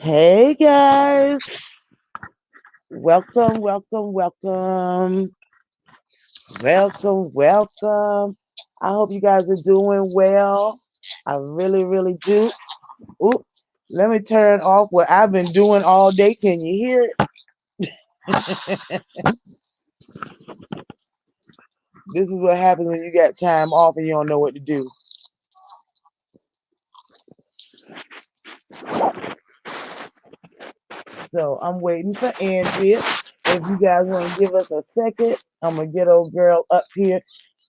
Hey guys, welcome. I hope you guys are doing well. I really do. Ooh, let me turn off what I've been doing all day. Can you hear it? This is what happens when you got time off and you don't know what to do. So I'm waiting for Andrea. If you guys want to give us a second, I'm gonna get old girl up here.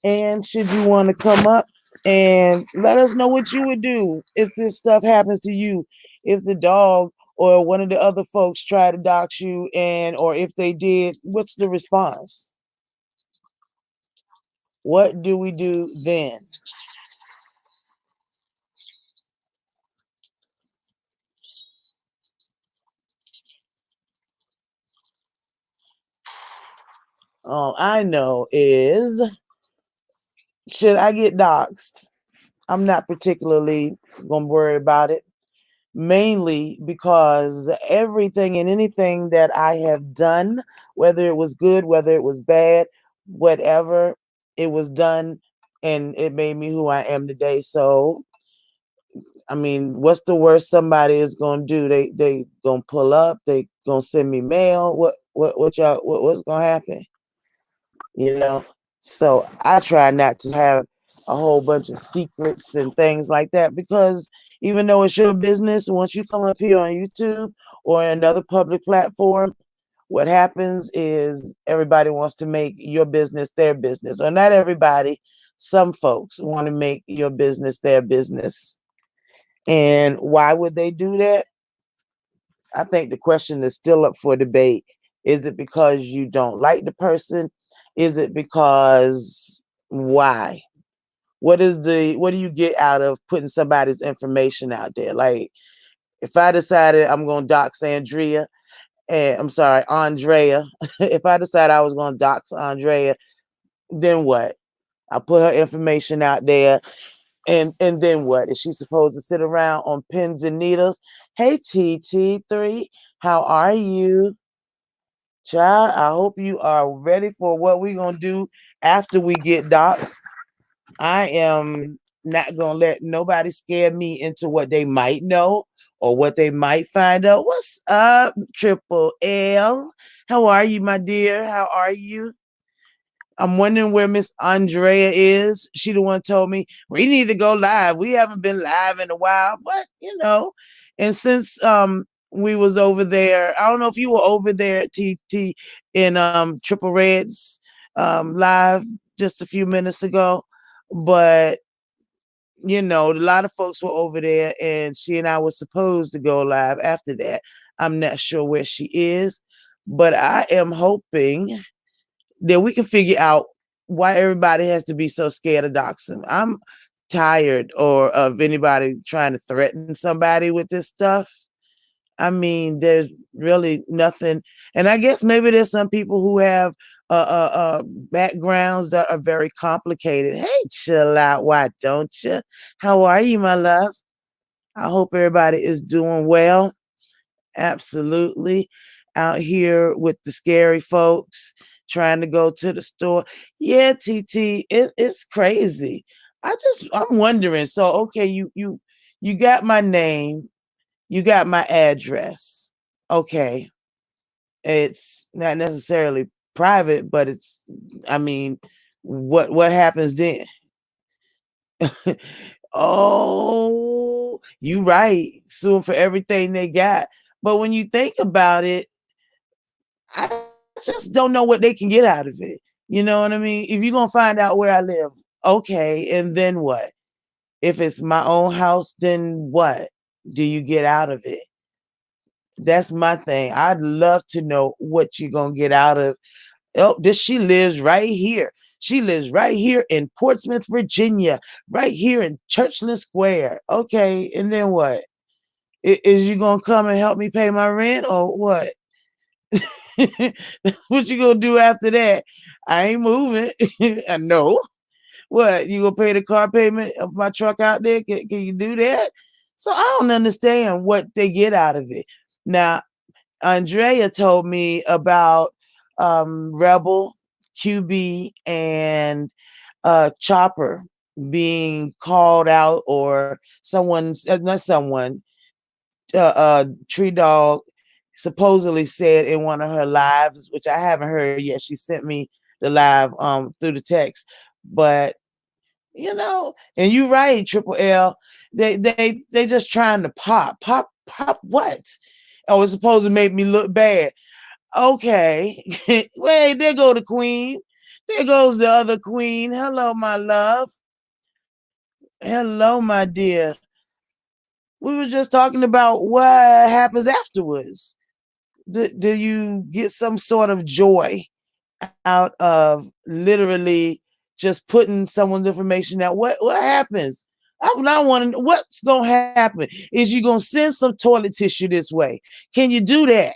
And should you want to come up and let us know what you would do if this stuff happens to you, if the dog or one of the other folks try to dox you, and or if they did, what's the response? What do we do then? All I know is, should I get doxxed? I'm not particularly gonna worry about it, mainly because everything and anything that I have done, whether it was good, whether it was bad, whatever, it was done and it made me who I am today. So, I mean, what's the worst somebody is gonna do? They gonna pull up, they gonna send me mail. What's gonna happen? You know? So I try not to have a whole bunch of secrets and things like that, because even though it's your business, once you come up here on YouTube or another public platform, what happens is everybody wants to make your business their business. Or not everybody, some folks want to make your business their business. And why would they do that? I think the question is still up for debate. Is it because you don't like the person? Is it because why? What do you get out of putting somebody's information out there? Like, if I decided I'm gonna dox Andrea, and I'm sorry, Andrea, if I decided I was gonna dox Andrea, then what? I put her information out there, and then what? Is she supposed to sit around on pins and needles? Hey TT3, how are you? Child, I hope you are ready for what we're gonna do after we get doxxed. I am not gonna let nobody scare me into what they might know or what they might find out. What's up, Triple L? How are you, my dear? How are you? I'm wondering where Miss Andrea is. She the one told me we need to go live. We haven't been live in a while, but and since we was over there, I don't know if you were over there at TT in Triple Red's live just a few minutes ago, but a lot of folks were over there, and she and I were supposed to go live after that. I'm not sure where she is, but I am hoping that we can figure out why everybody has to be so scared of doxing. I'm tired or of anybody trying to threaten somebody with this stuff. I mean, there's really nothing, and I guess maybe there's some people who have backgrounds that are very complicated. Hey, chill out, why don't you? How are you, my love? I hope everybody is doing well. Absolutely. Out here with the scary folks trying to go to the store. Yeah, TT, it's crazy. I'm wondering. So okay, you got my name, you got my address. Okay. It's not necessarily private, but I mean, what happens then? Oh, you right. Suing for everything they got. But when you think about it, I just don't know what they can get out of it. You know what I mean? If you're gonna find out where I live, okay, and then what? If it's my own house, then what do you get out of it? That's my thing. I'd love to know what you're gonna get out of. Oh, she lives right here. She lives right here in Portsmouth, Virginia, right here in Churchland Square. Okay, and then what? Is you gonna come and help me pay my rent or what? What you gonna do after that? I ain't moving. I know. What, you gonna pay the car payment of my truck out there? Can you do that? So I don't understand what they get out of it. Now, Andrea told me about Rebel, QB, and Chopper being called out, or someone's not someone, Tree Dog supposedly said in one of her lives, which I haven't heard yet. She sent me the live through the text, but and you're right, Triple L. They just trying to pop what? Oh, it's supposed to make me look bad. Okay, wait, there go the queen. There goes the other queen. Hello, my love. Hello, my dear. We were just talking about what happens afterwards. Do you get some sort of joy out of literally just putting someone's information out? What happens? I want to. What's gonna happen? Is you gonna send some toilet tissue this way? Can you do that?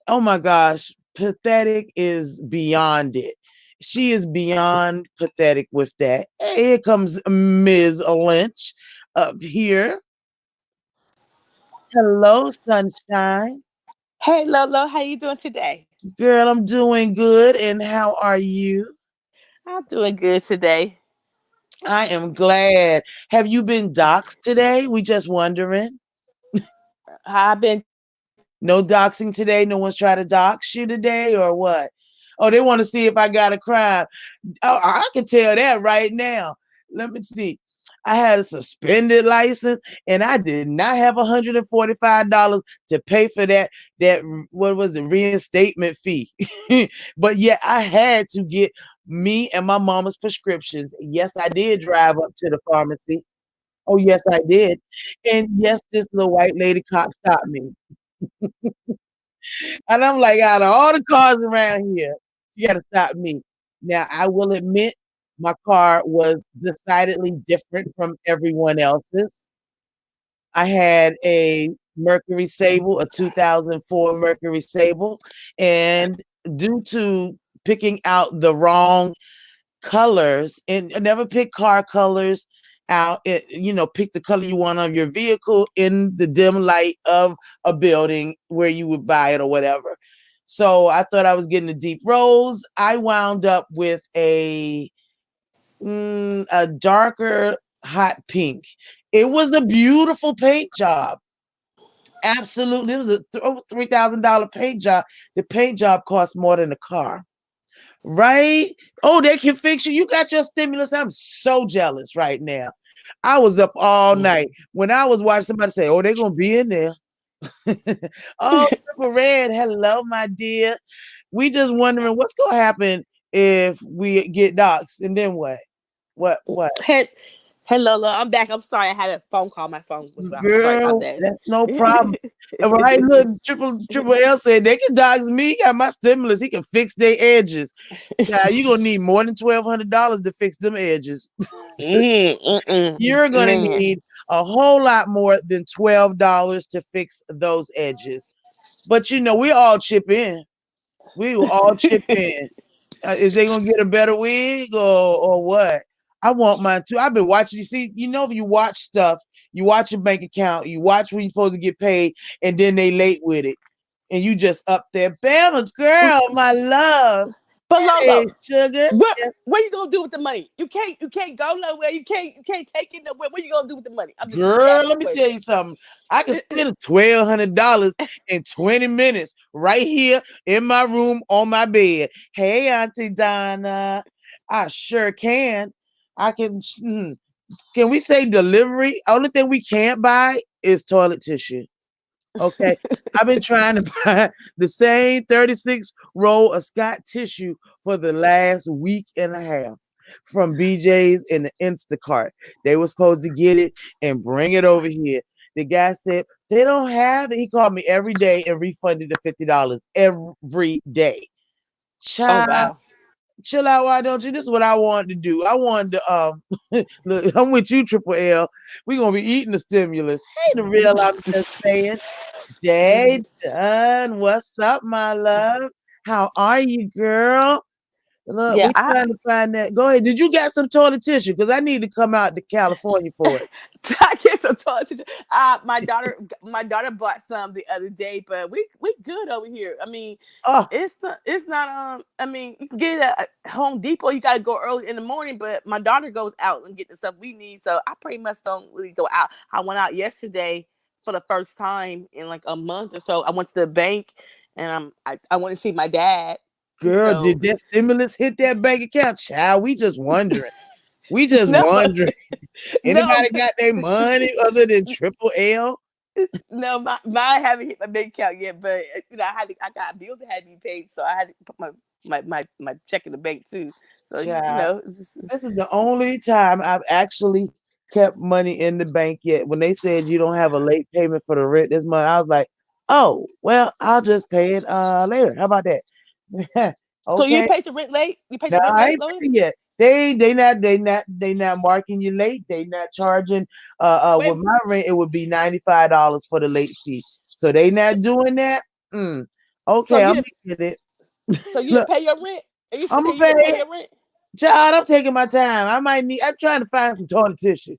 Oh my gosh, pathetic is beyond it. She is beyond pathetic with that. Hey, here comes Ms. Lynch up here. Hello, sunshine. Hey Lolo, how you doing today? Girl, I'm doing good. And how are you? I'm doing good today. I am glad. Have you been doxxed today? We just wondering. I've been No doxing today? No one's trying to dox you today or what? Oh, they want to see if I got a crime. Oh, I can tell that right now. Let me see. I had a suspended license and I did not have $145 to pay for that what was it, reinstatement fee. But yeah, I had to get me and my mama's prescriptions. Yes, I did drive up to the pharmacy. Oh, yes, I did. And yes, this little white lady cop stopped me. And I'm like, out of all the cars around here, you got to stop me. Now, I will admit my car was decidedly different from everyone else's. I had a Mercury Sable, a 2004 Mercury Sable, and due to picking out the wrong colors, and I never pick car colors out, pick the color you want on your vehicle in the dim light of a building where you would buy it or whatever. So I thought I was getting a deep rose. I wound up with a darker hot pink. It was a beautiful paint job. Absolutely. It was over $3,000 paint job. The paint job cost more than the car. Right? Oh, they can fix you. You got your stimulus. I'm so jealous right now. I was up all night. When I was watching somebody say, oh, they're going to be in there. Oh, Triple Red. Hello, my dear. We just wondering what's going to happen if we get doxxed, and then what? What? hey, hey Lolo, I'm back. I'm sorry, I had a phone call. My phone went off. I'm sorry about Girl, that. that's no problem. Right? Look, Triple L said they can dox me. Got my stimulus. He can fix their edges. Now you're gonna need more than $1,200 to fix them edges. You're gonna Man. need a whole lot more than $12 to fix those edges. But we all chip in. We will all chip in. Is they gonna get a better wig or what? I want mine too. I've been watching. You see, if you watch stuff, you watch your bank account, you watch when you're supposed to get paid, and then they late with it, and you just up there, Bama girl, my love. But Hey, Lolo, sugar. Yes. what you gonna do with the money? You can't go nowhere. You can't take it nowhere. What you gonna do with the money? I'm just Girl, asking let a me tell question. you something. I can spend $1,200 in 20 minutes right here in my room on my bed. Hey, Auntie Donna. I sure can. I can. Can we say delivery? Only thing we can't buy is toilet tissue. Okay. I've been trying to buy the same 36 roll of Scott tissue for the last week and a half from BJ's and the Instacart. They were supposed to get it and bring it over here. The guy said they don't have it. He called me every day and refunded the $50 every day. Oh Child, wow. chill out, why don't you? This is what I wanted to do. I wanted to look, I'm with you, Triple L. We're gonna be eating the stimulus. Hey, the real, I'm just saying. Jay Dunn, what's up, my love? How are you, girl? Look, Yeah, we trying to find that. Go ahead. Did you got some toilet tissue? Because I need to come out to California for it. I get some toilet tissue. My daughter bought some the other day, but we good over here. I mean, Oh, it's not I mean, you can get it at Home Depot. You gotta go early in the morning, but my daughter goes out and get the stuff we need. So I pretty much don't really go out. I went out yesterday for the first time in like a month or so. I went to the bank and I went to see my dad. girl, So did that stimulus hit that bank account? Child, we just wondering. We just no, wondering. no, Anybody got their money other than Triple L? no, mine haven't hit my bank account yet, but I got bills that had to be paid, so I had to put my check in the bank too. So Child, it's just, this is the only time I've actually kept money in the bank yet. When they said you don't have a late payment for the rent this month, I was like, oh, well, I'll just pay it later. How about that? so you Okay. paid the rent late? You paid No, the rent I late, ain't Lola? paid yet. They not marking you late. They not charging with Wait, my rent, it would be $95 for the late fee. So they so, not doing that. so Okay, you I'm didn't gonna get it. so you didn't Look, pay your rent? Are you I'm saying gonna you pay didn't pay it. your rent? Child, I'm taking my time. I'm trying to find some toilet tissue.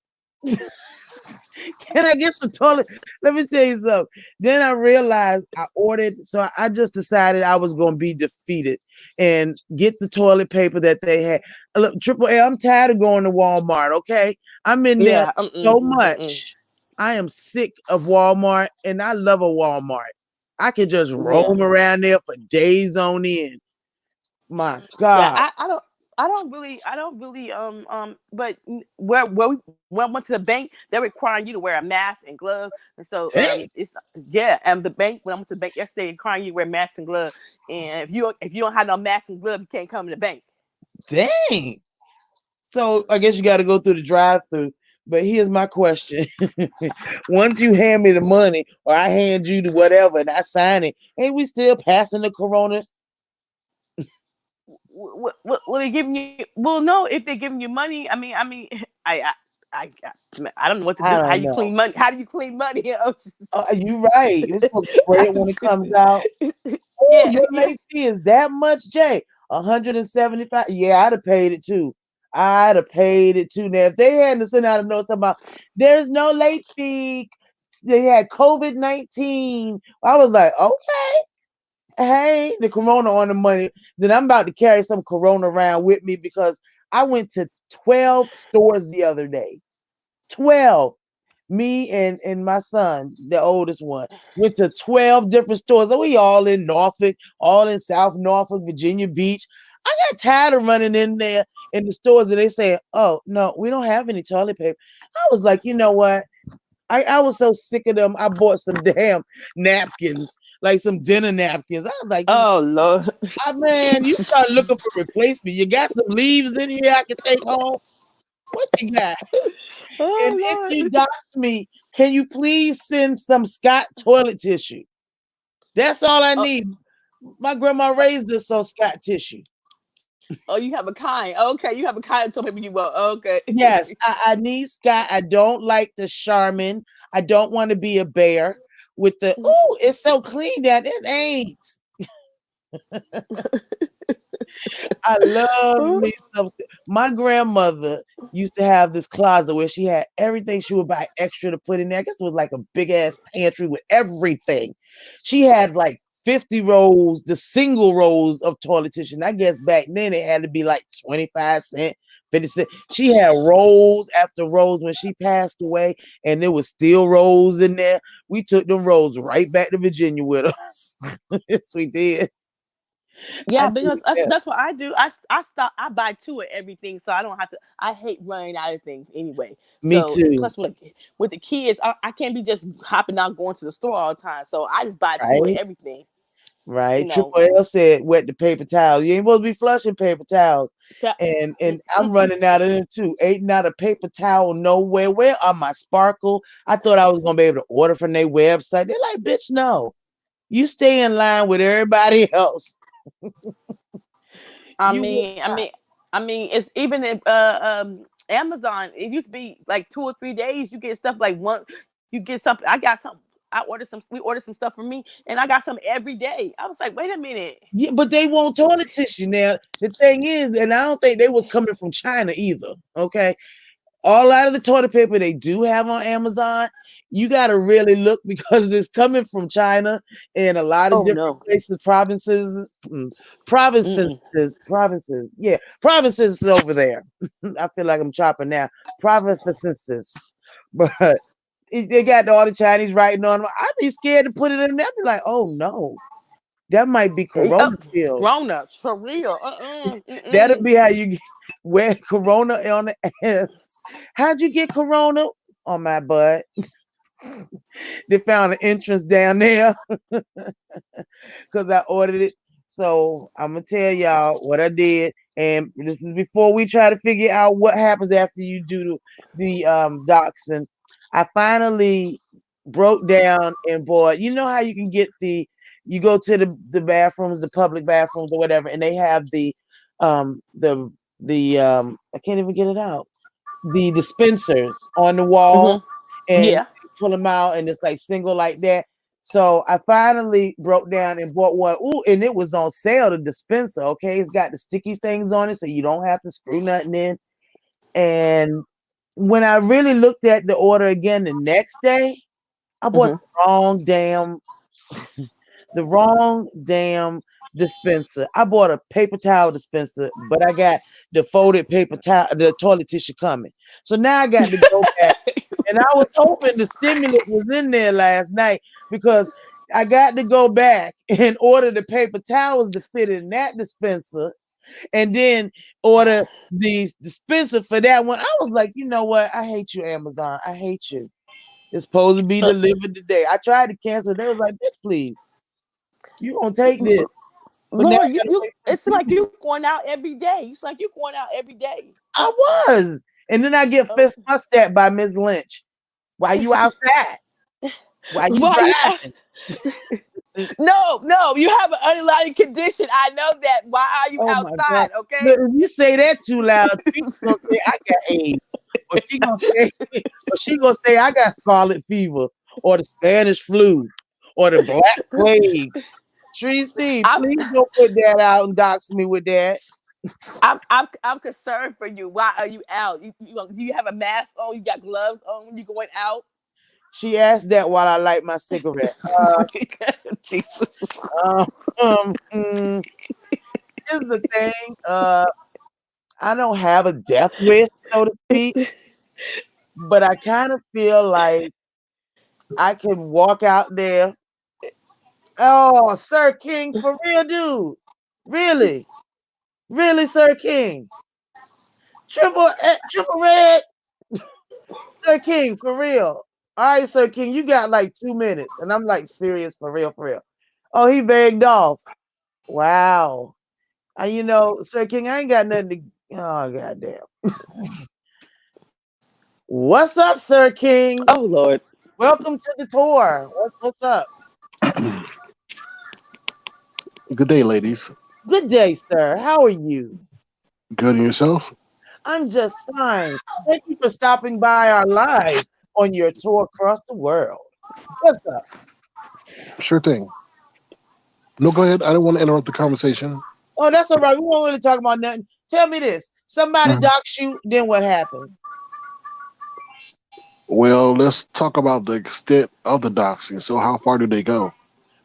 Can I get some toilet? Let me tell you something. Then I realized I ordered, so I just decided I was going to be defeated and get the toilet paper that they had. Look, Triple A, I'm tired of going to Walmart. Okay, I'm in there Yeah. so Mm-mm. much. I am sick of Walmart, and I love a Walmart. I can just Yeah. roam around there for days on end. My Yeah, God, I don't really but when I went to the bank, they're requiring you to wear a mask and gloves. And so dang, it's yeah, and the bank when I went to the bank yesterday, requiring you to wear masks and gloves. And if you don't have no mask and glove, you can't come to the bank. dang. So I guess you got to go through the drive-through. But here's my question: once you hand me the money, or I hand you the whatever, and I sign it, ain't we still passing the corona? What they giving you? Well, no, if they're giving you money, I I, I don't know what to I do. How don't you know. clean money? How do you clean money? You right. You're supposed to spray it when it comes out. Oh, Yeah, your yeah. late fee is that much, Jay? 175. Yeah, I'd have paid it too. I'd have paid it too. Now, if they hadn't sent out a note talking about there's no late fee, they had COVID-19. I was like, okay, hey, the corona on the money. Then I'm about to carry some corona around with me because I went to 12 stores the other day. 12. Me and my son, the oldest one, went to 12 different stores. And we all in Norfolk, all in South Norfolk, Virginia Beach. I got tired of running in there in the stores and they say, oh, no, we don't have any toilet paper. I was like, you know what? I was so sick of them. I bought some damn napkins, like some dinner napkins. I was like, Oh Lord. man, you start looking for replacement. You got some leaves in here I can take home. What you got? And if Oh you Lord. dox me, can you please send some Scott toilet tissue? That's all I Oh, need. My grandma raised us on Scott tissue. oh, you have a kind. Okay, you have a kind of toilet paper you want. Okay. Yes, I need Scott. I don't like the Charmin. I don't want to be a bear with the, oh, it's so clean that it ain't. I love me some. My grandmother used to have this closet where she had everything she would buy extra to put in there. I guess it was like a big ass pantry with everything. She had like 50 rolls, the single rolls of toilet tissue. And I guess back then it had to be like 25 cents. 50 cents. She had rolls after rolls when she passed away, and there was still rolls in there. We took them rolls right back to Virginia with us. Yes, we did. I Yeah, did. because that's, Yeah. that's what I do. I stop. I buy two of everything, so I don't have to. I hate running out of things anyway. Me So and too. plus with the kids, I can't be just hopping out going to the store all the time. So I just buy two of Right? everything. You Right. know. Triple L said wet the paper towels. You ain't supposed to be flushing paper towels. Ca- And I'm mm-mm. running out of them too. Ain't not a paper towel nowhere. Where are my sparkle? I thought I was gonna be able to order from their website. They're like, bitch, no. You stay in line with everybody else. I You will mean, I not. mean, it's even in Amazon. It used to be like 2 or 3 days. You get stuff like one. You get something. I got something. We ordered some stuff for me, and I got some every day. I was like, wait a minute. Yeah, but they want toilet tissue now. The thing is, and I don't think they was coming from China either. Okay, all out of the toilet paper they do have on Amazon, you got to really look because it's coming from China and a lot of Oh different no. places, provinces, Mm-mm. provinces. Yeah, provinces over there. I feel like I'm chopping now. Provinces, but they got all the Chinese writing on them. I'd be scared to put it in there. I'd be like, oh no, that might be Corona still. Grown ups for real. That'll Mm-mm. be how you wear Corona on the ass. How'd you get Corona on my butt? They found an entrance down there because I ordered it. So I'm gonna tell y'all what I did, and this is before we try to figure out what happens after you do the doxing. I finally broke down and bought. You know how you can get you go to the bathrooms, the public bathrooms or whatever, and they have um the I can't even get it out. The dispensers on the wall, Mm-hmm. and Yeah. pull them out, and it's like single like that. So I finally broke down and bought one. Ooh, and it was on sale, the dispenser. Okay, it's got the sticky things on it, so you don't have to screw nothing in. And when I really looked at the order again the next day, I bought Mm-hmm. the wrong damn dispenser. I bought a paper towel dispenser, but I got the folded paper towel, the toilet tissue coming. So now I got to go back. And I was hoping the stimulant was in there last night because I got to go back and order the paper towels to fit in that dispenser and then order the dispenser for that one. I was like, you know what? I hate you, Amazon. I hate you. It's supposed to be delivered today. I tried to cancel. They was like, bitch, please. You gonna take this. But now I Lord, gotta you wait for the it's like stimulant. you going out every day. It's like you going out every day. I was. And then I get Oh. fist fussed at by Miss Lynch. Why you outside? Why you Why you driving? no, you have an underlying condition. I know that. Why are you Oh my God. outside? Okay. Look, if you say that too loud, Teresa's gonna say I got AIDS. Or she gonna say, or she gonna say I got scarlet fever or the Spanish flu or the black plague. Tracy, I'm please don't put that out and dox me with that. I'm concerned for you. Why are you out? You have a mask on, you got gloves on when you going out. She asked that while I light my cigarette. Jesus. Uh, here's the thing. I don't have a death wish, so to speak, but I kind of feel like I can walk out there. Oh, Sir King, for real, dude. Really? Really, Sir King? Triple red? Sir King, for real. All right, Sir King, you got like 2 minutes. And I'm like, serious, for real, for real. Oh, he begged off. Wow. Sir King, I ain't got nothing to. Oh, goddamn. What's up, Sir King? Oh Lord. Welcome to the tour. What's up? Good day, ladies. Good day, sir. How are you? Good and yourself? I'm just fine. Thank you for stopping by our live on your tour across the world. What's up? Sure thing. No, go ahead. I don't want to interrupt the conversation. Oh, that's all right. We won't really talk about nothing. Tell me this. Somebody Mhm. dox you, then what happens? Well, let's talk about the extent of the doxing. So, how far do they go?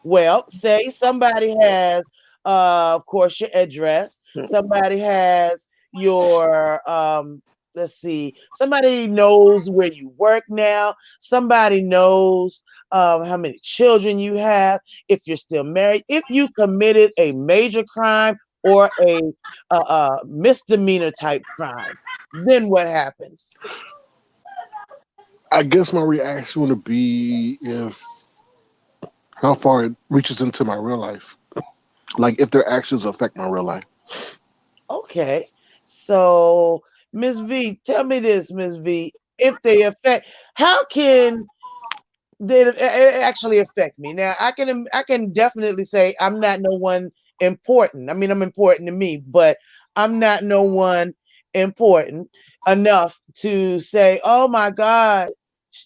Well, say somebody has, of course, your address. Somebody has your, let's see, somebody knows where you work now. Somebody knows how many children you have, if you're still married, if you committed a major crime or a misdemeanor type crime. Then what happens? I guess my reaction would be if how far it reaches into my real life. Like if their actions affect my real life. Okay. So, Miss V, tell me this, Miss V. If they affect, how can they actually affect me? Now, I can definitely say I'm not no one important. I mean, I'm important to me, but I'm not no one important enough to say, "Oh my God,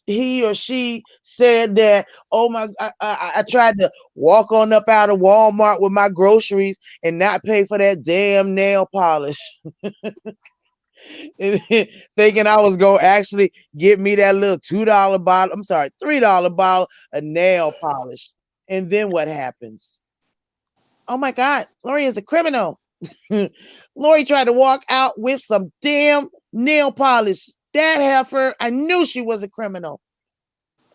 he or she said that, oh my, I tried to walk on up out of Walmart with my groceries and not pay for that damn nail polish. Thinking I was going to actually get me that little $2 bottle, I'm sorry, $3 bottle of nail polish. And then what happens? Oh my God, Lori is a criminal. Lori tried to walk out with some damn nail polish. That heifer, I knew she was a criminal.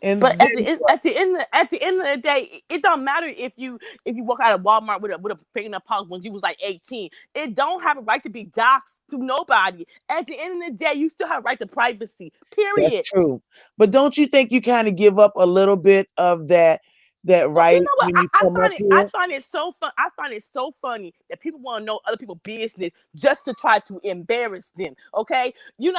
And But then at the end of the day, it don't matter if you walk out of Walmart with a fingernail polish when you was like 18. It don't have a right to be doxxed to nobody. At the end of the day, you still have a right to privacy. that's Period. true. But don't you think you kind of give up a little bit of that Well, you right know what? when you come up I here? find it so fun. I find it so funny that people want to know other people's business just to try to embarrass them. Okay, you're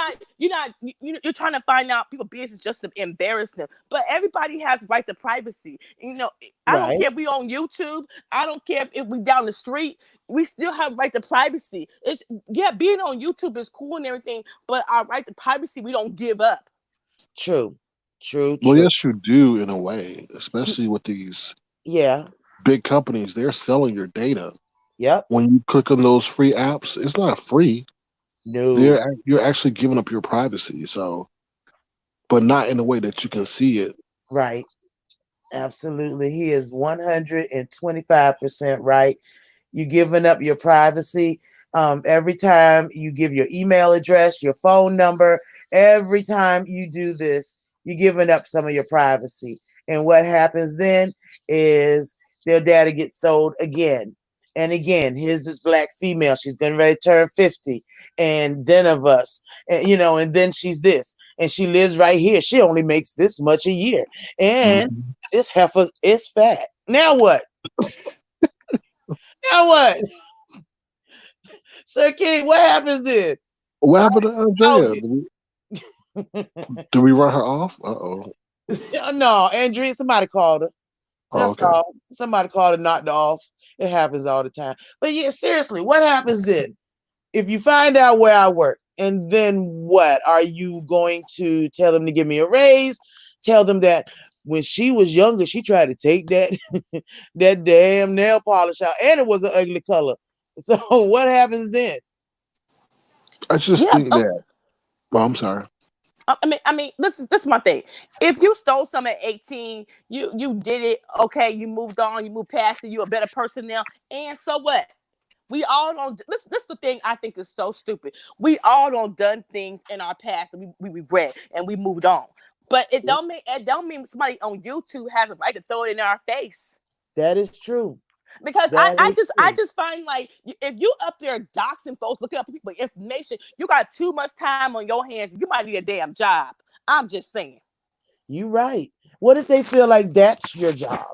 trying to find out people's business just to embarrass them. But everybody has the right to privacy. You know, I don't Right. care if we on YouTube. I don't care if we down the street. We still have right to privacy. It's yeah, being on YouTube is cool and everything, but our right to privacy we don't give up. True. True. Well, True. yes, you do in a way, especially with these Yeah. big companies. They're selling your data. Yep. When you click on those free apps, it's not free. No. You're actually giving up your privacy. So, but not in a way that you can see it. Right. Absolutely. He is 125% right. You giving up your privacy. Every time you give your email address, your phone number, every time you do this, you're giving up some of your privacy. And what happens then is their data gets sold again and again. Here's this black female. She's getting ready to turn 50. And then of us, and, and then she's this. And she lives right here. She only makes this much a year. And Mhm. this heifer is fat. Now what? Now what? Sir King, what happens then? What happened to Oh, Andrea? Do we run her off? Uh-oh. no, Andrea, somebody called her. Oh, That's okay. all. Somebody called her, knocked her off. It happens all the time. But yeah, seriously, what happens then? If you find out where I work, and then what? Are you going to tell them to give me a raise? Tell them that when she was younger, she tried to take that that damn nail polish out, and it was an ugly color. So what happens then? I just Yeah. think that. Well, I'm sorry. This is my thing. If you stole something at 18, you did it. Okay, you moved on. You moved past it. You're a better person now. And so what? We all don't. This is the thing I think is so stupid. We all don't done things in our past that we regret and we moved on. But it don't mean somebody on YouTube has a right to throw it in our face. That is true. Because That is I true. just find like if you up there doxing folks, looking up people information, you got too much time on your hands. You might need a damn job. I'm just saying. You right. What if they feel like that's your job?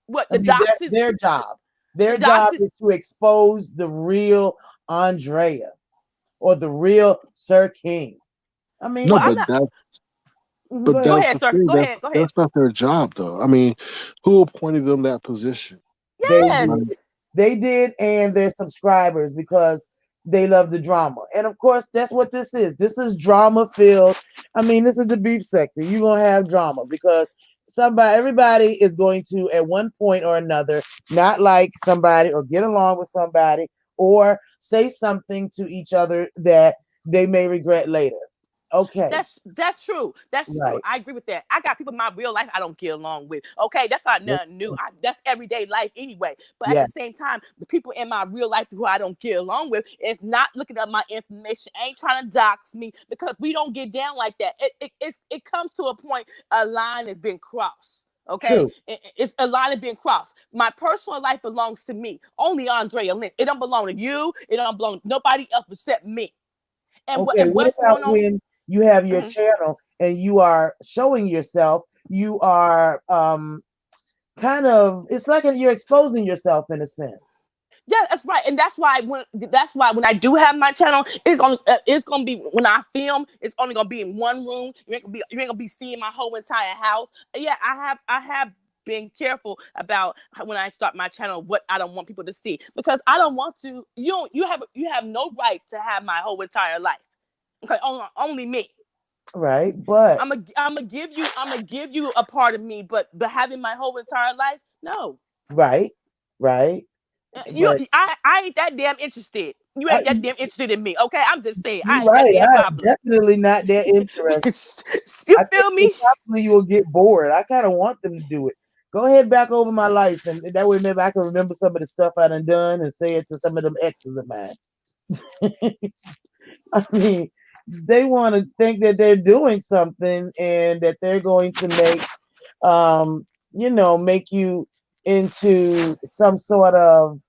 What I the mean, that's doxing, their job. the Their job doxing. is to expose the real Andrea or the real Sir King. I mean, No, Well, I'm what? not. Go Go ahead. that's ahead, the sir. thing. Go ahead. Go ahead. That's not their job, though. I mean, who appointed them that position? They Yes. did. They did, and their subscribers because they love the drama. And of course, that's what this is. This is drama filled. I mean, this is the beef sector. You're gonna have drama because everybody is going to, at one point or another, not like somebody or get along with somebody or say something to each other that they may regret later. Okay, That's true. That's true. right. I agree with that. I got people in my real life I don't get along with. Okay, that's not nothing new. That's everyday life anyway. But at Yeah, the same time, the people in my real life who I don't get along with is not looking up my information, ain't trying to dox me because we don't get down like that. It comes to a point a line has been crossed. Okay, true. it's a line has been crossed. My personal life belongs to me. Only Andrea Lynn. It don't belong to you. It don't belong to nobody else except me. Okay, And what what's about going on? when you have your Mhm. channel and you are showing yourself? You are kind of, it's like you're exposing yourself in a sense. Yeah, that's right, and that's why when I do have my channel, it's gonna be when I film, it's only gonna be in one room. You ain't gonna be seeing my whole entire house. Yeah, I have been careful about when I start my channel what I don't want people to see because I don't want to. You have no right to have my whole entire life. Okay, only me. Right. But I'm gonna give you a part of me, but having my whole entire life, no. right, right. You, But I ain't that damn interested. You I, ain't that damn interested in me, okay? I'm just saying, you're I ain't that right. damn I am popular. definitely not that interested. You I think feel they me? probably you will get bored. I kind of want them to do it. Go ahead back over my life, and that way maybe I can remember some of the stuff I done and say it to some of them exes of mine. I mean, they want to think that they're doing something and that they're going to make, make you into some sort of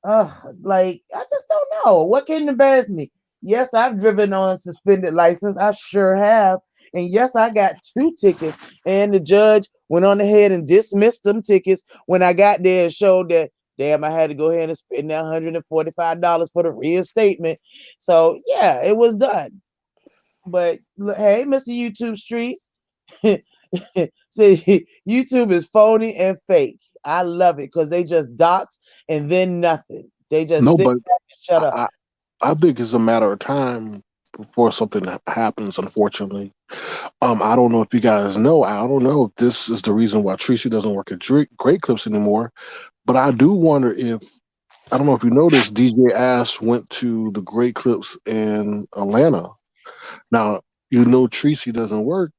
uh, like I just don't know what can embarrass me. Yes, I've driven on suspended license. I sure have. And yes, I got 2 tickets. And the judge went on ahead and dismissed them tickets when I got there and showed that damn I had to go ahead and spend that $145 for the reinstatement. So yeah, it was done. But hey, Mr. YouTube Streets, say YouTube is phony and fake. I love it because they just dox and then nothing. They just No, sit but back and shut I, up. I I think it's a matter of time before something happens. Unfortunately, I don't know if you guys know. I don't know if this is the reason why Tracy doesn't work at Great Clips anymore. But I do wonder if I don't know if you noticed. DJ Ash went to the Great Clips in Atlanta. Now you know Tracy doesn't work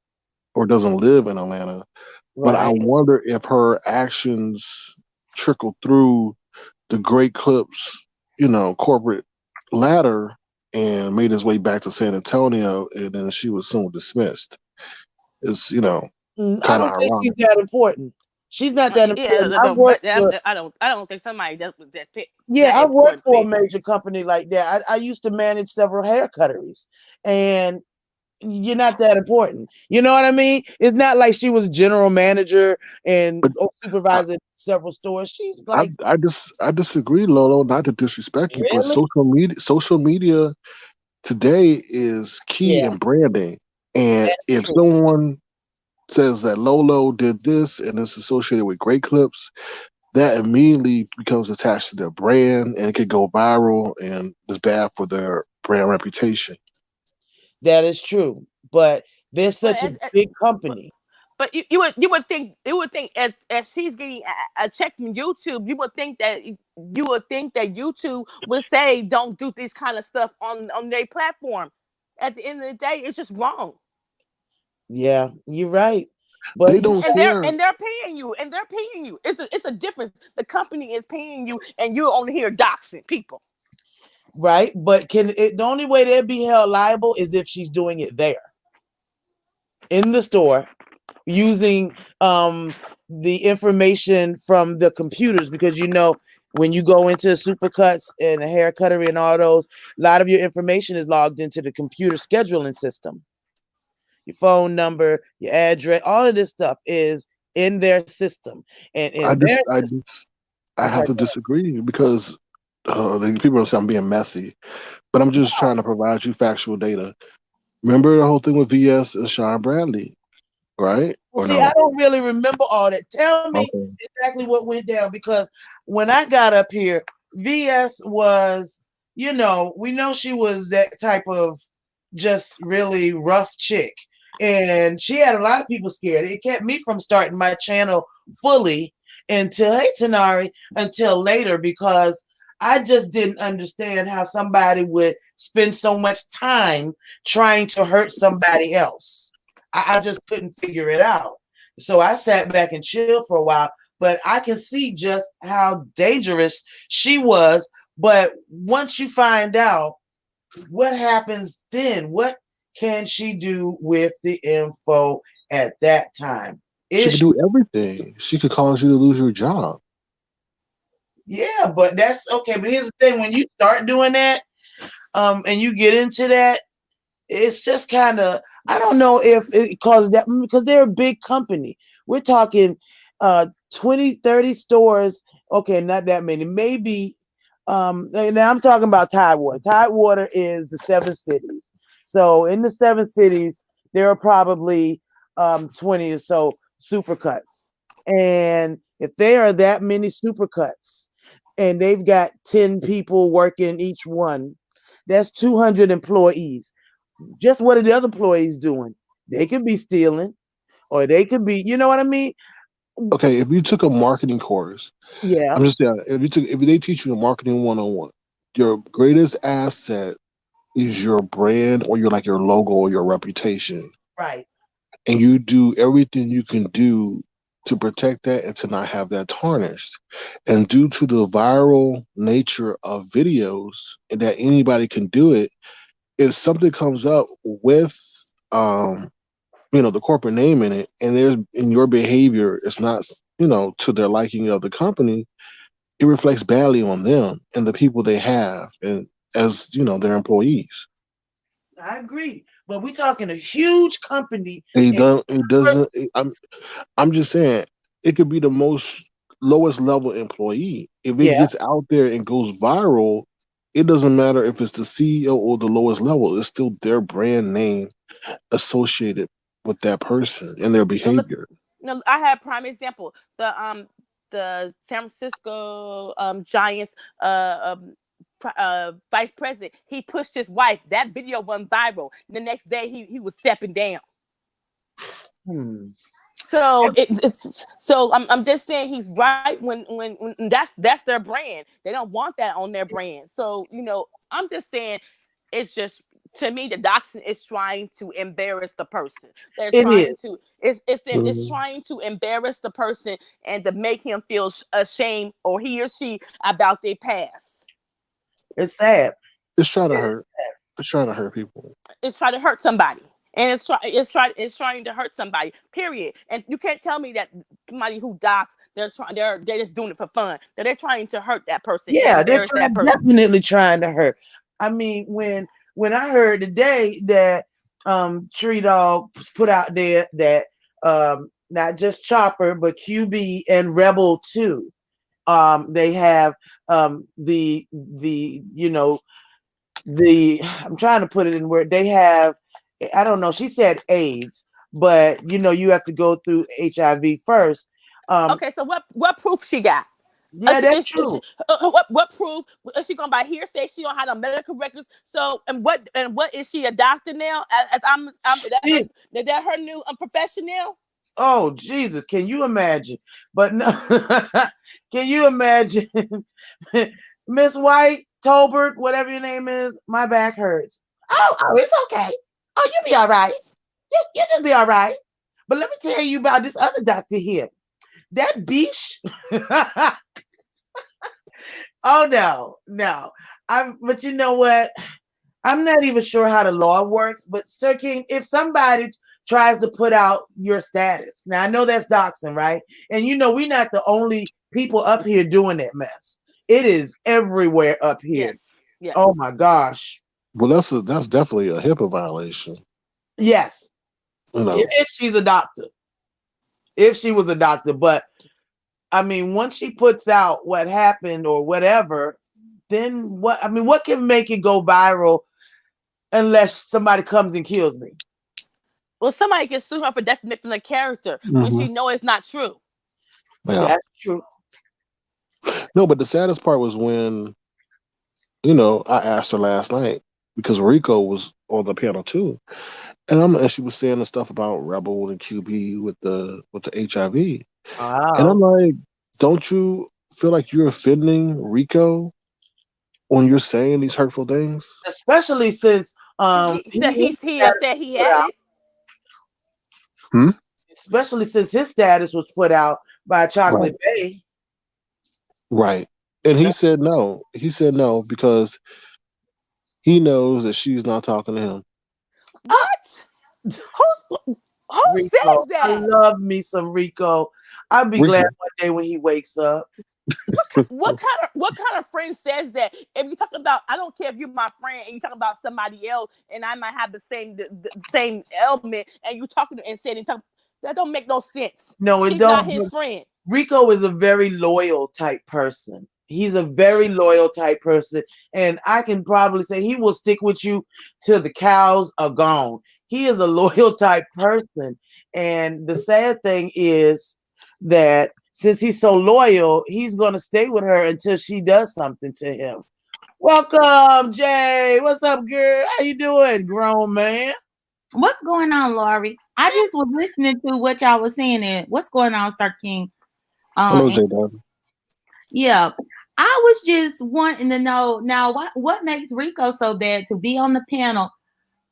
or doesn't live in Atlanta, but I Right. wonder if her actions trickle through the Great Clips, corporate ladder and made his way back to San Antonio, and then she was soon dismissed. It's I kind of don't think she's ironic. that important. She's not that Yeah, important. I've but worked for I don't think somebody yeah, that I've worked important for a fit. major company like that. I used to manage several hair cutteries, and you're not that important. You know what I mean? It's not like she was general manager and But I, supervisor several stores. She's I, like, I disagree, Lolo. Not to disrespect you, but really? social media today is key Yeah, in branding. And that's if true. someone says that Lolo did this and it's associated with Great Clips, that immediately becomes attached to their brand and it could go viral and it's bad for their brand reputation. That is true. But they're But such a big but company. you would think as she's getting a check from YouTube, you would think that YouTube would say don't do this kind of stuff on their platform. At the end of the day, it's just wrong. Yeah, you're right. But They don't care. And they're paying you, and they're paying you. It's a difference. The company is paying you, and you're only here doxing people. right, but the only way they'd be held liable is if she's doing it there in the store using the information from the computers because when you go into supercuts and a hair cuttery and all those, a lot of your information is logged into the computer scheduling system. Your phone number, your address, all of this stuff is in their system. And I in their just, I system, just, I I'm have sorry, to disagree because people are saying I'm being messy, but I'm just trying to provide you factual data. Remember the whole thing with VS and Sean Bradley, right? well, Or see, I no? don't really remember all that. Tell me Okay. exactly what went down because when I got up here, VS was, we know she was that type of just really rough chick. And she had a lot of people scared. It kept me from starting my channel fully until, hey, Tanari, until later because I just didn't understand how somebody would spend so much time trying to hurt somebody else. I just couldn't figure it out. So I sat back and chilled for a while, but I can see just how dangerous she was. But once you find out what happens then, what can she do with the info at that time? She Is could she, do everything. She could cause you to lose your job. yeah, but that's okay. But here's the thing: when you start doing that, and you get into that, it's just kind of I don't know if it causes that because they're a big company. We're talking 20, 30 stores. Okay, not that many. Maybe now I'm talking about Tidewater. Tidewater is the 7 cities. So in the 7 cities, there are probably 20 or so supercuts. And if there are that many supercuts and they've got 10 people working each one, that's 200 employees. Just what are the other employees doing? They could be stealing, or they could be, you know what I mean? Okay, if you took a marketing course, Yeah, I'm just saying, if they teach you a marketing 101, your greatest asset is your brand or your logo or your reputation. right. And you do everything you can do to protect that and to not have that tarnished. And due to the viral nature of videos and that anybody can do it, if something comes up with um the corporate name in it, and there's in your behavior is not to their liking of the company, it reflects badly on them and the people they have and as their employees. I agree. But we're talking a huge company. It And doesn't. It doesn't. I'm just saying it could be the most lowest level employee. If it yeah, gets out there and goes viral, it doesn't matter if it's the CEO or the lowest level. It's still their brand name associated with that person and their And look, behavior. I have prime example. The San Francisco Giants vice president. He pushed his wife. That video went viral. The next day, he was stepping down. hmm. So I'm just saying he's right when that's their brand. They don't want that on their brand. So I'm just saying it's just to me the doxing is trying to embarrass the person. They're It is. trying to it's Mhm. trying to embarrass the person and to make him feel ashamed or he or she about their past. It's sad. It's trying to It is hurt. It's trying to hurt people. It's trying to hurt somebody. And it's trying to hurt somebody. Period. And you can't tell me that somebody who docks they're just doing it for fun. That they're trying to hurt that person and Yeah, they're embarrass that trying, person. definitely trying to hurt. I mean, when I heard today that Tree Dog put out there that not just Chopper but QB and Rebel too, they have the the I'm trying to put it in where they have, I don't know, she said AIDS, but you have to go through HIV first. Um, Okay, so what proof she got? yeah, that's Is she, true. what proof is she going by hearsay? She don't have no medical records. So and what is she a doctor now? As I'm Shit. is that her new profession now? Oh Jesus, can you imagine? But no, can you imagine, Miss White, Tolbert, whatever your name is? My back hurts. Oh, it's okay. Oh, you'll be all right. You just be all right. But let me tell you about this other doctor here. That beach. Oh no, no. But you know what? I'm not even sure how the law works, but Sir King, if somebody tries to put out your status, now I know that's doxing, right? And we're not the only people up here doing that mess. It is everywhere up here. Yes, Oh yes. my gosh. Well, that's definitely a HIPAA violation. Yes. You know, If she's a doctor. If she was a doctor. But I mean, once she puts out what happened or whatever, then what? I mean, what can make it go viral unless somebody comes and kills me? Well, somebody can sue her for defamation of character when hmm she know it's not true. yeah. That's true. No, but the saddest part was when I asked her last night because Rico was on the panel too, and she was saying the stuff about Rebel and QB with the HIV, and I'm Wow. like, don't you feel like you're offending Rico when you're saying these hurtful things? Especially since He said his he status said was he put had out, it. Hmm? especially since his status was put out by Right. Chocolate Bay. Right. And he said no. He said no because he knows that she's not talking to him. What? Who Rico. says I that? love me some Rico. I'll be glad Rico. one day when he wakes up. What kind of friend says that? If you talk about, I don't care if you're my friend and you talk about somebody else, and I might have the same element, and you talking and saying that don't make no sense. No, it She's not don't. his friend. Rico is a very loyal type person. He's a very loyal type person. And I can probably say he will stick with you till the cows are gone. He is a loyal type person. And the sad thing is that since he's so loyal, he's going to stay with her until she does something to him. Welcome, Jay. What's up, girl? How you doing, grown man? What's going on, Laurie? I just was listening to what y'all was saying and what's going on, Star King. Hello, And J Dub. yeah, I was just wanting to know now what makes Rico so bad to be on the panel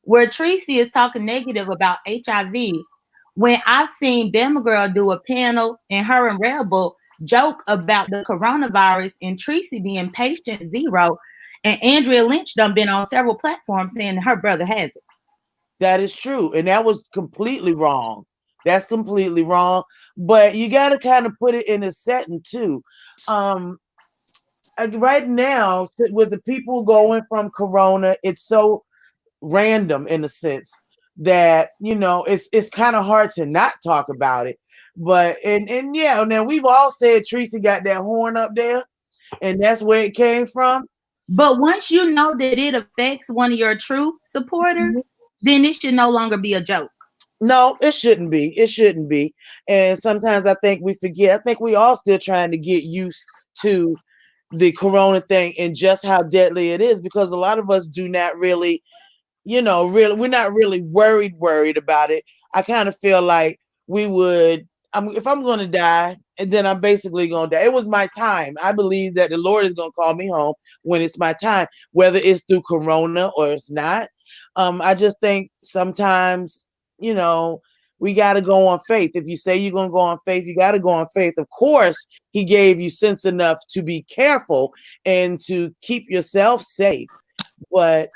where Tracy is talking negative about HIV when I've seen Bama Girl do a panel and her and Rebel joke about the coronavirus and Tracy being patient zero, and Andrea Lynch done been on several platforms saying her brother has it. That is true. And that was completely wrong. That's completely wrong. But you got to kind of put it in a setting too. Um, right now, with the people going from Corona, it's so random in a sense that it's kind of hard to not talk about it. But and yeah, now we've all said Tracy got that horn up there, and that's where it came from. But once you know that it affects one of your true supporters, then it should no longer be a joke. No, it shouldn't be. It shouldn't be. And sometimes I think we forget. I think we all still trying to get used to the corona thing and just how deadly it is, because a lot of us do not really, really, we're not really worried about it. I kind of feel like we would, if I'm going to die, and then I'm basically going to die. It was my time. I believe that the Lord is going to call me home when it's my time, whether it's through corona or it's not. I just think sometimes, we got to go on faith. If you say you're going to go on faith, you got to go on faith. Of course, he gave you sense enough to be careful and to keep yourself safe. But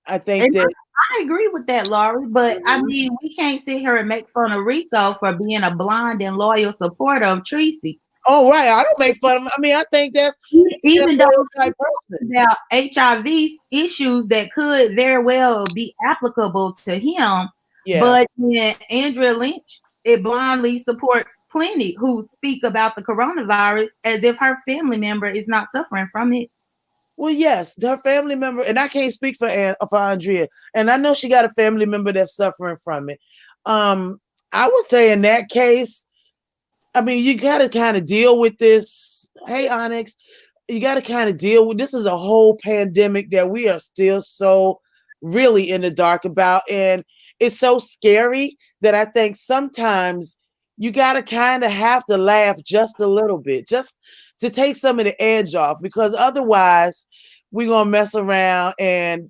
I think And that I agree with that, Laurie. But I mean, we can't sit here and make fun of Rico for being a blind and loyal supporter of Tracy. oh right, I don't make fun of him. I mean, I think that's Even though loyal type person. about HIV issues that could very well be applicable to him, Yeah. but when Andrea Lynch it blindly supports plenty who speak about the coronavirus as if her family member is not suffering from it. Well, yes, her family member, and I can't speak for Andrea, and I know she got a family member that's suffering from it. Um, I would say in that case, I mean, you got to kind of deal with this. Hey, Onyx, you got to kind of deal with this. Is a whole pandemic that we are still so really in the dark about, and it's so scary that I think sometimes you got to kind of have to laugh just a little bit, just to take some of the edge off, because otherwise we're gonna mess around and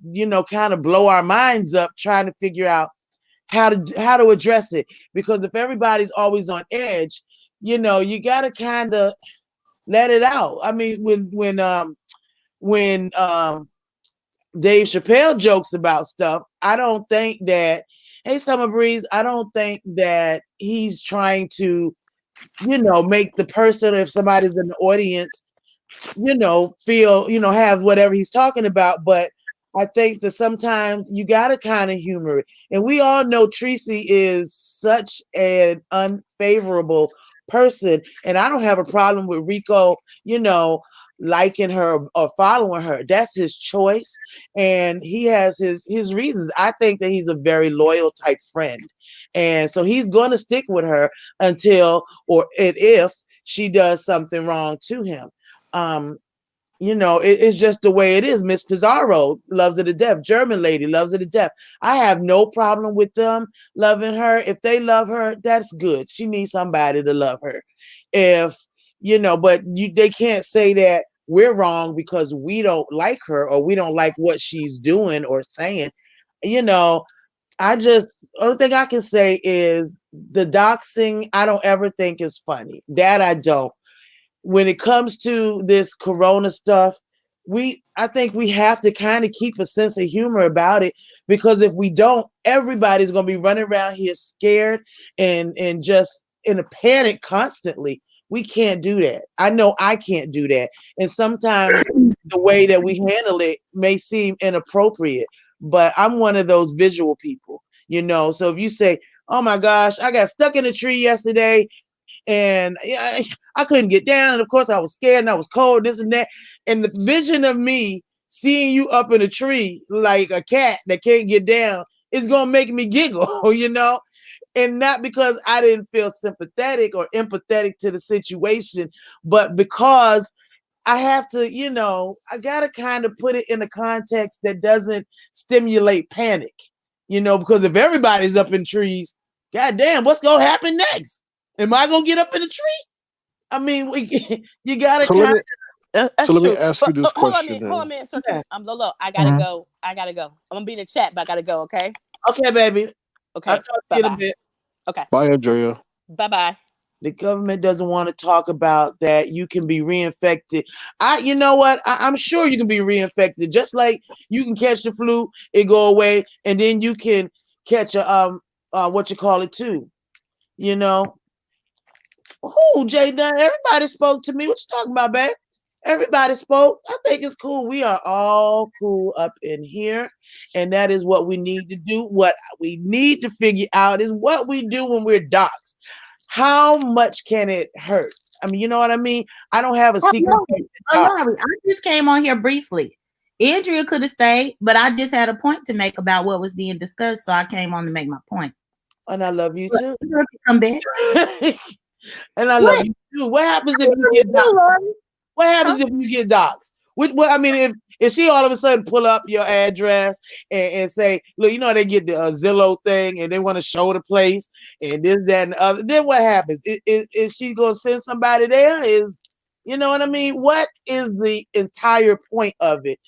kind of blow our minds up trying to figure out how to address it. Because if everybody's always on edge, you got to kind of let it out. I mean, when Dave Chappelle jokes about stuff, I don't think that, hey, Summer Breeze, I don't think that he's trying to, make the person, if somebody's in the audience, feel, have whatever he's talking about. But I think that sometimes you got to kind of humor it. And we all know Tracy is such an unfavorable person. And I don't have a problem with Rico, liking her or following her. That's his choice. And he has his reasons. I think that he's a very loyal type friend. And so he's going to stick with her until or if she does something wrong to him. Um, it's just the way it is. Miss Pizarro loves her to death. German lady loves her to death. I have no problem with them loving her. If they love her, that's good. She needs somebody to love her. If but they can't say that we're wrong because we don't like her or we don't like what she's doing or saying. Only thing I can say is the doxing, I don't ever think is funny. That I don't. When it comes to this corona stuff, I think we have to kind of keep a sense of humor about it, because if we don't, everybody's going to be running around here scared and just in a panic constantly. We can't do that. I know I can't do that. And sometimes the way that we handle it may seem inappropriate, but I'm one of those visual people, So if you say, oh my gosh, I got stuck in a tree yesterday and I couldn't get down. And of course, I was scared and I was cold, this and that. And the vision of me seeing you up in a tree like a cat that can't get down is going to make me giggle, And not because I didn't feel sympathetic or empathetic to the situation, but because I have to, I gotta kind of put it in a context that doesn't stimulate panic, because if everybody's up in trees, goddamn, what's gonna happen next? Am I gonna get up in a tree? I mean, you gotta So let kind me That's so let me true. ask you But this hold on a question minute. Hold on a then. minute, Sir of. Keith. I'm Lolo. I gotta Mhm. go. I gotta go. I'm gonna be in the chat, but I gotta go. Okay. Okay, baby. I'll Okay. talk to Bye you in a bye. bit. Okay. Bye, Andrea. Bye bye. The government doesn't want to talk about that you can be reinfected. You know what? I'm sure you can be reinfected. Just like you can catch the flu, it go away, and then you can catch a what you call it too. You know, Jay Dunn, everybody spoke to me. What you talking about, babe? Everybody spoke. I think it's cool. We are all cool up in here. And that is what we need to do. What we need to figure out is what we do when we're doxxed. How much can it hurt? I mean, you know what I mean? I don't have a secret. Laurie, I just came on here briefly. Andrea could have stayed, but I just had a point to make about what was being discussed, so I came on to make my point. And I love you But too. Andrea can come back. And I love What? you too. What happens if What you you get doxxed? do, Laurie? What Huh? happens if you get doxxed? What I mean, if she all of a sudden pull up your address and say, look, they get the Zillow thing and they want to show the place and this, that, and the other, then what happens? Is she gonna send somebody there? You know what I mean? What is the entire point of it?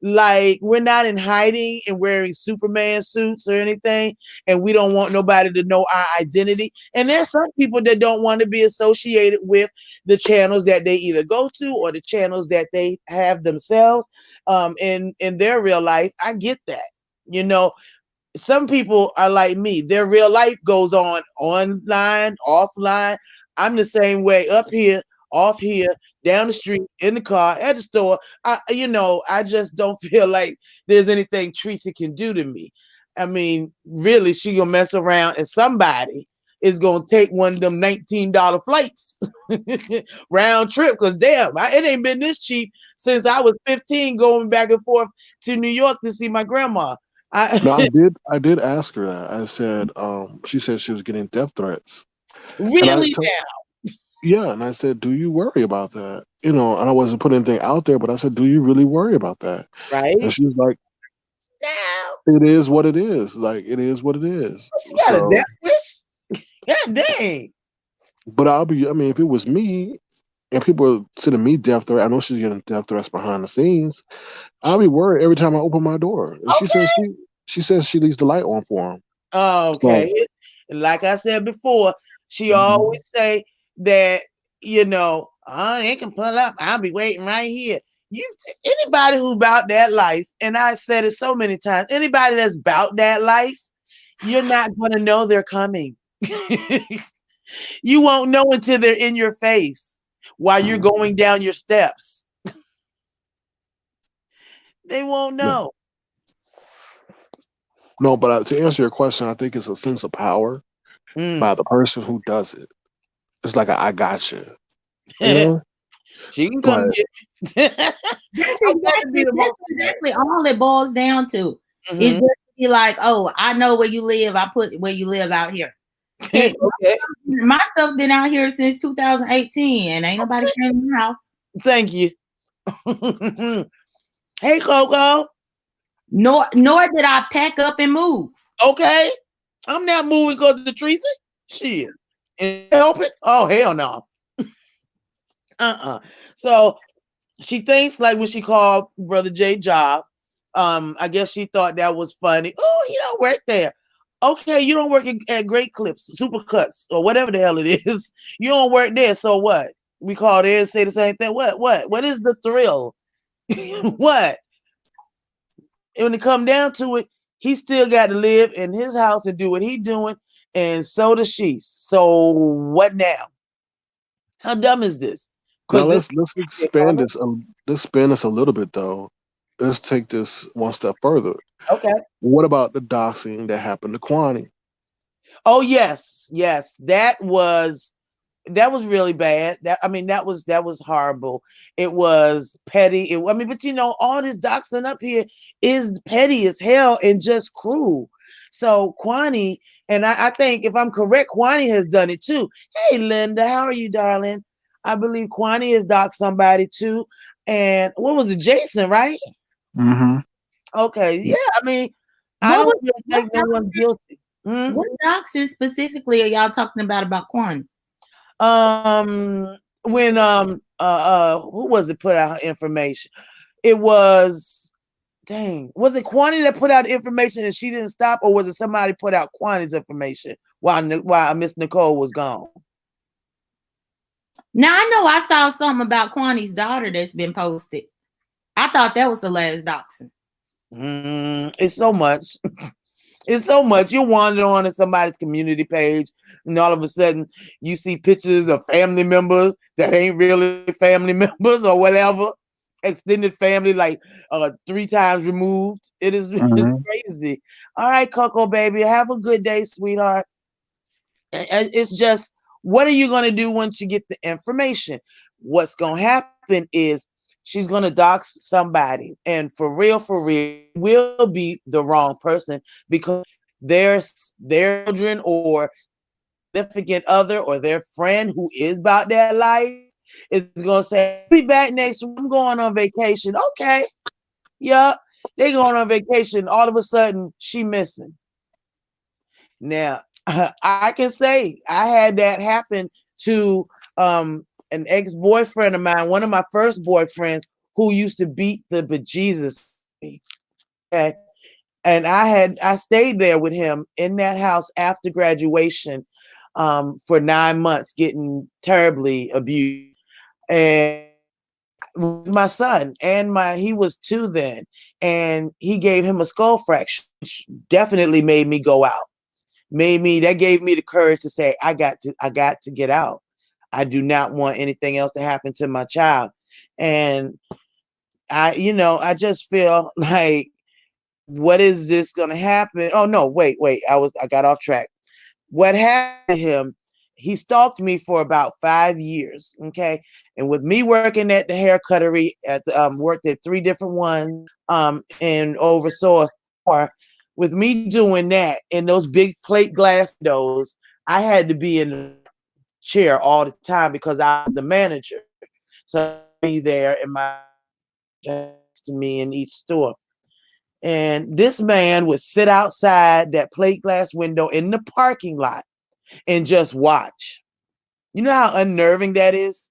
Like, we're not in hiding and wearing Superman suits or anything, and we don't want nobody to know our identity. And there's some people that don't want to be associated with the channels that they either go to or the channels that they have themselves in their real life. I get that. Some people are like me. Their real life goes on online, offline. I'm the same way, up here, off here, down the street, in the car, at the store. I just don't feel like there's anything Teresa can do to me. I mean, really, she gonna mess around and somebody is gonna take one of them $19 flights round trip, because damn, it ain't been this cheap since I was 15 going back and forth to New York to see my grandma. No, I I did ask her that. I said, she said she was getting death threats. And I really told now, Yeah, and I said, "Do you worry about that?" And I wasn't putting anything out there, but I said, "Do you really worry about that?" And right? she was like, Now, "It is what it is. Like it is what it is." she got a death So, wish. God dang. but I mean, if it was me and people were sending me death threat, I know she's getting death threats behind the scenes. I'll be worried every time I open my door. And Okay. she says she leaves the light on for him. So, Okay. Like I said before, she mhm. always say that, they can pull up. I'll be waiting right here. You Anybody who about that life, and I said it so many times, anybody that's about that life, you're not gonna know they're coming. You won't know until they're in your face while you're going down your steps. They won't No, know. no, but to answer your question, I think it's a sense of power Mm. by the person who does it. It's like I got you, you know. She can come But get I got to be the That's most. exactly all it boils down to. Is Mhm. just to be like, oh, I know where you live. I put where you live out here. Heck, Okay. my stuff been out here since 2018, and ain't nobody came in my house. Thank you. Hey, Coco. Nor did I pack up and move. Okay. I'm not moving because of Teresa. Shit. And help it? Oh, hell no. So she thinks like when she called Brother J job, I guess she thought that was funny. Oh, he don't work there. Okay, you don't work at Great Clips, Super Cuts, or whatever the hell it is. You don't work there, so what? We call there and say the same thing. What is the thrill? What? And when it come down to it, he still got to live in his house and do what he doing, and so does she. So what now? How dumb is this? now Because this let's shit expand coming. this. Let's expand this a little bit though. Let's take this one step further. Okay. What about the doxing that happened to Kwani? Oh yes. That was really bad. That was horrible. It was petty. But all this doxing up here is petty as hell and just cruel. So Kwani, and I think if I'm correct, Kwani has done it too. Hey Linda, how are you, darling? I believe Kwani has doxed somebody too. And what was it, Jason, right? Mm-hmm. Okay, yeah. I mean, I What don't was really what, think no one's guilty. Hmm? what doxes specifically are y'all talking about Quan? When who was it put out information? It was dang, was it Kwani that put out information and she didn't stop, or was it somebody put out Kwani's information while Miss Nicole was gone? Now I know I saw something about Kwani's daughter that's been posted. I thought that was the last doxing. It's so much. It's so much. You wander on to somebody's community page, and all of a sudden you see pictures of family members that ain't really family members or whatever. Extended family, like 3 times removed. It is it's Mm-hmm. crazy. All right, Coco baby, have a good day, sweetheart. It's just, what are you gonna do once you get the information? What's gonna happen is she's gonna dox somebody, and for real, will be the wrong person because their children or significant other or their friend who is about that life is gonna say, "Be back next week. I'm going on vacation." Okay, yeah, they going on vacation. All of a sudden, she missing. Now, I can say I had that happen to an ex-boyfriend of mine, one of my first boyfriends, who used to beat the bejesus out of me. Okay. And I stayed there with him in that house after graduation for 9 months, getting terribly abused. And with my son, and he was 2 then, and he gave him a skull fracture, which definitely made me go out. That gave me the courage to say, I got to get out. I do not want anything else to happen to my child. And I just feel like, what is this gonna happen? Oh no, wait. I got off track. What happened to him? He stalked me for about 5 years. Okay. And with me working at the hair cuttery worked at 3 different ones, and oversaw a store. With me doing that in those big plate glass doors, I had to be in the chair all the time because I was the manager. So I'd be there in my next to me in each store. And this man would sit outside that plate glass window in the parking lot and just watch. You know how unnerving that is?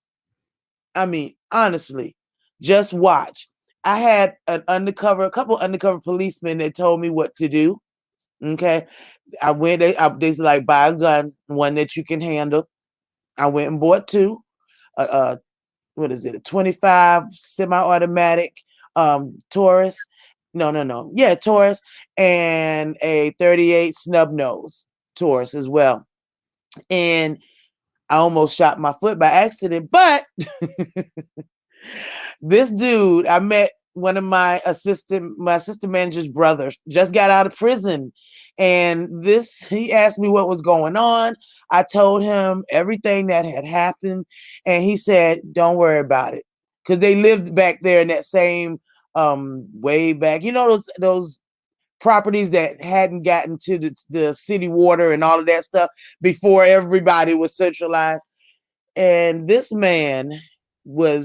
I mean, honestly, just watch. I had a couple undercover policemen that told me what to do. Okay. I went, they said, like, buy a gun, one that you can handle. I went and bought 2. Uh, what is it? A 25 semi-automatic Taurus. No. Yeah, Taurus, and a 38 snub nose Taurus as well. And I almost shot my foot by accident, but this dude, I met one of my assistant manager's brothers, just got out of prison. And he asked me what was going on. I told him everything that had happened. And he said, don't worry about it. Because they lived back there in that same way back. You know, those properties that hadn't gotten to the city water and all of that stuff before everybody was centralized. And this man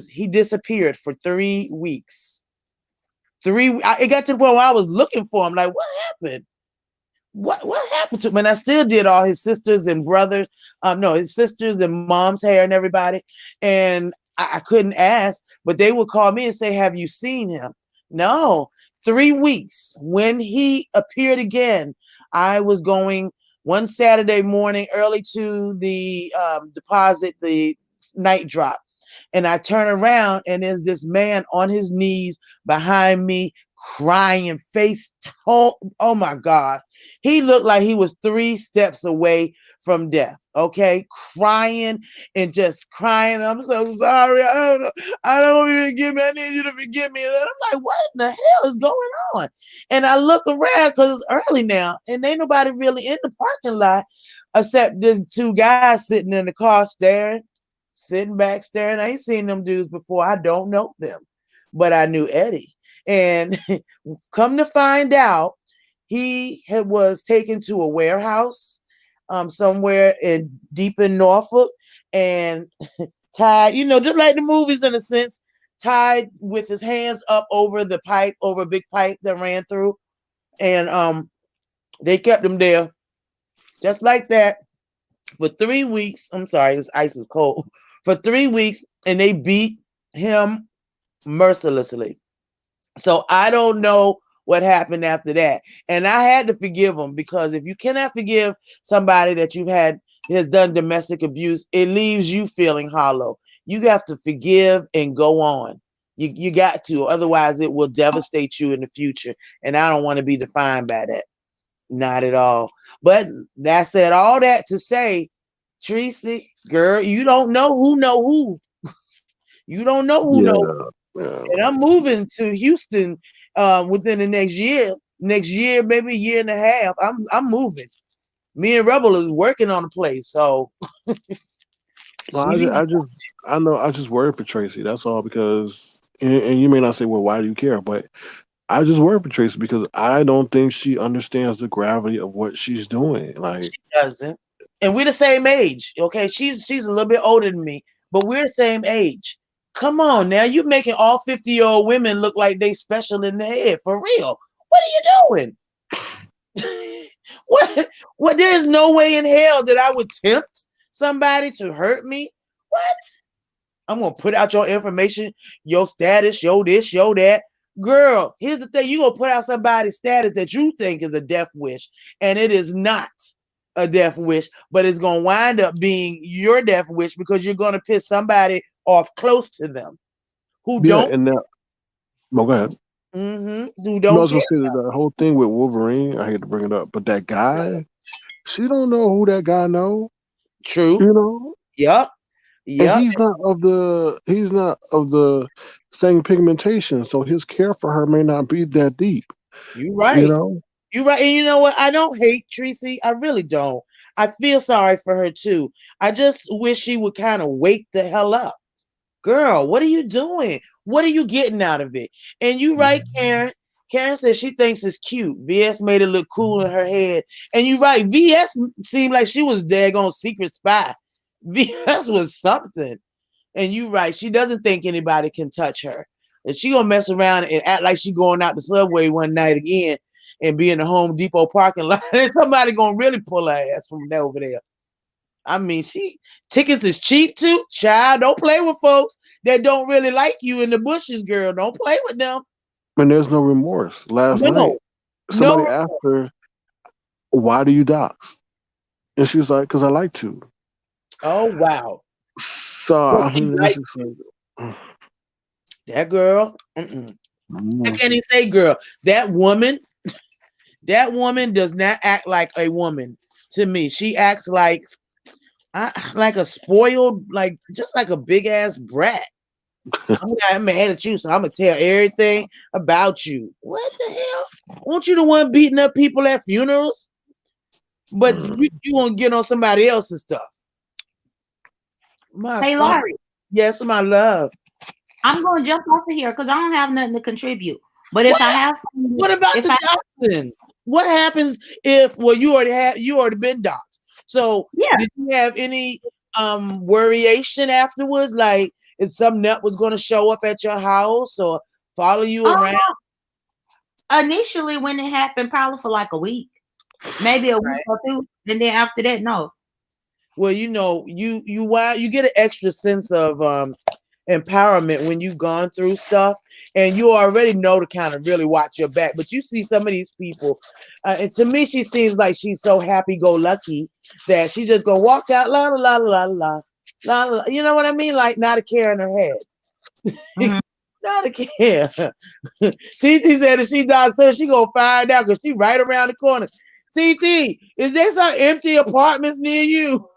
he disappeared for 3 weeks. It got to the point where I was looking for him, like, what happened? What happened to him? And I still did all his sisters and brothers, no, his sisters and mom's hair and everybody. And I couldn't ask, but they would call me and say, have you seen him? No. 3 weeks. When he appeared again, I was going one Saturday morning early to the deposit, the night drop. And I turn around and there's this man on his knees behind me, crying, face tall. Oh my God. He looked like he was 3 steps away from death. Okay. Crying and just crying. I'm so sorry. I don't even give me. I need you to forgive me. And I'm like, what in the hell is going on? And I look around because it's early now and ain't nobody really in the parking lot except this 2 guys sitting in the car sitting back staring. I ain't seen them dudes before. I don't know them, but I knew Eddie. And come to find out, he was taken to a warehouse somewhere deep in Norfolk, and tied, just like the movies in a sense, tied with his hands up over the pipe, over a big pipe that ran through. And they kept him there just like that for 3 weeks. I'm sorry, this ice was cold. For 3 weeks, and they beat him mercilessly. So I don't know what happened after that. And I had to forgive him, because if you cannot forgive somebody that has done domestic abuse, it leaves you feeling hollow. You have to forgive and go on. You got to, otherwise it will devastate you in the future. And I don't want to be defined by that. Not at all. But that said, all that to say, Tracy, girl, you don't know who know who. You don't know who Yeah, know. yeah. And I'm moving to Houston within the next year. Next year, maybe a year and a half. I'm moving. Me and Rebel is working on a place. So Well, she I just worry for Tracy. That's all. Because, and you may not say, well, why do you care? But I just worry for Tracy because I don't think she understands the gravity of what she's doing. Like, doesn't. And we're the same age. Okay. She's a little bit older than me, but we're the same age. Come on now. You're making all 50-year-old women look like they special in the head. For real. What are you doing? What there's no way in hell that I would tempt somebody to hurt me. What? I'm gonna put out your information, your status, your this, your that. Girl, here's the thing. You're gonna put out somebody's status that you think is a death wish, and it is not a death wish, but it's gonna wind up being your death wish, because you're gonna piss somebody off close to them who yeah, don't and that. Well, go ahead. who No, I don't was gonna care. say that the whole thing with Wolverine. I hate to bring it up, but that guy, she don't know who that guy know. True. You know, Yep. and Yep. he's not of the same pigmentation, so his care for her may not be that deep. You're You right. know, You're right. And you know what? I don't hate Tracy. I really don't. I feel sorry for her too. I just wish she would kind of wake the hell up. Girl, what are you doing? What are you getting out of it? And you right, Karen. Karen said she thinks it's cute. VS made it look cool in her head. And you right. VS seemed like she was daggone secret spy. VS was something. And you right. She doesn't think anybody can touch her. And she gonna mess around and act like she going out the subway one night again and be in the Home Depot parking lot. And somebody gonna really pull her ass from over there. I mean, tickets is cheap too. Child, don't play with folks that don't really like you in the bushes, girl. Don't play with them. and there's no remorse. Last night, No, somebody no. asked her, "Why do you dox?" And she's like, "Cause I like to." Oh wow. So Well, I she mean, like it's just like, that girl. Mm-mm. I mm, can't even say girl. That woman does not act like a woman to me. She acts like a spoiled, like just like a big ass brat. I'm mad at you, so I'm gonna tell everything about you. What the hell? Won't you the one beating up people at funerals? But mm. you gonna get on somebody else's stuff. My Hey, friend. Laurie, Yes, my love. I'm going to jump off of here because I don't have nothing to contribute. But if What? I have something, What about if the I, doxing? What happens if you already been doxed? So yeah, did you have any worryation afterwards? Like if something that was gonna show up at your house or follow you um, around? initially when it happened, probably for like a week, maybe a week Right. or two, and then after that, no. Well, you get an extra sense of empowerment when you've gone through stuff and you already know to kind of really watch your back. But you see some of these people, and to me, she seems like she's so happy-go-lucky that she just gonna walk out la la la la la la la. You know what I mean? Like not a care in her head, Mhm. not a care. TT said if she does her, she gonna find out because she right around the corner. TT, is there some empty apartments near you?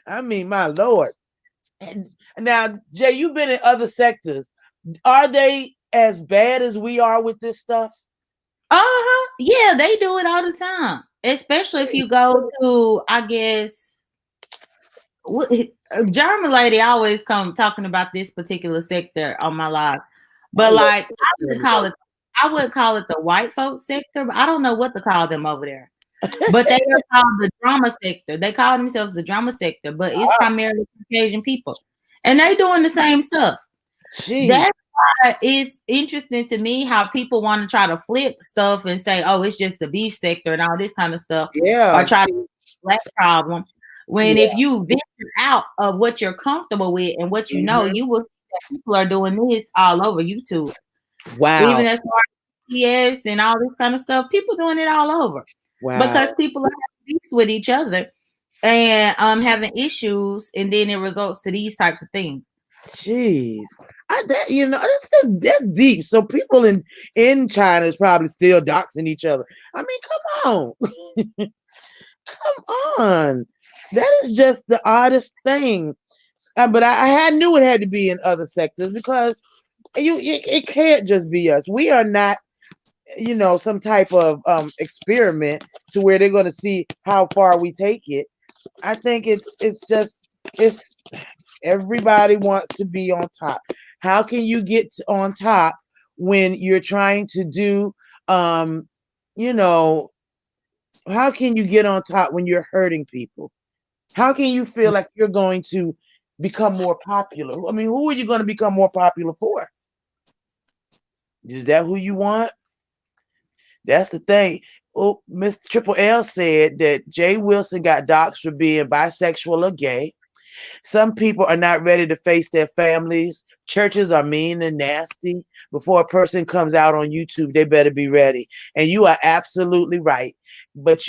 I mean, my lord. And now, Jay, you've been in other sectors. Are they as bad as we are with this stuff? Uh-huh. Yeah, they do it all the time. Especially if you go to, I guess, German lady always come talking about this particular sector on my live. I But love like I would call it the white folks sector, but I don't know what to call them over there. But they are called the drama sector. They call themselves the drama sector, but it's primarily Caucasian people. And they doing the same stuff. Jeez. That's why it's interesting to me how people want to try to flip stuff and say, oh, it's just the beef sector and all this kind of stuff. Yeah. Or try to that problem. When if you venture out of what you're comfortable with and what you know, you will see that people are doing this all over YouTube. Wow. Even as far as BS and all this kind of stuff, people doing it all over. Wow. Because people are having beefs with each other and having issues, and then it results to these types of things. Jeez. That's deep. So people in China is probably still doxing each other. I mean, come on. Come on. That is just the oddest thing. But I knew it had to be in other sectors because it can't just be us. We are not, some type of experiment to where they're going to see how far we take it. I think it's everybody wants to be on top. How can you get on top when you're trying to do, how can you get on top when you're hurting people? How can you feel like you're going to become more popular? I mean, who are you going to become more popular for? Is that who you want? That's the thing. Oh, Mr. Triple L said that Jay Wilson got doxxed for being bisexual or gay. Some people are not ready to face their families. Churches are mean and nasty. Before a person comes out on YouTube, they better be ready. And you are absolutely right. But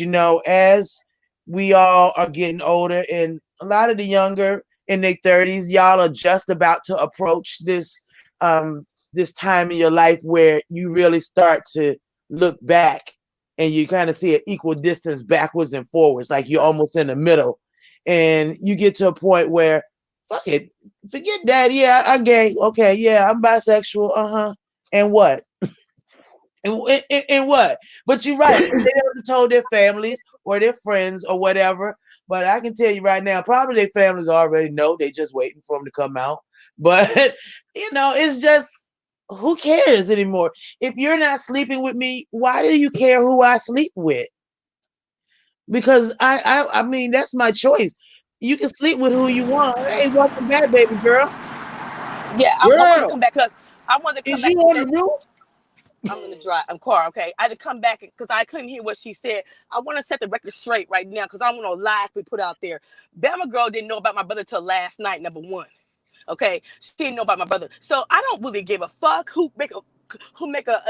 as we all are getting older, and a lot of the younger in their 30s, y'all are just about to approach this time in your life where you really start to look back and you kind of see an equal distance backwards and forwards, like you're almost in the middle. And you get to a point where, fuck it, forget that. Yeah, I'm gay. Okay, yeah, I'm bisexual. And what? and what? But you're right. They never told their families or their friends or whatever. But I can tell you right now, probably their families already know. They just waiting for them to come out. But it's just, who cares anymore? If you're not sleeping with me, why do you care who I sleep with? Because I mean, that's my choice. You can sleep with who you want. Hey, welcome back, baby girl. Yeah, I want to come back because I wanted to come Is back. you on the roof? I'm in the car, okay? I had to come back because I couldn't hear what she said. I want to set the record straight right now because I don't want no lies be put out there. Bama girl didn't know about my brother till last night, number one. Okay? She didn't know about my brother. So I don't really give a fuck who make a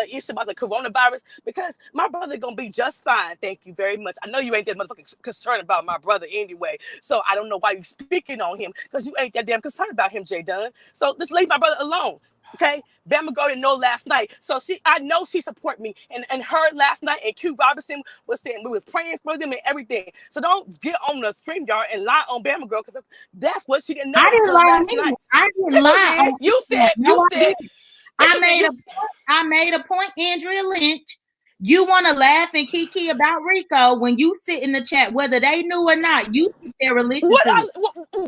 issue about the coronavirus because my brother gonna be just fine. Thank you very much. I know you ain't that motherfucking concerned about my brother anyway. So I don't know why you speaking on him because you ain't that damn concerned about him, J Dunn. So just leave my brother alone. Okay, Bama girl didn't know last night, so I know she support me, and her last night, and Q Robinson was saying we was praying for them and everything. So don't get on the stream yard and lie on Bama girl because that's what she didn't know until last night. I didn't lie. You said. I made a point, Andrea Lynch. You want to laugh and kiki about Rico when you sit in the chat, whether they knew or not. You sit there and listen to it.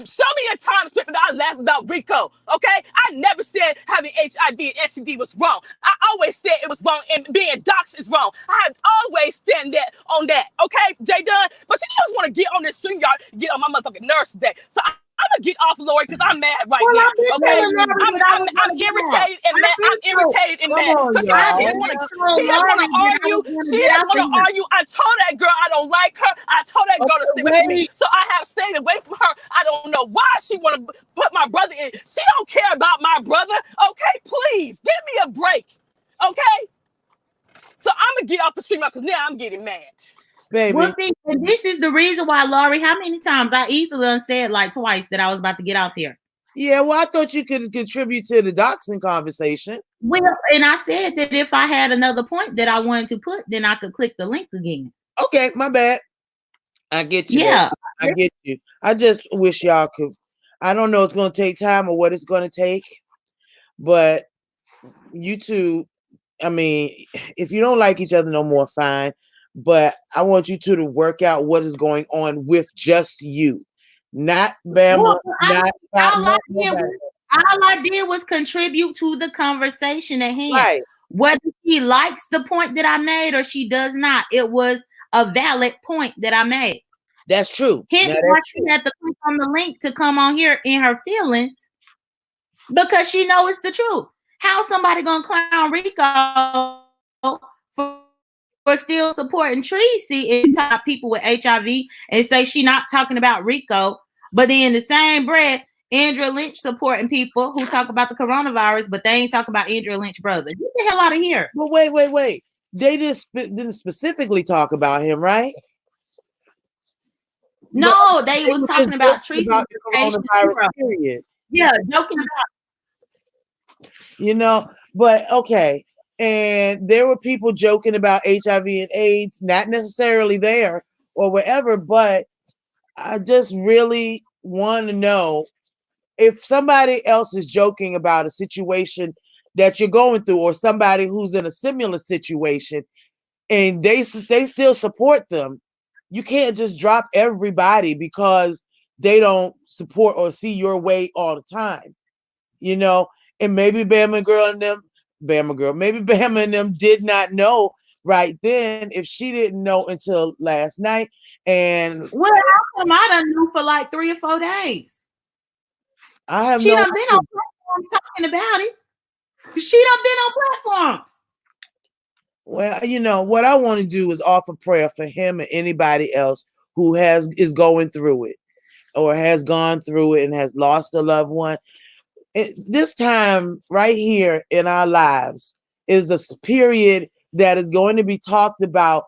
Show me a time script that I laughed about Rico, okay? I never said having HIV and STD was wrong. I always said it was wrong and being doxxed is wrong. I always stand on that, okay, J Dunn? But you just want to get on this stream yard, get on my motherfucking nerves today. So I'm gonna get off, Lori, because I'm mad right now. Okay, I'm irritated and mad. I'm irritated and mad. Because she just want to argue. She just want to argue. I told that girl I don't like her. I told that girl to stay with me. So I have stayed away from her. I don't know why she want to put my brother in. She don't care about my brother. Okay, please give me a break. Okay. So I'm gonna get off the stream because now I'm getting mad. Baby. Well, see, and this is the reason why, Laurie, how many times I easily said like twice that I was about to get off here. Yeah, well, I thought you could contribute to the doxing conversation. Well, and I said that if I had another point that I wanted to put, then I could click the link again. Okay, my bad. I get you. Yeah, baby. I get you. I just wish y'all could. I don't know it's going to take time or what it's going to take, but you two, I mean, if you don't like each other no more, fine. But I want you two to work out what is going on with just you, not Bama. Well, all I did was contribute to the conversation at hand. Right. Whether she likes the point that I made or she does not, it was a valid point that I made. That's true. Hence Now, why that's she true. had to click on the link to come on here in her feelings, because she knows it's the truth. How somebody gonna clown Rico for still supporting Tracy and talk about people with HIV and say she not talking about Rico, but then in the same breath, Andrea Lynch supporting people who talk about the coronavirus, but they ain't talking about Andrea Lynch brother. Get the hell out of here. But wait. They didn't specifically talk about him, right? No, they was were just talking about joking Tracy's about the patient coronavirus, zero. period. Yeah, joking about. But okay. And there were people joking about HIV and AIDS, not necessarily there or wherever, but I just really want to know if somebody else is joking about a situation that you're going through, or somebody who's in a similar situation, and they still support them. You can't just drop everybody because they don't support or see your way all the time, And maybe maybe Bama and them did not know right then, if she didn't know until last night. And well, how come I done knew for like 3 or 4 days? I have She no done been on platforms talking about it. She done been on platforms. Well, what I want to do is offer prayer for him and anybody else who is going through it, or has gone through it and has lost a loved one. This time right here in our lives is a period that is going to be talked about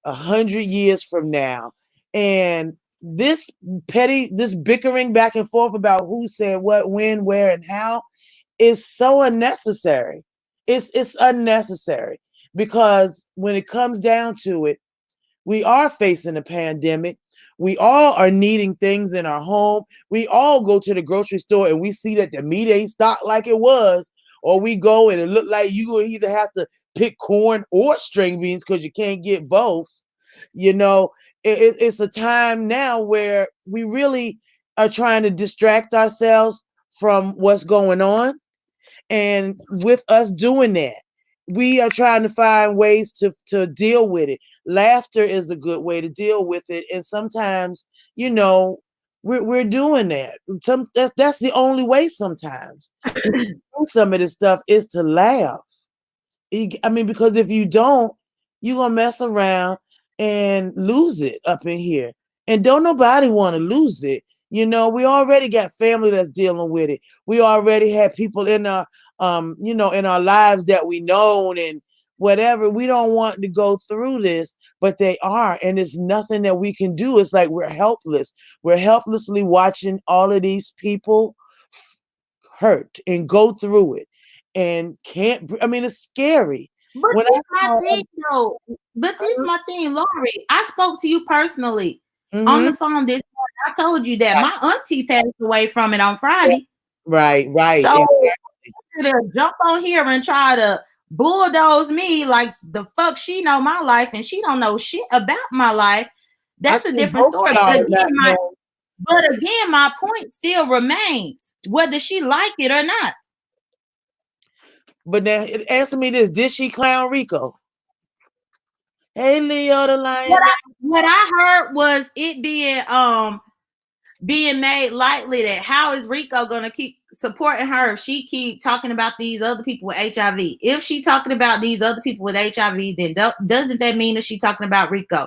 100 years from now. And this bickering back and forth about who said what, when, where, and how is so unnecessary. It's unnecessary, because when it comes down to it, we are facing a pandemic. We all are needing things in our home. We all go to the grocery store and we see that the meat ain't stocked like it was, or we go and it look like you will either have to pick corn or string beans because you can't get both. It's a time now where we really are trying to distract ourselves from what's going on. And with us doing that, we are trying to find ways to deal with it. Laughter is a good way to deal with it. And sometimes, we're doing that. That's the only way sometimes. Some of this stuff is to laugh. Because if you don't, you're going to mess around and lose it up in here. And don't nobody want to lose it. We already got family that's dealing with it. We already had people in our, in our lives that we known and whatever. We don't want to go through this, but they are. And it's nothing that we can do. It's like we're helpless. We're helplessly watching all of these people hurt and go through it. And it's scary. But When this my thing, though. But this my thing, Lori. I spoke to you personally on the phone this morning. I told you that my auntie passed away from it on Friday. Right. So to jump on here and try to bulldoze me like the fuck she know my life and she don't know shit about my life. That's a different story. But again, my point still remains, whether she like it or not. But now, answer me this: did she clown Rico? Hey, Leo the Lion. What I heard was it being made likely that how is Rico gonna keep supporting her if she keep talking about these other people with HIV? If she talking about these other people with HIV, then doesn't that mean that she talking about Rico?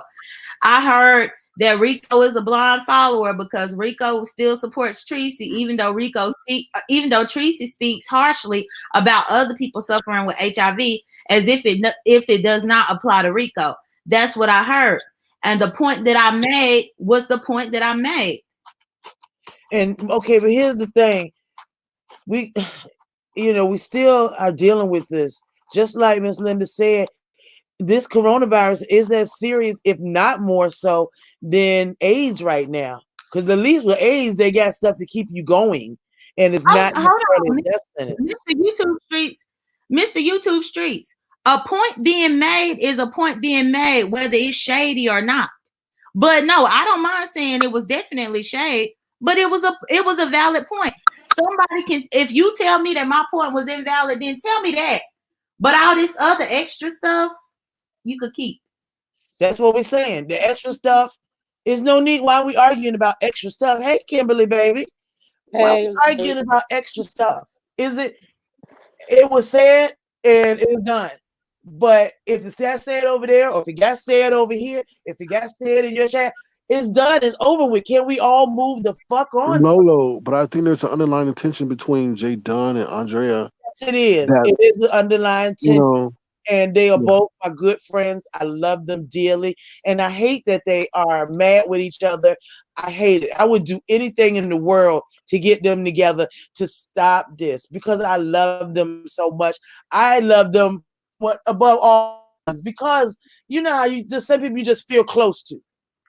I heard that Rico is a blind follower because Rico still supports Tracy, even though Tracy speaks harshly about other people suffering with HIV, as if it does not apply to Rico. That's what I heard, and the point that I made was the point that I made. And okay, but here's the thing: we still are dealing with this, just like Miss Linda said. This coronavirus is as serious, if not more so, than AIDS right now. Because at least with AIDS, they got stuff to keep you going, and it's not necessarily a death sentence. Mr. YouTube Streets. A point being made is a point being made, whether it's shady or not. But no, I don't mind saying it was definitely shade, but it was a valid point. Somebody can, if you tell me that my point was invalid, then tell me that. But all this other extra stuff, you could keep. That's what we're saying. The extra stuff is no need. Why are we arguing about extra stuff? Hey, Kimberly, baby. Why are we Hey, arguing about extra stuff? Is it? It was said and it was done. But if it's got said over there, or if it got said over here, if it got said in your chat, it's done. It's over with. Can we all move the fuck on? Lolo, but I think there's an underlying tension between Jay Dunn and Andrea Yes, it is. that It is the underlying you tension. know. And they are Yeah. both my good friends. I love them dearly. And I hate that they are mad with each other. I hate it. I would do anything in the world to get them together to stop this because I love them so much. I love them above all because you know how you just some people you just feel close to.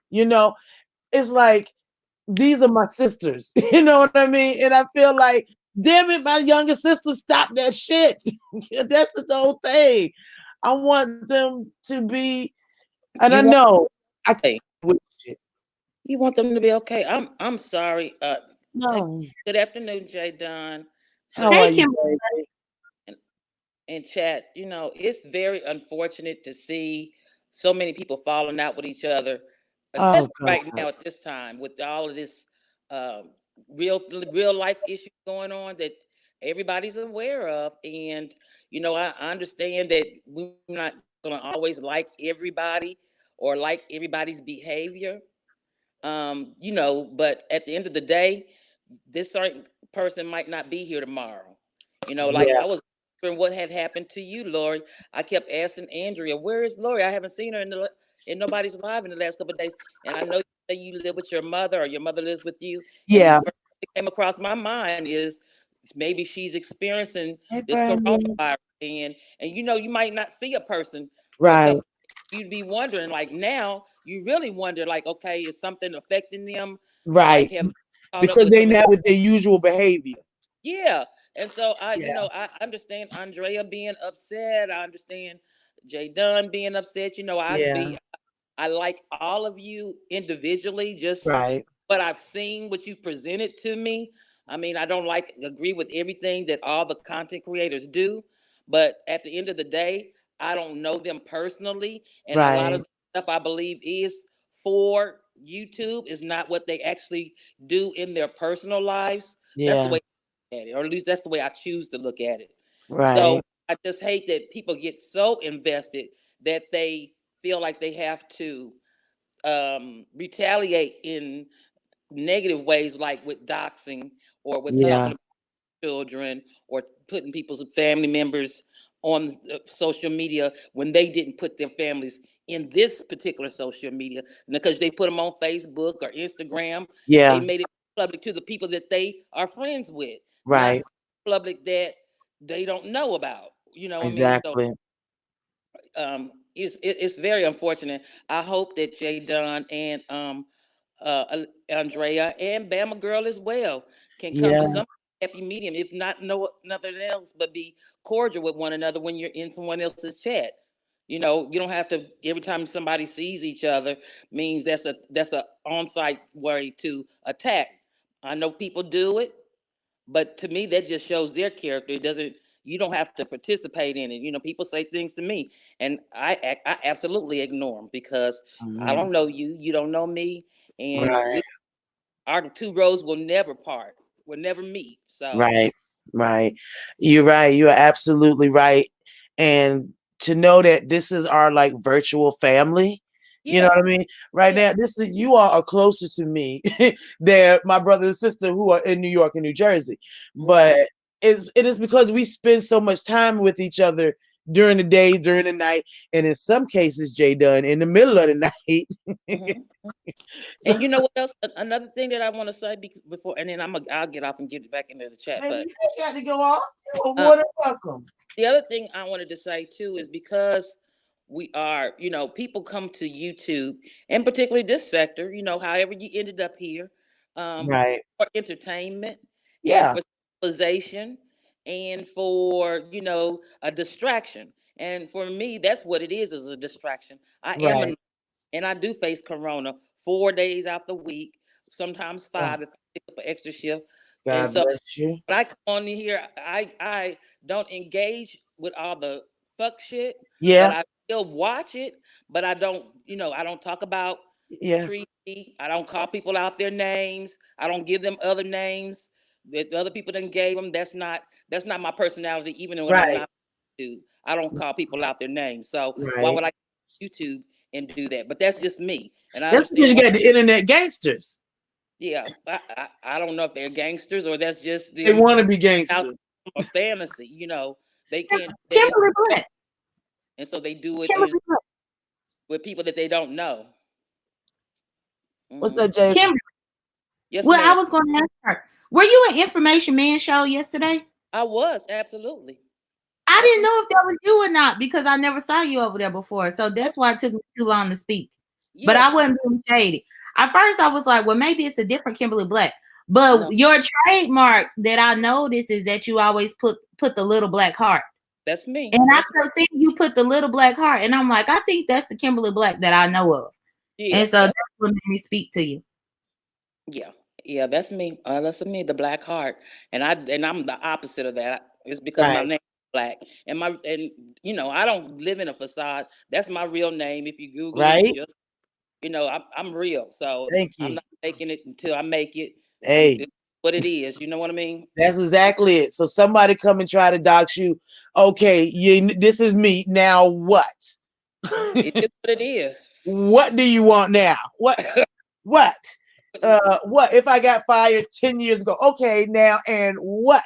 You know, it's like these are my sisters. You know what I mean? And I feel like, damn it, my younger sister, stop that shit. That's the whole thing. I want them to be, and I You want know I can't hey, with shit. you want them to be okay. I'm sorry. Hey, No. good afternoon, Jay Don. How So are Hey, you, Kim. baby? and, and chat, it's very unfortunate to see so many people falling out with each other, Oh especially God. right now at this time with all of this um, real life issues going on that everybody's aware of. And I understand that we're not going to always like everybody or like everybody's behavior. But at the end of the day, this certain person might not be here tomorrow. Like Yeah. I was wondering what had happened to you, Lori. I kept asking Andrea, "Where is Lori? I haven't seen her in nobody's live in the last couple of days." And I know you say you live with your mother or your mother lives with you. And the Yeah. first thing that came across my mind is maybe she's experiencing Hey, this Brandy. coronavirus, and you might not see a person for a Right. couple. You'd be wondering, like now, you really wonder, like, okay, is something affecting them? Like, Right. have caught up Because with they some of not with their usual behavior. yeah. And so Yeah. I understand Andrea being upset. I understand Jay Dunn being upset. Yeah. I like all of you individually, just Right. what I've seen, what you presented to me. I mean, I don't agree with everything that all the content creators do, but at the end of the day, I don't know them personally, and a lot of Right. the stuff I believe is for YouTube is not what they actually do in their personal lives. That's the Yeah. way I look at it, or at least that's the way I choose to look at it. So Right. I just hate that people get so invested that they feel like they have to retaliate in negative ways, like with doxing or with Yeah. talking about children or putting people's family members on social media when they didn't put their families in this particular social media because they put them on Facebook or Instagram. They Yeah. made it public to the people that they are friends with, not Right. public that they don't know about. You know what I mean? So Exactly. it's very unfortunate. I hope that Jay Dunn and Andrea and Bama Girl as well can come to Yeah. some happy medium, if not nothing else, but be cordial with one another when you're in someone else's chat. You don't have to every time somebody sees each other means that's a on-site way to attack. I know people do it, but to me, that just shows their character. It doesn't. You don't have to participate in it. People say things to me, and I absolutely ignore them because I Mhm. don't know you. You don't know me, and Right. our two roads will never part. Will never meet. So Right, right. You're right. You're absolutely right. And to know that this is our like virtual family, you know yeah, what I mean? Right yeah, now, this is you all are closer to me than my brother and sister who are in New York and New Jersey. But right. it is because we spend so much time with each other during the day, during the night, and in some cases, Jay Dunn, in the middle of the night. hmm So, And you know what else? Another thing that I want to say before, and then I'll get off and get back into the chat. baby, But you ain't got to go off. You are uh, more than welcome. the other thing I wanted to say too is because we are, people come to YouTube and particularly this sector, however you ended up here, Right. for entertainment and Yeah. for civilization and for, a distraction. And for me, that's what it is a distraction. I am Right. and I do face corona 4 days out the week, sometimes God, five if I pick up an extra shift. And God so bless you. when I come on in here, I don't engage with all the fuck shit, but Yeah. still watch it, but I don't, I don't talk about Yeah, Treaty. I don't call people out their names. I don't give them other names that the other people done gave them. That's not my personality. Even when I'm right, not YouTube, I don't call people out their names. So why right. would I YouTube and do that? But that's just me, and I That's because understand you why. got the internet gangsters. Yeah, I don't know if they're gangsters or that's just They them want to be out gangsters. a fantasy. They can't. They Kimberly Black. and so they do it Kimberly Black. with people that they don't know. What's Hmm. that, Jay? Kimberly. Yes, Well, I ma'am. was going to ask her. Were you an Information Man show yesterday? I was absolutely, I didn't absolutely. know if that was you or not because I never saw you over there before. So that's why it took me too long to speak. But Yeah, I wasn't being shady. At first, I was like, well, maybe it's a different Kimberly Black. But no, your trademark that I noticed is that you always put the little black heart. that's me. And I That's kept seeing you put the little black heart. And I'm like, I think that's the Kimberly Black that I know of. yeah, And so that's what made me speak to you. yeah, yeah. That's me. That's me. The black heart, and I'm the opposite of that. It's because my Right, name is black, I don't live in a facade. That's my real name. If you Google it, right. just I'm real. So Thank I'm you. not making it until I make it. Hey, It's what it is. You know what I mean? that's exactly it. So somebody come and try to dox you. Okay, this is me. Now what? It is what it is. What do you want now? What? What if I got fired 10 years ago? Okay, now and what?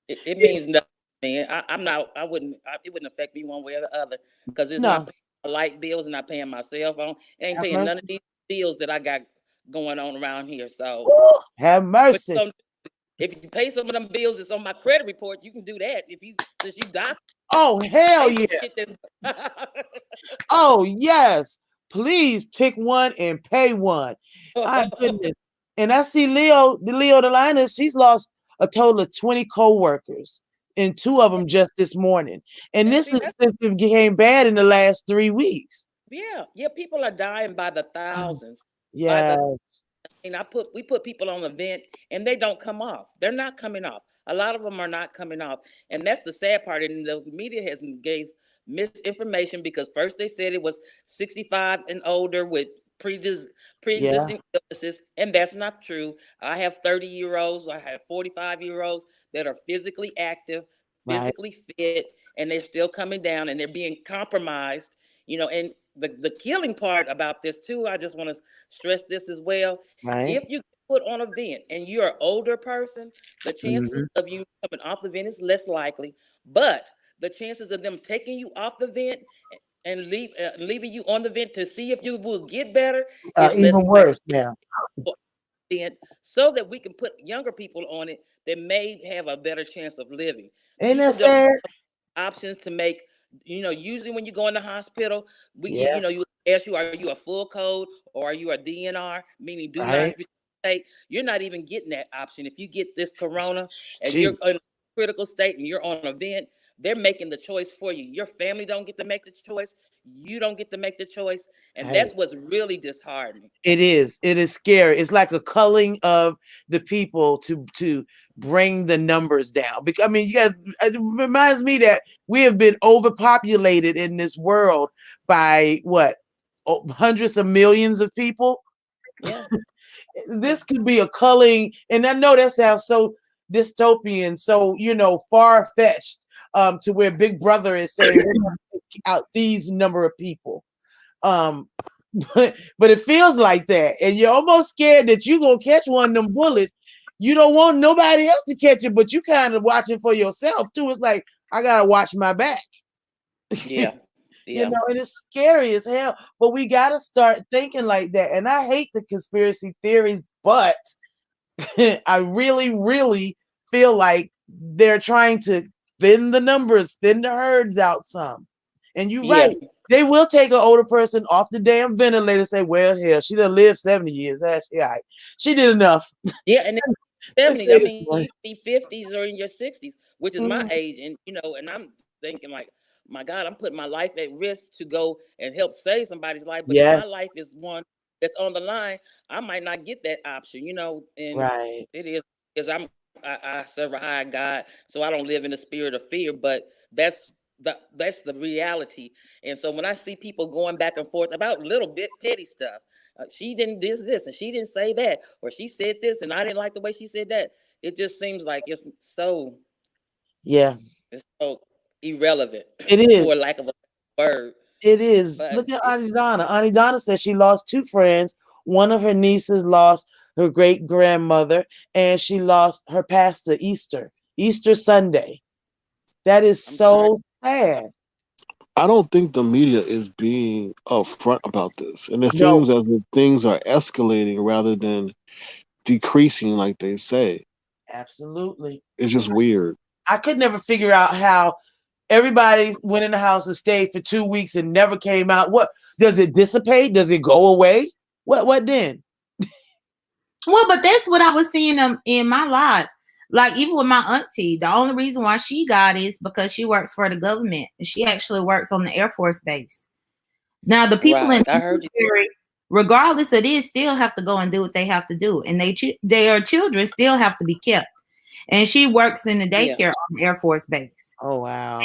It It, means nothing. I'm not. I wouldn't. It wouldn't affect me one way or the other because it's not no, paying my light bills and not paying my cell phone. It ain't have paying none of mercy. these bills that I got going on around here. So, Ooh, have but mercy. if you pay some of them bills that's on my credit report, you can do that. Since you doc Oh, hell pay some shit yes. that's Oh, yes. Please pick one and pay one. My goodness. And I see the Lioness, she's lost a total of 20 co-workers, and two of them just this morning. And and this see is that. since it became bad in the last 3 weeks. Yeah, yeah. People are dying by the Oh, thousands. By the yes. And we put people on the vent and they don't come off. They're not coming off. A lot of them are not coming off. And that's the sad part. And the media has gave misinformation because first they said it was 65 and older with Yeah, pre-existing illnesses, and that's not true. I have 30-year-olds, I have 45-year-olds that are physically active, right, physically fit, and they're still coming down and they're being compromised, and the killing part about this too, I just want to stress this as well. right. If you put on a vent and you're an older person, the chances Mhm. of you coming off the vent is less likely, but the chances of them taking you off the vent and leaving you on the vent to see if you will get better is less Even likely. worse now. Vent so that we can put younger people on it that may have a better chance of living. Ain't that People don't sad? options to make. Usually when you go in the hospital, Yeah, you ask you, are you a full code or are you a DNR, meaning do not right. resuscitate? You're not even getting that option. If you get this corona and you're Gee, in a critical state and you're on a vent, they're making the choice for you. Your family don't get to make the choice. You don't get to make the choice. And hey. that's what's really disheartening. It is. It is scary. It's like a culling of the people to bring the numbers down. Because I mean, it reminds me that we have been overpopulated in this world by what, hundreds of millions of people. Yeah. This could be a culling, and I know that sounds so dystopian, so far fetched, to where Big Brother is saying we're going to take out these number of people. Um, but it feels like that, and you're almost scared that you're gonna catch one of them bullets. You don't want nobody else to catch it, but you kind of watching for yourself too. It's like I gotta watch my back, Yeah. Yeah. and it's scary as hell. But we gotta start thinking like that. And I hate the conspiracy theories, but I really, really feel like they're trying to thin the numbers, thin the herds out some. And you're Yeah. right. They will take an older person off the damn ventilator and say, well, hell, she done lived 70 years. That's right. She did enough. Yeah. And Let's 70s. I say this mean, one. you be 50s or in your 60s, which is my Mhm. age. And and I'm thinking like, my God, I'm putting my life at risk to go and help save somebody's life. But if my Yes, life is one that's on the line, I might not get that option, and right. it is because I serve a high God, so I don't live in the spirit of fear. But that's that's the reality. And so when I see people going back and forth about little bit petty stuff, she didn't do this and she didn't say that, or she said this and I didn't like the way she said that. It just seems like Yeah, it's so irrelevant it for is. lack of a word. It is. But Look at Auntie Donna. Auntie Donna says she lost two friends. One of her nieces lost her great grandmother, and she lost her pastor Easter Sunday. That is I'm sorry. so sad. I don't think the media is being upfront about this, and it No, seems as if things are escalating rather than decreasing, like they say. absolutely. It's just weird. I could never figure out how everybody went in the house and stayed for 2 weeks and never came out. What does it dissipate? Does it go away? What then? Well, but that's what I was seeing in my life. Like even with my auntie, the only reason why she got is because she works for the government. She actually works on the Air Force base. Now the people in Right. I the heard you. military, regardless of this, still have to go and do what they have to do, and their children still have to be kept. And she works in the Yeah. daycare on the Air Force base. Oh wow.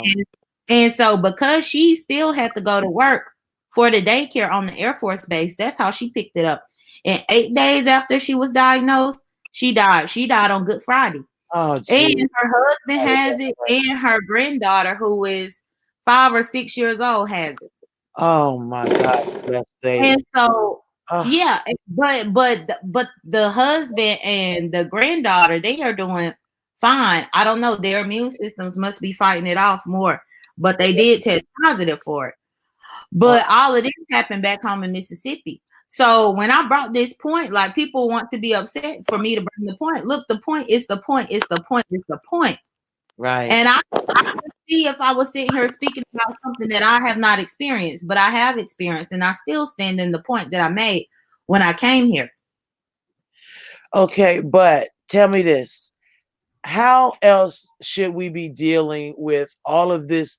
And so because she still had to go to work for the daycare on the Air Force base, that's how she picked it up. And 8 days after she was diagnosed, she died. She died on Good Friday. Oh And gee. her husband has it, and her granddaughter, who is 5 or 6 years old, has it. Oh my God. Let's say. And so, Oh, yeah, but the husband and the granddaughter, they are doing fine. I don't know. Their immune systems must be fighting it off more, but they did test positive for it. But all of this happened back home in Mississippi. So when I brought this point, like people want to be upset for me to bring the point. Look, the point is the point. It's the point. It's the point. right. And I could see if I was sitting here speaking about something that I have not experienced, but I have experienced, and I still stand in the point that I made when I came here. Okay, but tell me this. How else should we be dealing with all of this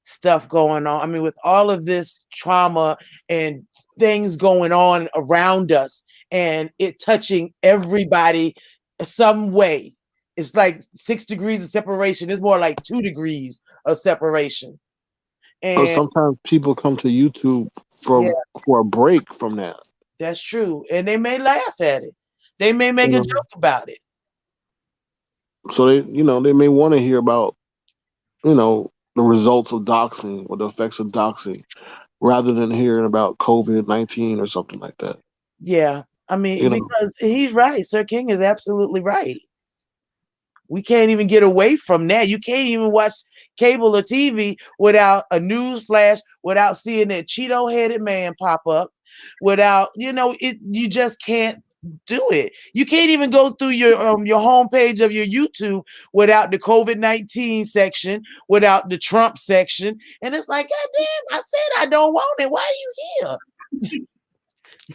stuff going on? I mean, with all of this trauma and things going on around us and it touching everybody some way. It's like 6 degrees of separation. It's more like 2 degrees of separation. But And sometimes people come to YouTube yeah, for a break from that. that's true. And they may laugh at it. They may make You a know? joke about it. So they may want to hear about, the results of doxing or the effects of doxing rather than hearing about COVID-19 or something like that. Yeah. I mean, You know, because he's right. Sir King is absolutely right. We can't even get away from that. You can't even watch cable or TV without a news flash, without seeing that Cheeto-headed man pop up, without, you just can't do it. You can't even go through your homepage of your YouTube without the COVID-19 section, without the Trump section. And it's like, God damn, I said I don't want it. Why are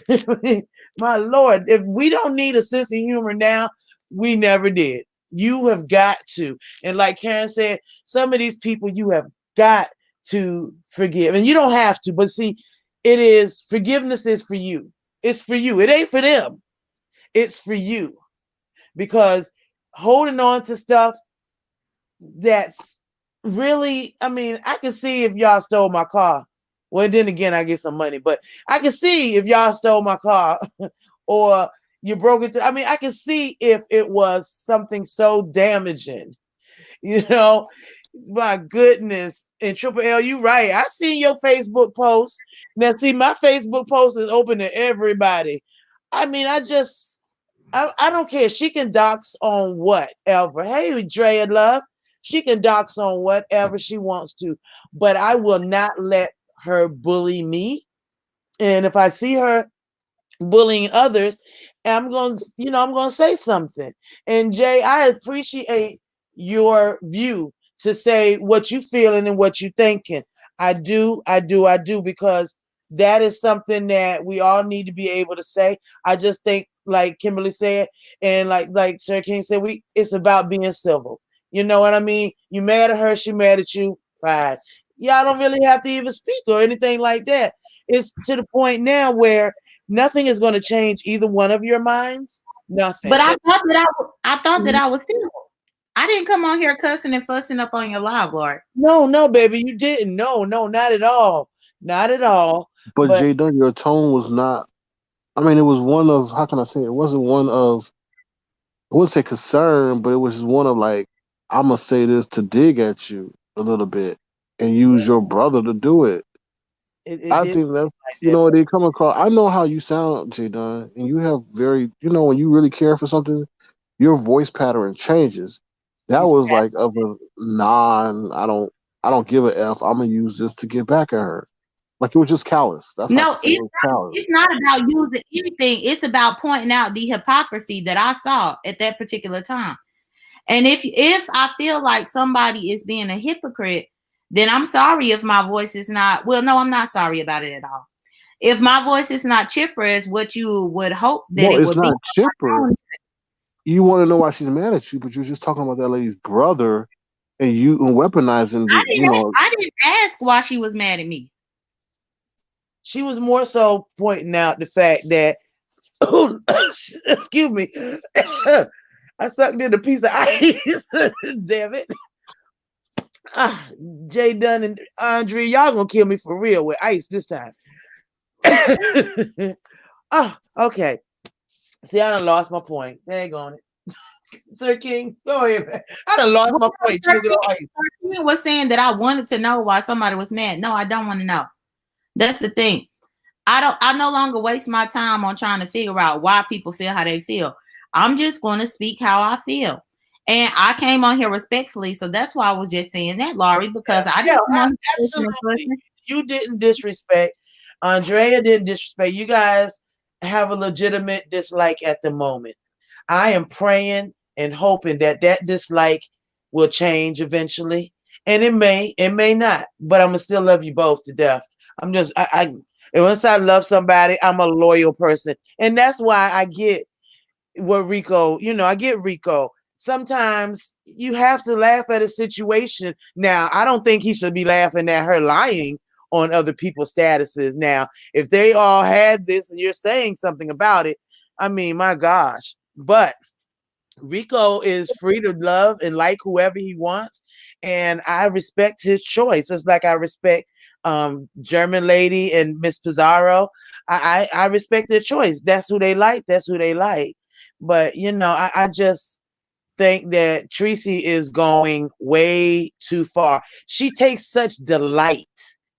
you here? My Lord, if we don't need a sense of humor now, we never did. You have got to. And like Karen said, some of these people you have got to forgive. And you don't have to, but see, forgiveness is for you. It's for you. It ain't for them. It's for you. Because holding on to stuff that's really, I mean, I can see if y'all stole my car. Well, then again, I get some money, but I can see if y'all stole my car or you broke it. I mean, I can see if it was something so damaging, my goodness. And Triple L, you right. I seen your Facebook post. Now, see, my Facebook post is open to everybody. I mean, I don't care. She can dox on whatever. Hey, Drea Love. She can dox on whatever she wants to, but I will not let her bully me. And if I see her bullying others, I'm going to say something. And Jay, I appreciate your view to say what you feeling and what you thinking. I do, because that is something that we all need to be able to say. I just think, like Kimberly said, and like Sir King said, it's about being civil. You know what I mean? You mad at her, she mad at you, fine. Y'all don't really have to even speak or anything like that. It's to the point now where nothing is going to change either one of your minds. Nothing. But I thought that I was civil. I didn't come on here cussing and fussing up on your live, Lord. No, baby, you didn't. No, not at all. Not at all. But But Jay Dunn, your tone was not. I mean, it was one of, how can I say it? It wasn't one of, I wouldn't say concern, but it was just one of like, I'm gonna say this to dig at you a little bit and use your brother to do it. it I did think that, like you that. know, they come across. I know how you sound, Jay Dunn, and you have very, you know, when you really care for something, your voice pattern changes. That She's was like of a non. I don't give a f. I'm gonna use this to get back at her. Like it was just callous. That's how I No, can say it was callous. it's not about using anything. It's about pointing out the hypocrisy that I saw at that particular time. And if I feel like somebody is being a hypocrite, then I'm sorry if my voice is not. Well, no, I'm not sorry about it at all. If my voice is not chipper as what you would hope that No, it it's would be, not chipper. You want to know why she's mad at you, but you're just talking about that lady's brother and you and weaponizing the, you know. I didn't ask why she was mad at me. She was more so pointing out the fact that excuse me. I sucked in a piece of ice. Damn it. Jay Dunn and Andre, y'all gonna kill me for real with ice this time. Okay. See, I done lost my point. Dang on it. Sir King, go ahead, man. I done lost my point. He was saying that I wanted to know why somebody was mad. No, I don't want to know. That's the thing. I no longer waste my time on trying to figure out why people feel how they feel. I'm just going to speak how I feel. And I came on here respectfully, so that's why I was just saying that, Laurie, because I didn't absolutely. You didn't disrespect. Andrea didn't disrespect. You guys have a legitimate dislike at the moment. I am praying and hoping that that dislike will change eventually. And it may not, but I'm gonna still love you both to death. I'm just and once I love somebody, I'm a loyal person. And that's why I get what Rico, I get Rico. Sometimes you have to laugh at a situation. Now, I don't think he should be laughing at her lying on other people's statuses. Now, if they all had this and you're saying something about it, I mean, my gosh. But Rico is free to love and like whoever he wants. And I respect his choice. It's like I respect German lady and Miss Pizarro. I respect their choice. That's who they like. That's who they like. But I just think that Tracy is going way too far. She takes such delight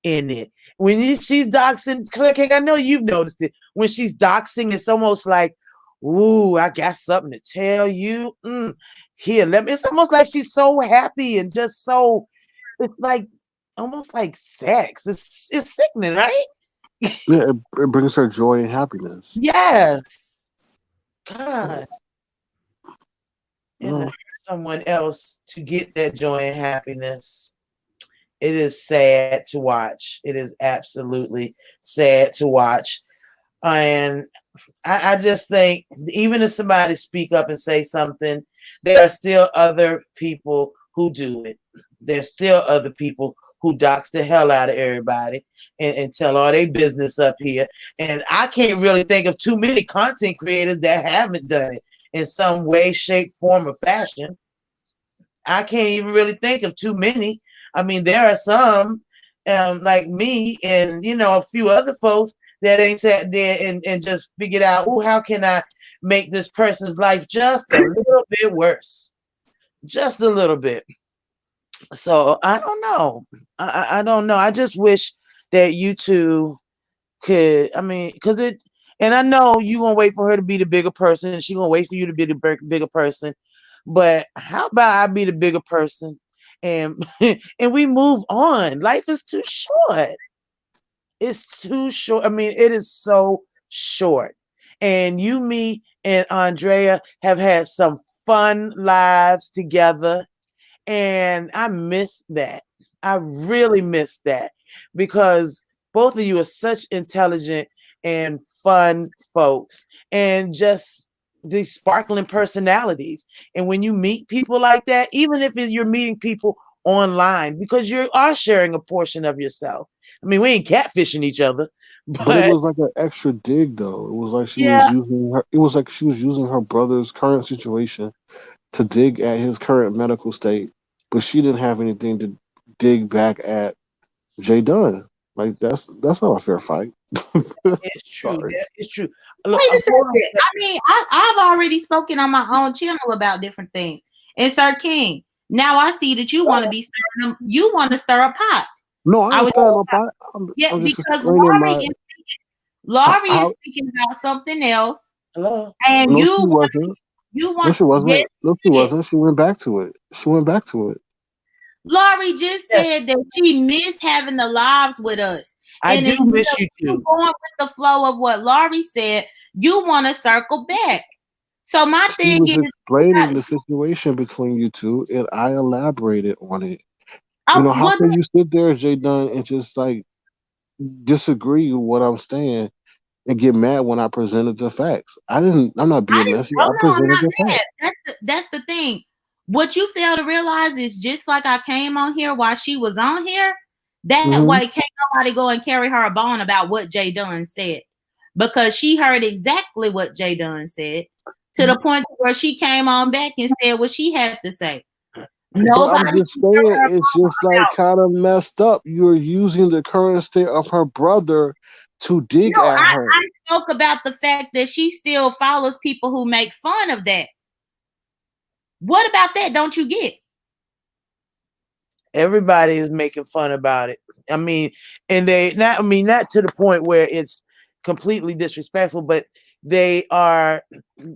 in it. When she's doxing, Claire King, I know you've noticed it. When she's doxing, it's almost like, ooh, I got something to tell you. Here, let me. It's almost like she's so happy and just so. It's like almost like sex. It's sickening, right? Yeah, it brings her joy and happiness. Yes. God. And No. for someone else to get that joy and happiness, it is sad to watch. It is absolutely sad to watch. And I just think even if somebody speak up and say something, there are still other people who do it. There's still other people who dox the hell out of everybody and tell all their business up here. And I can't really think of too many content creators that haven't done it in some way, shape, form, or fashion. I can't even really think of too many. I mean, there are some like me and a few other folks that ain't sat there and just figured out, oh, how can I make this person's life just a little bit worse? Just a little bit. So I don't know. I don't know. I just wish that you two could, because and I know you're going to wait for her to be the bigger person. And she's going to wait for you to be the bigger person. But how about I be the bigger person and and we move on? Life is too short. It's too short. I mean, it is so short. And you, me, and Andrea have had some fun lives together. And I miss that. I really miss that because both of you are such intelligent and fun folks and just these sparkling personalities. And when you meet people like that, even if you're meeting people online, because you are sharing a portion of yourself. I mean, we ain't catfishing each other, But it but was like an extra dig, though. It was like she was using her. It was like she was using her brother's current situation to dig at his current medical state, but she didn't have anything to dig back at Jay Dunn. Like that's not a fair fight. It's true. Sorry. That is true. Look, Wait a hold on. second. I mean, I've already spoken on my own channel about different things. And Sir King, now I see that you want to be stirring them. You want to stir a pot. No, I I ain't was starting no fight. yeah, I'm just because explaining my Laurie is how. speaking about something else, Hello. and No, she wasn't. you No, want she yes, wasn't. No, she she did. wasn't. She went back to it. She went back to it. Laurie just Yes, said that she missed having the lives with us. I And do instead miss of you you too. going with the flow of what Laurie said, you want to circle back. So my She thing was is, explaining the situation between you two, and I elaborated on it. You know, oh, how well, can you sit there, Jay Dunn, and just like disagree with what I'm saying and get mad when I presented the facts? I'm not I being didn't. messy. Oh I no, I'm presented not the mad. facts. That's the thing. What you fail to realize is just like I came on here while she was on here. That Hmm. way, can't nobody go and carry her a bone about what Jay Dunn said, because she heard exactly what Jay Dunn said to the point where she came on back and said what she had to say. But I'm Nobody just can carry saying, her it's bone just like about. kind of messed up. You're using the current state of her brother to dig No, at I her. spoke about the fact that she still follows people who make fun of that. What about that? Don't you get? Everybody is making fun about it. I mean, and not to the point where it's completely disrespectful, but they are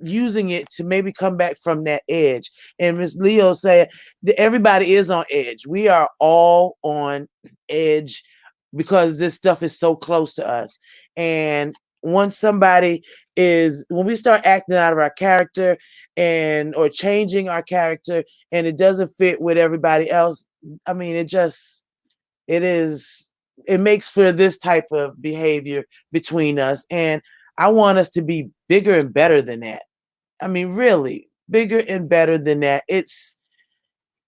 using it to maybe come back from that edge. And Miss Leo said that everybody is on edge. We are all on edge because this stuff is so close to us. And once when we start acting out of our character or changing our character, and it doesn't fit with everybody else, I mean, it makes for this type of behavior between us. And I want us to be bigger and better than that. I mean, really bigger and better than that. It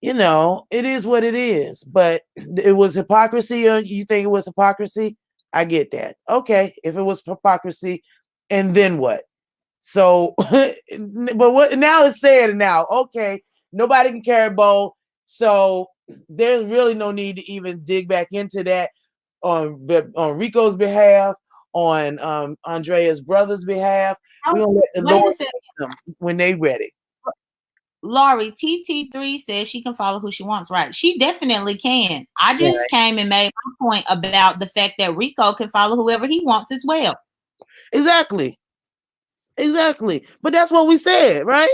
is what it is, but it was hypocrisy. You think it was hypocrisy? I get that. Okay. If it was hypocrisy, and then what? So, but what now it's said now, okay, nobody can carry a bow. So there's really no need to even dig back into that on Rico's behalf, on Andrea's brother's behalf. We're gonna let the Wait a Lord second. them when they ready. Laurie, TT3 says she can follow who she wants, right? She definitely can. I just Right. came and made my point about the fact that Rico can follow whoever he wants as well. Exactly. But that's what we said, right?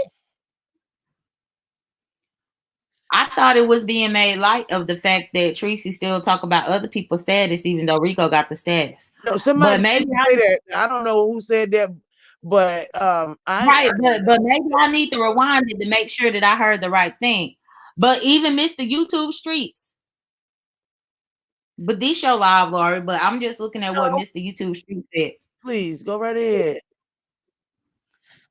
I thought it was being made light of the fact that Tracy still talk about other people's status, even though Rico got the status. No, somebody But maybe did say that. I don't know who said that, but but maybe I need to rewind it to make sure that I heard the right thing. But even Mr. YouTube Streets, but this show live, Laurie. But I'm just looking at what Mr. YouTube Streets said. please go right ahead.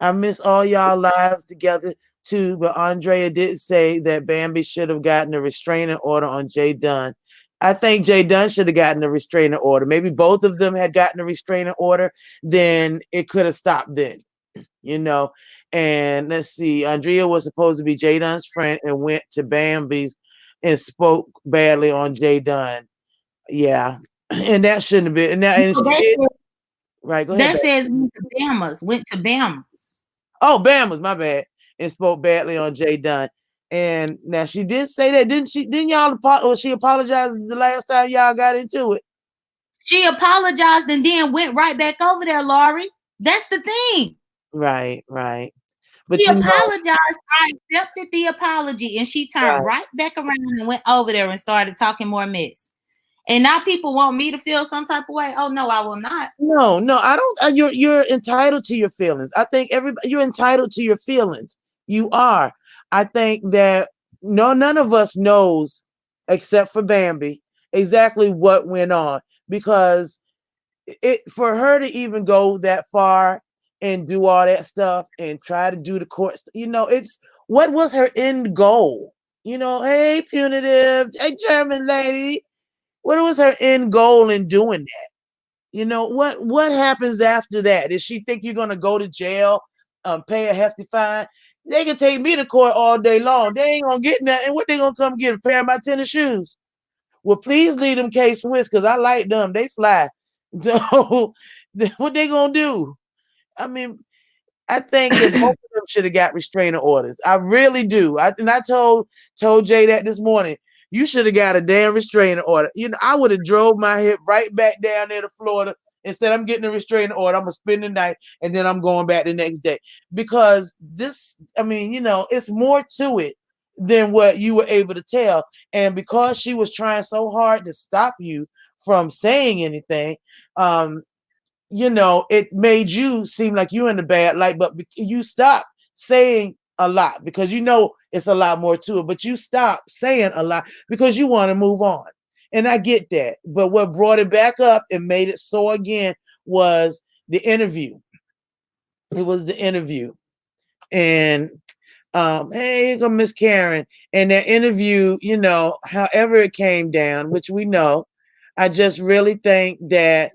I miss all y'all lives together too, but Andrea did say that Bambi should have gotten a restraining order on Jay Dunn. I think Jay Dunn should have gotten a restraining order. Maybe both of them had gotten a restraining order, then it could have stopped then, you know. And let's see, Andrea was supposed to be Jay Dunn's friend and went to Bambi's and spoke badly on Jay Dunn. Yeah. And that shouldn't have been. And So she did. Right, go ahead. that says went to Bama's. Oh, Bama's, my bad, and spoke badly on Jay Dunn. And now she did say that, didn't she? Didn't y'all she apologized the last time y'all got into it? She apologized and then went right back over there, Laurie. That's the thing. Right. But She apologized. I accepted the apology, and she turned right back around and went over there and started talking more mess. And now people want me to feel some type of way. Oh no, I will not. No, I don't. You're entitled to your feelings. I think you're entitled to your feelings. You are. I think that none of us knows, except for Bambi, exactly what went on, because for her to even go that far and do all that stuff and try to do the court, it's what was her end goal? Hey, punitive, hey, German lady, what was her end goal in doing that? What happens after that? Does she think you're gonna go to jail, pay a hefty fine? They can take me to court all day long. They ain't gonna get nothing. What they gonna come get? A pair of my tennis shoes? Well, please leave them K-Swiss because I like them. They fly. So what they gonna do? I mean, I think that both of them should have got restraining orders. I really do. I told Jay that this morning. You should have got a damn restraining order. You know, I would have drove my hip right back down there to Florida and said, I'm getting a restraining order. I'm gonna spend the night and then I'm going back the next day. Because this, I mean, you know, it's more to it than what you were able to tell. And because she was trying so hard to stop you from saying anything, you know, it made you seem like you're in the bad light, but you stopped saying a lot because you know it's a lot more to it, but you stopped saying a lot because you want to move on. And I get that. But what brought it back up and made it so again was the interview. It was the interview. And hey, here go Miss Karen. And that interview, you know, however it came down, which we know, I just really think that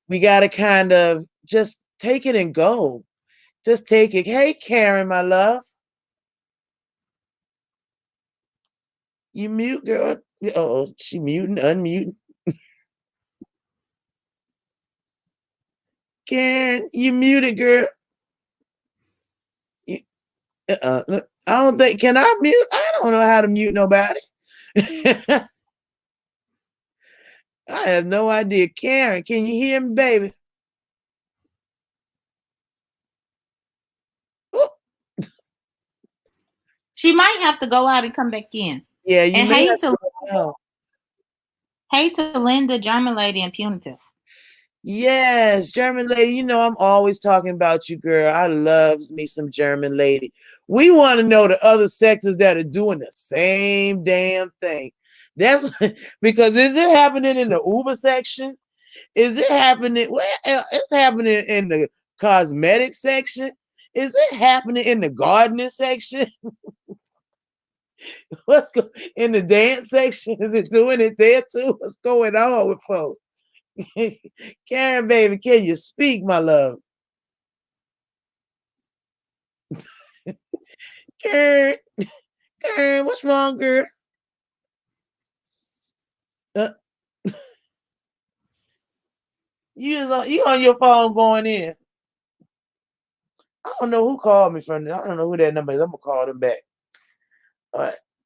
we got to kind of just take it and go. Just take it. Hey, Karen, my love. You mute, girl. Oh, she muting, unmuting. Karen, you muted, girl. I don't think, can I mute? I don't know how to mute nobody. I have no idea. Karen, can you hear me, baby? Oh. She might have to go out and come back in. Yeah, you and may have to go out. Hey to Linda, German lady, and punitive. Yes, German lady. You know, I'm always talking about you, girl. I loves me some German lady. We want to know the other sectors that are doing the same damn thing. That's because is it happening in the Uber section? Is it happening? Well, it's happening in the cosmetic section. Is it happening in the gardening section? What's going in the dance section? Is it doing it there too? What's going on with folks? Karen, baby, can you speak, my love? Karen, Karen, what's wrong, girl? You on your phone going in? I don't know who called me from there. I don't know who that number is. I'm gonna call them back.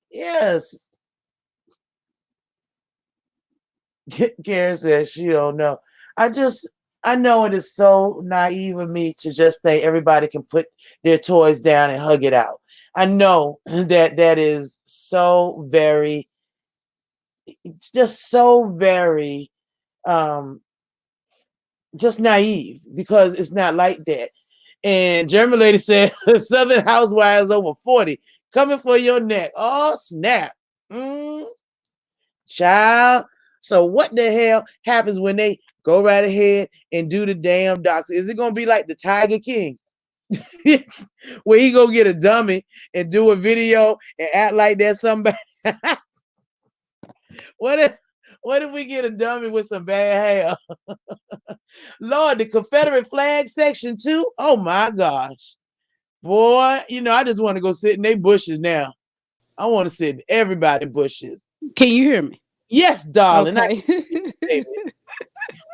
Yes. Karen says she don't know. I know it is so naive of me to just think everybody can put their toys down and hug it out. I know that is so very, it's just so very just naive because it's not like that. And German lady said Southern Housewives over 40 coming for your neck. Oh, snap. Child. So what the hell happens when they go right ahead and do the damn docs? Is it gonna be like the Tiger King? Where he go get a dummy and do a video and act like that's somebody? What if we get a dummy with some bad hair? Lord, the Confederate flag section too? Oh my gosh. Boy, you know, I just want to go sit in their bushes now. I want to sit in everybody's bushes. Can you hear me? Yes, darling. Okay.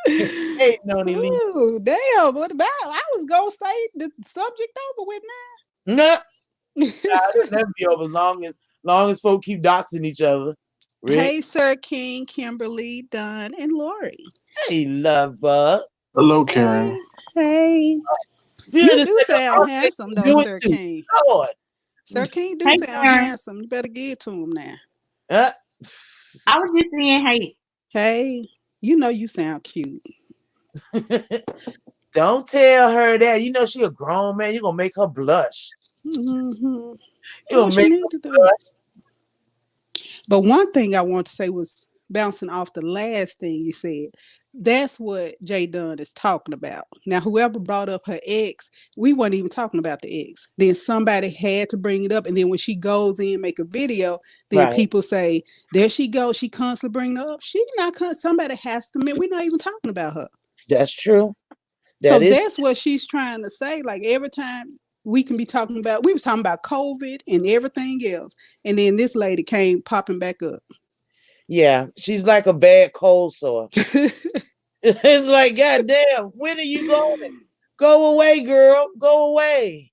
Hey, Noni Lee. Ooh, damn, what about? I was gonna say the subject over with now. Nah. It'll never be over as long as folk keep doxing each other. Rick. Hey, Sir King, Kimberly, Dunn, and Lori. Hey, love bug. Hello, Karen. Hey. You do sound handsome, though, Sir King. Lord. Sir King do sound handsome. You better give it to him now. I was just saying, hey. Hey, you know you sound cute. Don't tell her that. You know she a grown man. You're going to make her blush. Mm-hmm. You're going to make her blush. But one thing I want to say was bouncing off the last thing you said. That's what Jay Dunn is talking about. Now, whoever brought up her ex, we weren't even talking about the ex. Then somebody had to bring it up. And then when she goes in, make a video, then people say, there she goes. She constantly bringing her up. She's not, somebody has to admit, we're not even talking about her. That's true. That's what she's trying to say. Like every time we can be talking about, we was talking about COVID and everything else. And then this lady came popping back up. Yeah, she's like a bad cold sore. It's like, goddamn, when are you going? Go away, girl. Go away.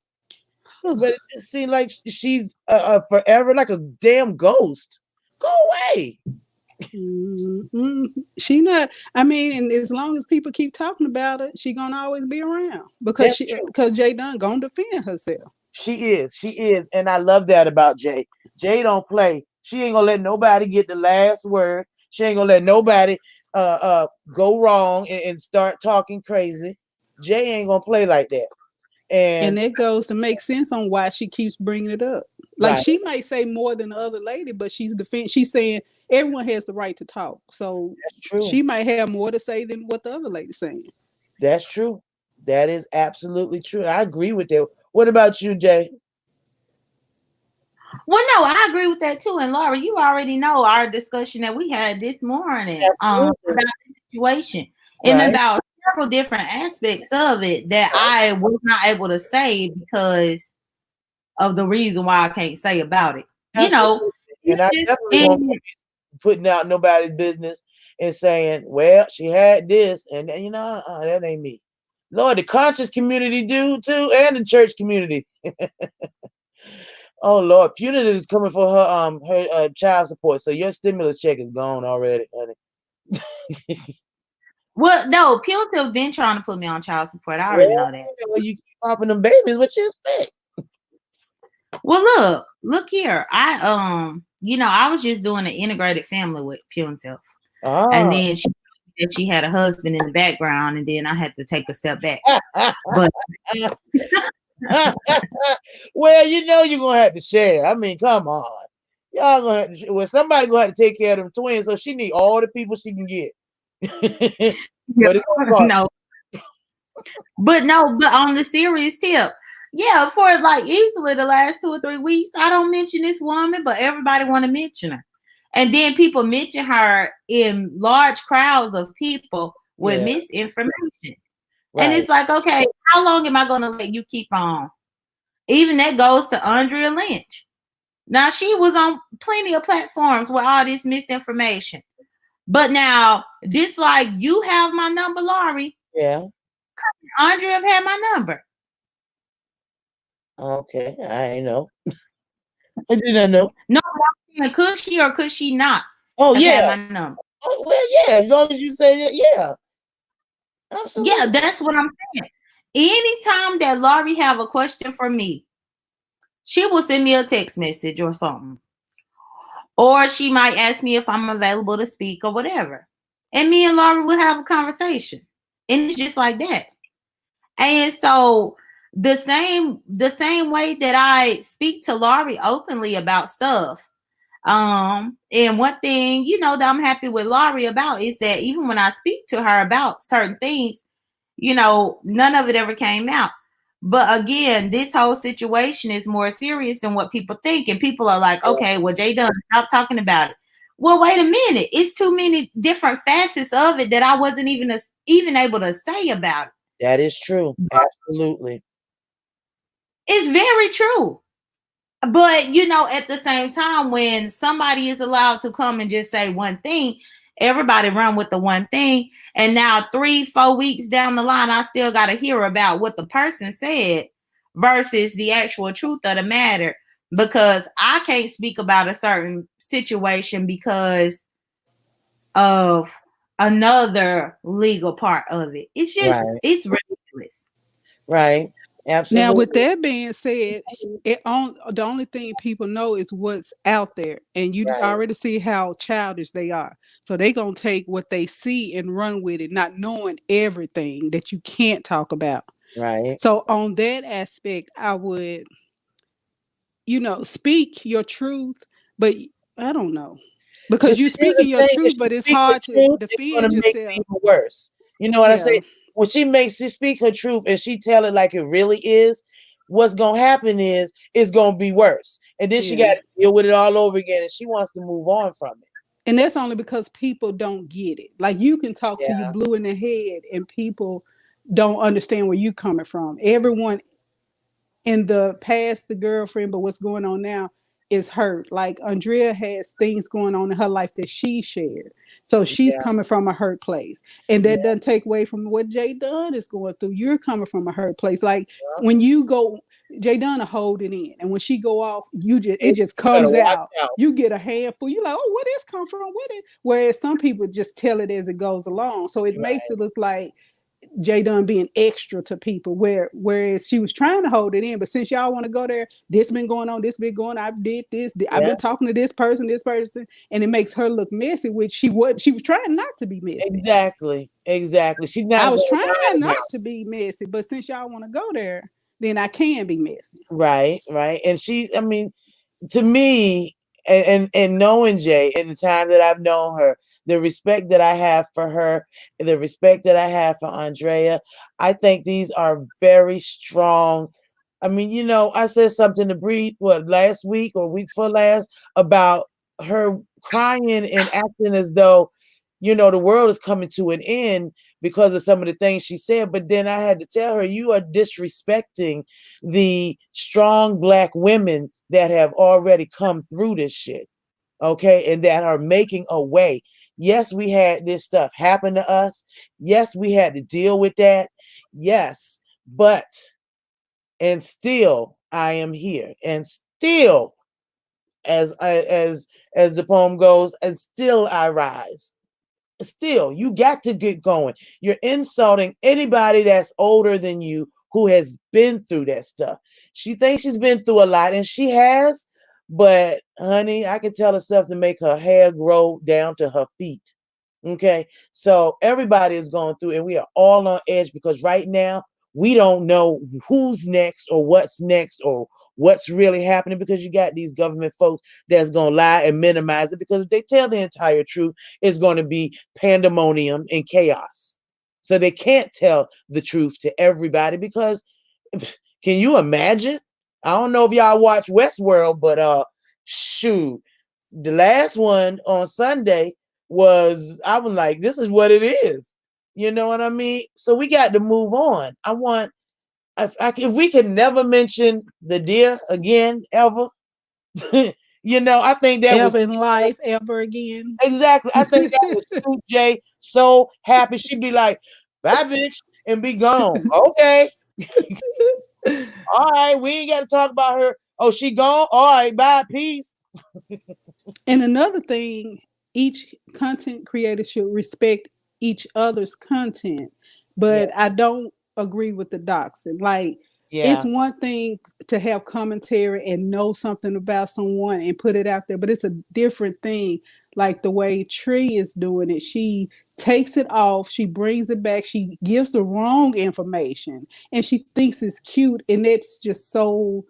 But it seems like she's forever like a damn ghost. Go away. She not. I mean, and as long as people keep talking about it, she gonna always be around because That's true. because Jay Dunn gonna defend herself. She is, and I love that about Jay. Jay don't play. She ain't gonna let nobody get the last word. She ain't gonna let nobody go wrong and start talking crazy. Jay ain't gonna play like that. And And it goes to make sense on why she keeps bringing it up. Like right, she might say more than the other lady, but she's saying everyone has the right to talk. So that's true. she might have more to say than what the other lady's saying. That's true. That is absolutely true. I agree with that. What about you, Jay? Well, no, I agree with that too. And Laura, you already know our discussion that we had this morning about Absolutely. the situation and Right. about several different aspects of it that I was not able to say because of the reason why I can't say about it. You know, Absolutely. And it's I just definitely won't be putting out nobody's business and saying, well, she had this, and you know, that ain't me. Lord, the conscious community do too, and the church community. Oh Lord, punitive is coming for her child support. So your stimulus check is gone already, honey. well, no, Punitive been trying to put me on child support. I already Well, know that. you know, you keep popping them babies. What you expect? Well, look here. I was just doing an integrated family with Punitive. And Ah. then she had a husband in the background, and then I had to take a step back. But Well, you know you're gonna have to share. I mean, come on. Y'all gonna have to, well, somebody gonna have to take care of them twins, so she need all the people she can get. But it's gonna cost. no, but on the serious tip, yeah, for like easily the last 2 or 3 weeks, I don't mention this woman, but everybody want to mention her. And then people mention her in large crowds of people with Yeah, misinformation. And right. it's like, okay, how long am I going to let you keep on? Even that goes to Andrea Lynch. Now, she was on plenty of platforms with all this misinformation. But now, just like you have my number, Laurie, Yeah. Andrea have had my number. Okay. I know. I did not know. No, could she or could she not Oh have had yeah. my number? Oh, well, yeah. As long as you say that, yeah. Yeah, Absolutely. that's what I'm saying. Anytime that Laurie have a question for me, she will send me a text message or something. Or she might ask me if I'm available to speak or whatever. And me and Laurie will have a conversation. And it's just like that. And so the same way that I speak to Laurie openly about stuff. And one thing, that I'm happy with Laurie about is that even when I speak to her about certain things, none of it ever came out. But again, this whole situation is more serious than what people think. And people are like, okay, well, Jay Dunn, stop talking about it. Well, wait a minute. It's too many different facets of it that I wasn't even able to say about it. That is true. Absolutely. It's very true. But, at the same time, when somebody is allowed to come and just say one thing, everybody run with the one thing. And now 3-4 weeks down the line, I still got to hear about what the person said versus the actual truth of the matter, because I can't speak about a certain situation because of another legal part of it. Right. It's ridiculous. Right. Now, with Absolutely. that being said, the only thing people know is what's out there, and you Right. already see how childish they are. So they gonna take what they see and run with it, not knowing everything that you can't talk about. Right. So on that aspect, I would, speak your truth, but I don't know, But because you here's the speaking your thing: if truth, she but it's speak her hard to truth, it's gonna defend make it yourself. even worse. You know what I Yeah, say? When she speak her truth and she tell it like it really is, what's gonna happen is it's gonna be worse. And then she yeah. gotta deal with it all over again and she wants to move on from it. And that's only because people don't get it. Like you can talk to you Yeah. blue in the head and people don't understand where you coming from. Everyone in the past the girlfriend, but what's going on now is hurt. Like Andrea has things going on in her life that she shared. So she's Yeah, coming from a hurt place. And yeah, that doesn't take away from what Jay Dunn is going through. You're coming from a hurt place. Like when you go, Jay Dunn will hold it in. And when she go off, it just you better comes watch out. out. You get a handful. You're like, oh, where this come from? What is? Whereas some people just tell it as it goes along. So it makes Right. it look like Jay Dunn being extra to people, whereas she was trying to hold it in, but since y'all want to go there, this been going on, this been going, I did this, I've Yeah, been talking to this person, and it makes her look messy, which she was trying not to be messy. exactly, exactly. She's I not was gonna trying rise not now. to be messy, but since y'all want to go there, then I can be messy. Right, right. And I mean, to me, and knowing Jay in the time that I've known her, the respect that I have for her, the respect that I have for Andrea, I think these are very strong. I mean, I said something to Bree, what, last week or week for last, about her crying and acting as though, the world is coming to an end because of some of the things she said. But then I had to tell her, you are disrespecting the strong Black women that have already come through this shit, okay, and that are making a way. Yes, we had this stuff happen to us. Yes, we had to deal with that. Yes, but and still I am here, and still, as the poem goes, and still I rise. Still, you got to get going. You're insulting anybody that's older than you who has been through that stuff. She thinks she's been through a lot, and she has, but honey, I can tell her stuff to make her hair grow down to her feet. Okay, so everybody is going through, and we are all on edge because right now we don't know who's next or what's really happening, because you got these government folks that's going to lie and minimize it, because if they tell the entire truth, it's going to be pandemonium and chaos. So they can't tell the truth to everybody, because can you imagine? I don't know if y'all watch Westworld, but shoot, the last one on Sunday I was like, this is what it is. You know what I mean? So we got to move on. If we can never mention the deer again, ever, I think that was Ever in life, ever again. exactly. I think that was Suit Jay so happy. She'd be like, bye, bitch, and be gone. Okay. All right. We ain't got to talk about her. Oh, she gone? All right. Bye. Peace. And another thing, each content creator should respect each other's content. Yeah. But I don't agree with the doxing. Like, it's Yeah. one thing to have commentary and know something about someone and put it out there, but it's a different thing. Like the way Tree is doing it, she takes it off, she brings it back, she gives the wrong information, and she thinks it's cute, and it's just so.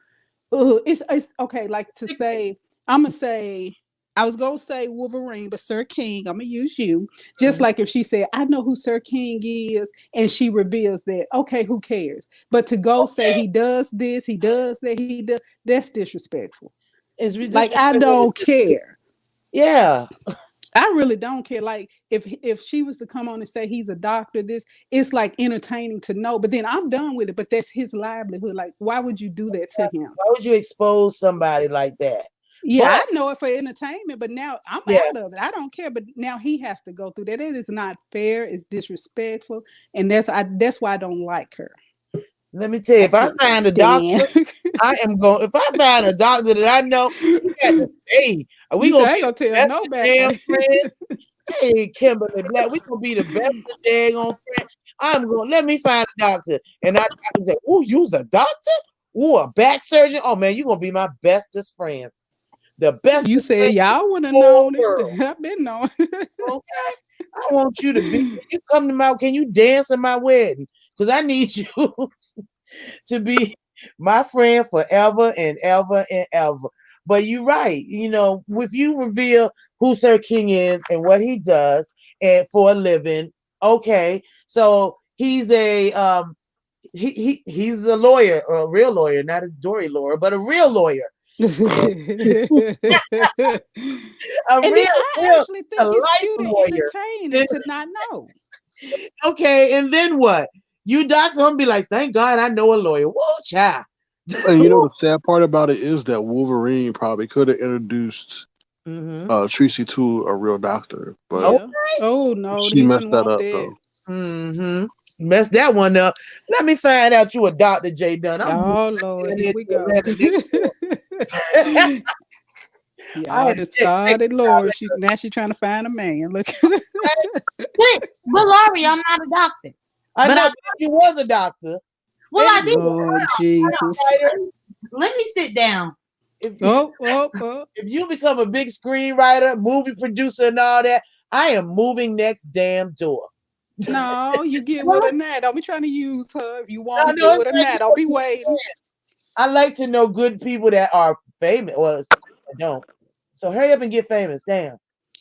It's okay. Like to say, I'm gonna say, I was gonna say Wolverine, but Sir King, I'm gonna use you. Just like if she said, I know who Sir King is, and she reveals that, okay, who cares? But to go say Okay. he does this, he does that, he does, that's disrespectful. It's Like I disrespectful. don't care. Yeah. I really don't care. Like if she was to come on and say he's a doctor, this it's like entertaining to know. But then I'm done with it. But that's his livelihood. Like, why would you do that to him? Why would you expose somebody like that? Yeah, But I know it for entertainment, but now I'm yeah, out of it. I don't care. But now he has to go through that. It is not fair. It's disrespectful, and that's why I don't like her. let me tell you, I if I can't find a stand. doctor, I am going. If I find a doctor that I know, we got to stay. Are we You say gonna I be ain't gonna the tell best no of damn background. friends? Hey, Kimberly Black, we gonna be the best of daggone friends. I'm going. Let me find a doctor, and I doctor say, "Ooh, you's a doctor? Ooh, a back surgeon? Oh man, you gonna be my bestest friend, the You bestest said friend in y'all the wouldn't have whole known world." it. I've been knowing. Okay, I want you to be. Can you come to my? Can you dance at my wedding? Because I need you to be my friend forever and ever and ever. But you're right. If you reveal who Sir King is and what he does and for a living, okay. So he's a lawyer, or a real lawyer, not a Dory lawyer, but a real lawyer. And A then real, I real, actually a think it's life cute and lawyer. entertaining to not know. Okay, and then what? You docs gonna be like, thank God I know a lawyer. Whoa, child. And you know the sad part about it is that Wolverine probably could have introduced Tracy to a real doctor, but Yeah. Oh no, she he messed wouldn't that want up that. though. Messed that one up. Let me find out you a doctor, J Dunn. Oh Lord, here we go. I Y'all just started, Lord. Now she trying to find a man. Look. But Laurie, I'm not a doctor. I But know you was a doctor. Well, I did. Lord Jesus. Let me sit down. If, Oh. if you become a big screenwriter, movie producer, and all that, I am moving next damn door. No, you get with her now. Don't be trying to use her. If you want to No, get with her now, don't be waiting. I like to know good people that are famous. Well, I don't. So hurry up and get famous. Damn.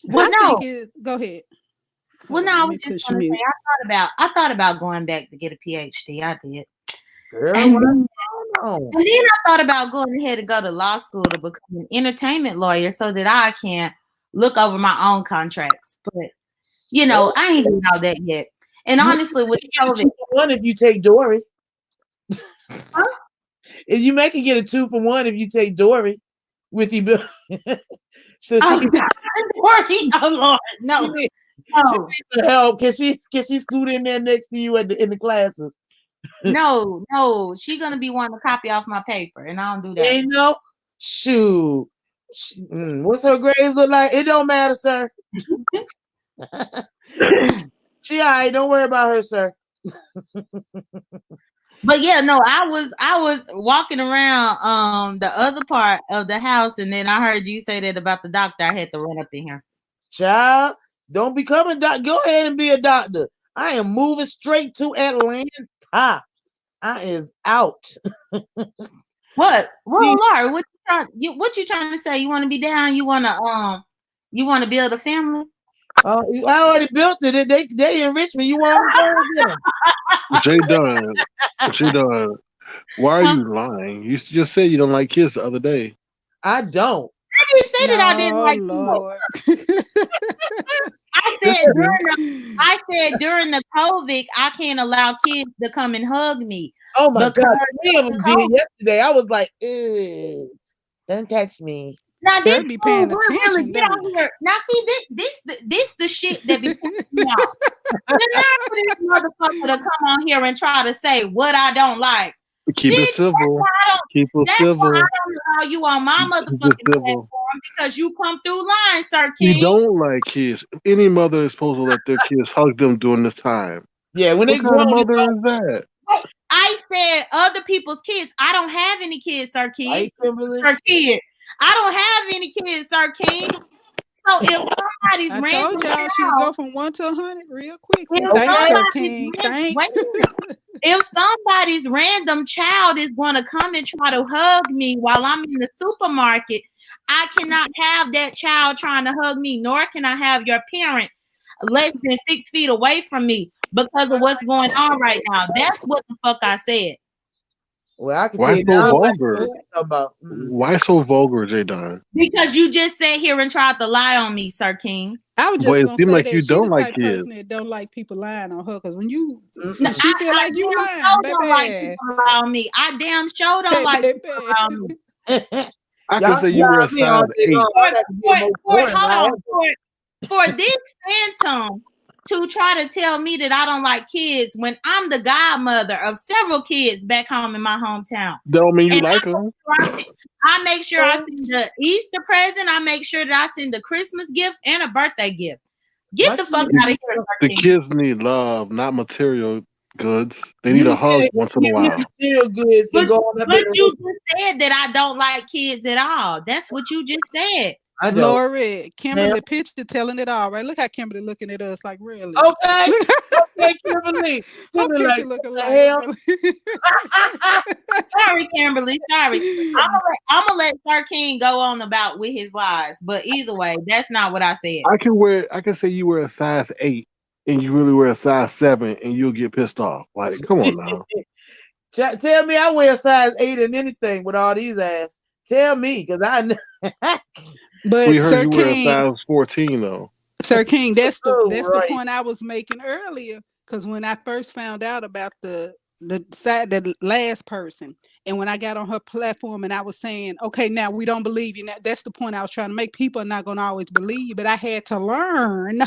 Well, no. Go ahead. Well, no, I was just gonna say I thought about going back to get a PhD. I did. Girl, and then I thought about going ahead and go to law school to become an entertainment lawyer so that I can look over my own contracts. But you know, I ain't doing all that yet. And honestly, with COVID, 2-for-1 if you take Dory. Huh? If you can get a 2-for-1 if you take Dory with you. So she can oh Lord, no. She needs some help. Can she scoot in there next to you in the classes? No, she gonna be wanting to copy off my paper, and I don't do that. Ain't no shoot. What's her grades look like? It don't matter, sir. She all right. Don't worry about her, sir. But yeah, no, I was walking around the other part of the house, and then I heard you say that about the doctor. I had to run up in here. Child, don't become a doctor. Go ahead and be a doctor. I am moving straight to Atlanta. I is out. What? Well, Laura, what you trying to say? You want to be down? You want to build a family? I already built it. They enrich me. You want to J Dunn, why are you lying? You just said you don't like kids the other day. I don't. I didn't say that I didn't like Lord. I said during the COVID, I can't allow kids to come and hug me. Oh my God! 3 of them did yesterday. I was like, ew, don't touch me. Now Sir, be paying attention. Get out here. Now see this the shit that be me out. This motherfucker to come on here and try to say what I don't like. Keep it civil. Keep it civil. Why I don't allow you on my motherfucking platform because you come through lines, Sir King. You don't like kids. Any mother is supposed to let their kids hug them during this time. Yeah, when what kind of mother is that? I said other people's kids. I don't have any kids, Sir King. Right, Sir Kid. I don't have any kids, Sir King. So if somebody's I told y'all she'd go from 1 to 100 real quick. So thanks, Sir King. Thanks. If somebody's random child is going to come and try to hug me while I'm in the supermarket, I cannot have that child trying to hug me, nor can I have your parent less than 6 feet away from me because of what's going on right now. That's what the fuck I said. Well, I can Why tell you so vulgar? About, Why so vulgar, J Don? Because you just sat here and tried to lie on me, Sir King. I was just gonna say like that you don't like kids. Person that don't like people lying on her, because when you she feel like you lying, baby. Don't like people lie on me. I damn sure don't like people lie on me. I can say you were a size 8. For this phantom to try to tell me that I don't like kids when I'm the godmother of several kids back home in my hometown. Don't mean you like them. I make sure I send the Easter present. I make sure that I send the Christmas gift and a birthday gift. Get the fuck out of here. The kids need love, not material goods. They need a hug once in a while. Material goods. But you just said that I don't like kids at all. That's what you just said. Lori, Kimberly picture telling it all, right? Look how Kimberly looking at us like, really? Okay. Okay, Kimberly. Kimberly like, looking like hell. Sorry, Kimberly. Sorry. I'm gonna let Sir King go on about with his lies, but either way, that's not what I said. I can say you wear a size 8 and you really wear a size 7 and you'll get pissed off. Like, come on now. Tell me I wear a size 8 in anything with all these ass. Tell me, because I know. But we heard Sir you King, wear a size 14 though. Sir King, that's the point I was making earlier. Because when I first found out about the the last person. And when I got on her platform and I was saying, okay, now we don't believe you. Now, that's the point I was trying to make. People are not going to always believe you, but I had to learn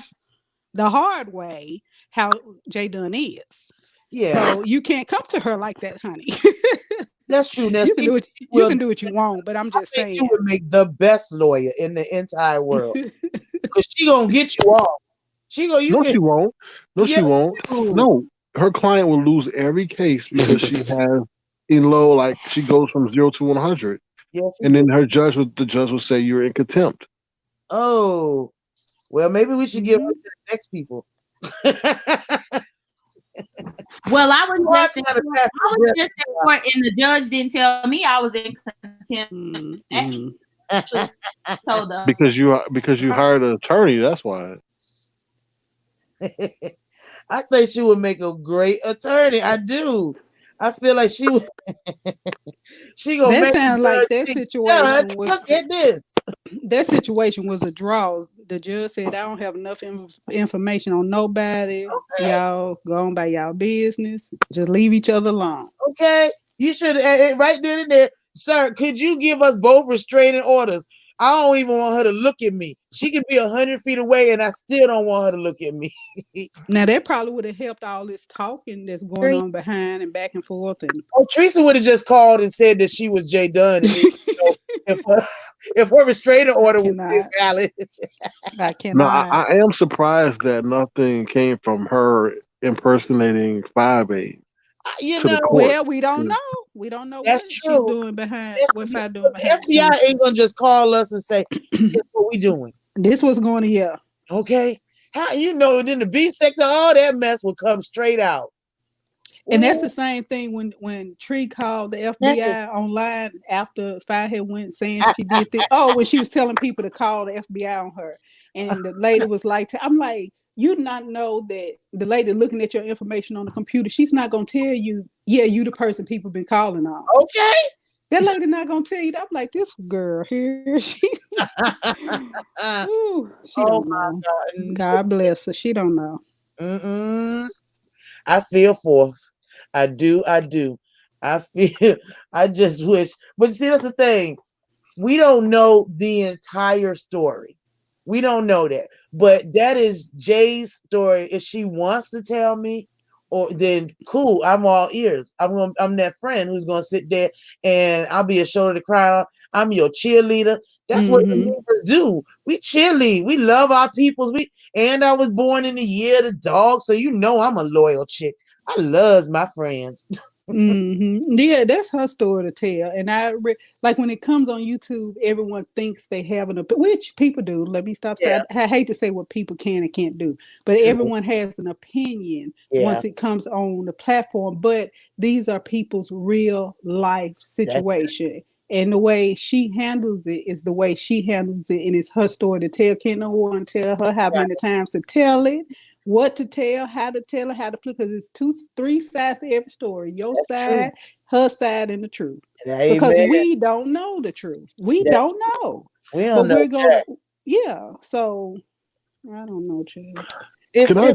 the hard way how J Dunn is. Yeah, So you can't come to her like that, honey. that's true. Now, You can do it. You well, can do what you want, but I'm I just think she saying. would make the best lawyer in the entire world because she gonna get you off. She gonna you No, can she won't. No, yeah she won't. you. No, her client will lose every case because she has in low, like she goes from 0 to 100, Yes, she and do. then the judge will say you're in contempt. Oh, well, maybe we should give her Mhm. to the next people. Well, I was Well, I just in gotta court. pass I the was breath. just in court, and the judge didn't tell me I was in contempt. Mhm. Actually, told the Because you hired an attorney. That's why. I think she would make a great attorney. I do. I feel like she would. She gonna That make the sounds like judge that think, Judge, situation was look at this. a draw. The judge said, "I don't have enough information on nobody. Okay, Y'all go on by y'all business. Just leave each other alone." okay. You should right then and there, sir. Could you give us both restraining orders? I don't even want her to look at me. She could be 100 feet away, and I still don't want her to look at me. Now that probably would have helped all this talking that's going on behind and back and forth. And Oh, Teresa would have just called and said that she was Jay Dunn, and then, if if her restraining I order was cannot. invalid. I No, cannot. I am surprised that nothing came from her impersonating 5A You to the know, court. Well, we don't know. We don't know that's what she's true. doing behind. That's What true. I doing But the behind the FBI scenes. ain't gonna just call us and say, "Here's what we doing." This was going to Okay, how you know? Then the B sector, all that mess will come straight out. And that's the Ooh, same thing when Tree called the FBI online after Fire had went saying she did this. Oh, when she was telling people to call the FBI on her, and the lady was like, "I'm like, you not know that the lady looking at your information on the computer, she's not gonna tell you, yeah, you the person people been calling on. okay. That lady not gonna tell you that." I'm like, this girl here, she Oh don't know. my God. God bless her. She don't know. Mm-mm. I feel for. I do. I do. I feel. I just wish. But see, that's the thing. We don't know the entire story. We don't know that. But that is Jay's story. If she wants to tell me, or then cool, I'm all ears. I'm that friend who's gonna sit there and I'll be a shoulder to cry on. I'm your cheerleader. That's what Mm-hmm. believers do. We cheerlead. We love our peoples. And I was born in the year of the dog, so you know I'm a loyal chick. I loves my friends. Yeah, that's her story to tell. And like when it comes on YouTube, everyone thinks they have which people do. Let me stop Yeah, saying. I hate to say what people can and can't do, but true. everyone has an opinion Yeah, once it comes on the platform. But these are people's real life that's situation. And the way she handles it is the way she handles it, and it's her story to tell. Can't no one tell her how right. many times to tell it, what to tell, how to tell it, how to flip, because it's 3 sides to every story. Your That's true. side, her side, and the truth. Because Amen. we don't know the truth. We That's don't know. we But don't know we're going, that. yeah. So I don't know, child. It's it, Can I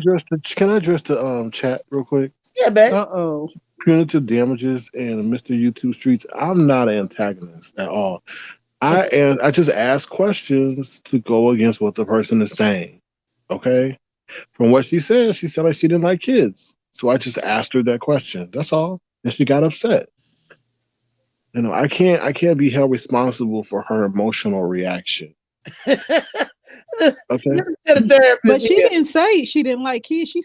address the chat real quick? yeah, babe. Uh-oh. Punitive damages and Mr. YouTube Streets. I'm not an antagonist at all. I just ask questions to go against what the person is saying. Okay. From what she said like she didn't like kids. So I just asked her that question. That's all. And she got upset. I can't be held responsible for her emotional reaction. Okay. Listen to the But therapist she here. didn't say she didn't like kids. She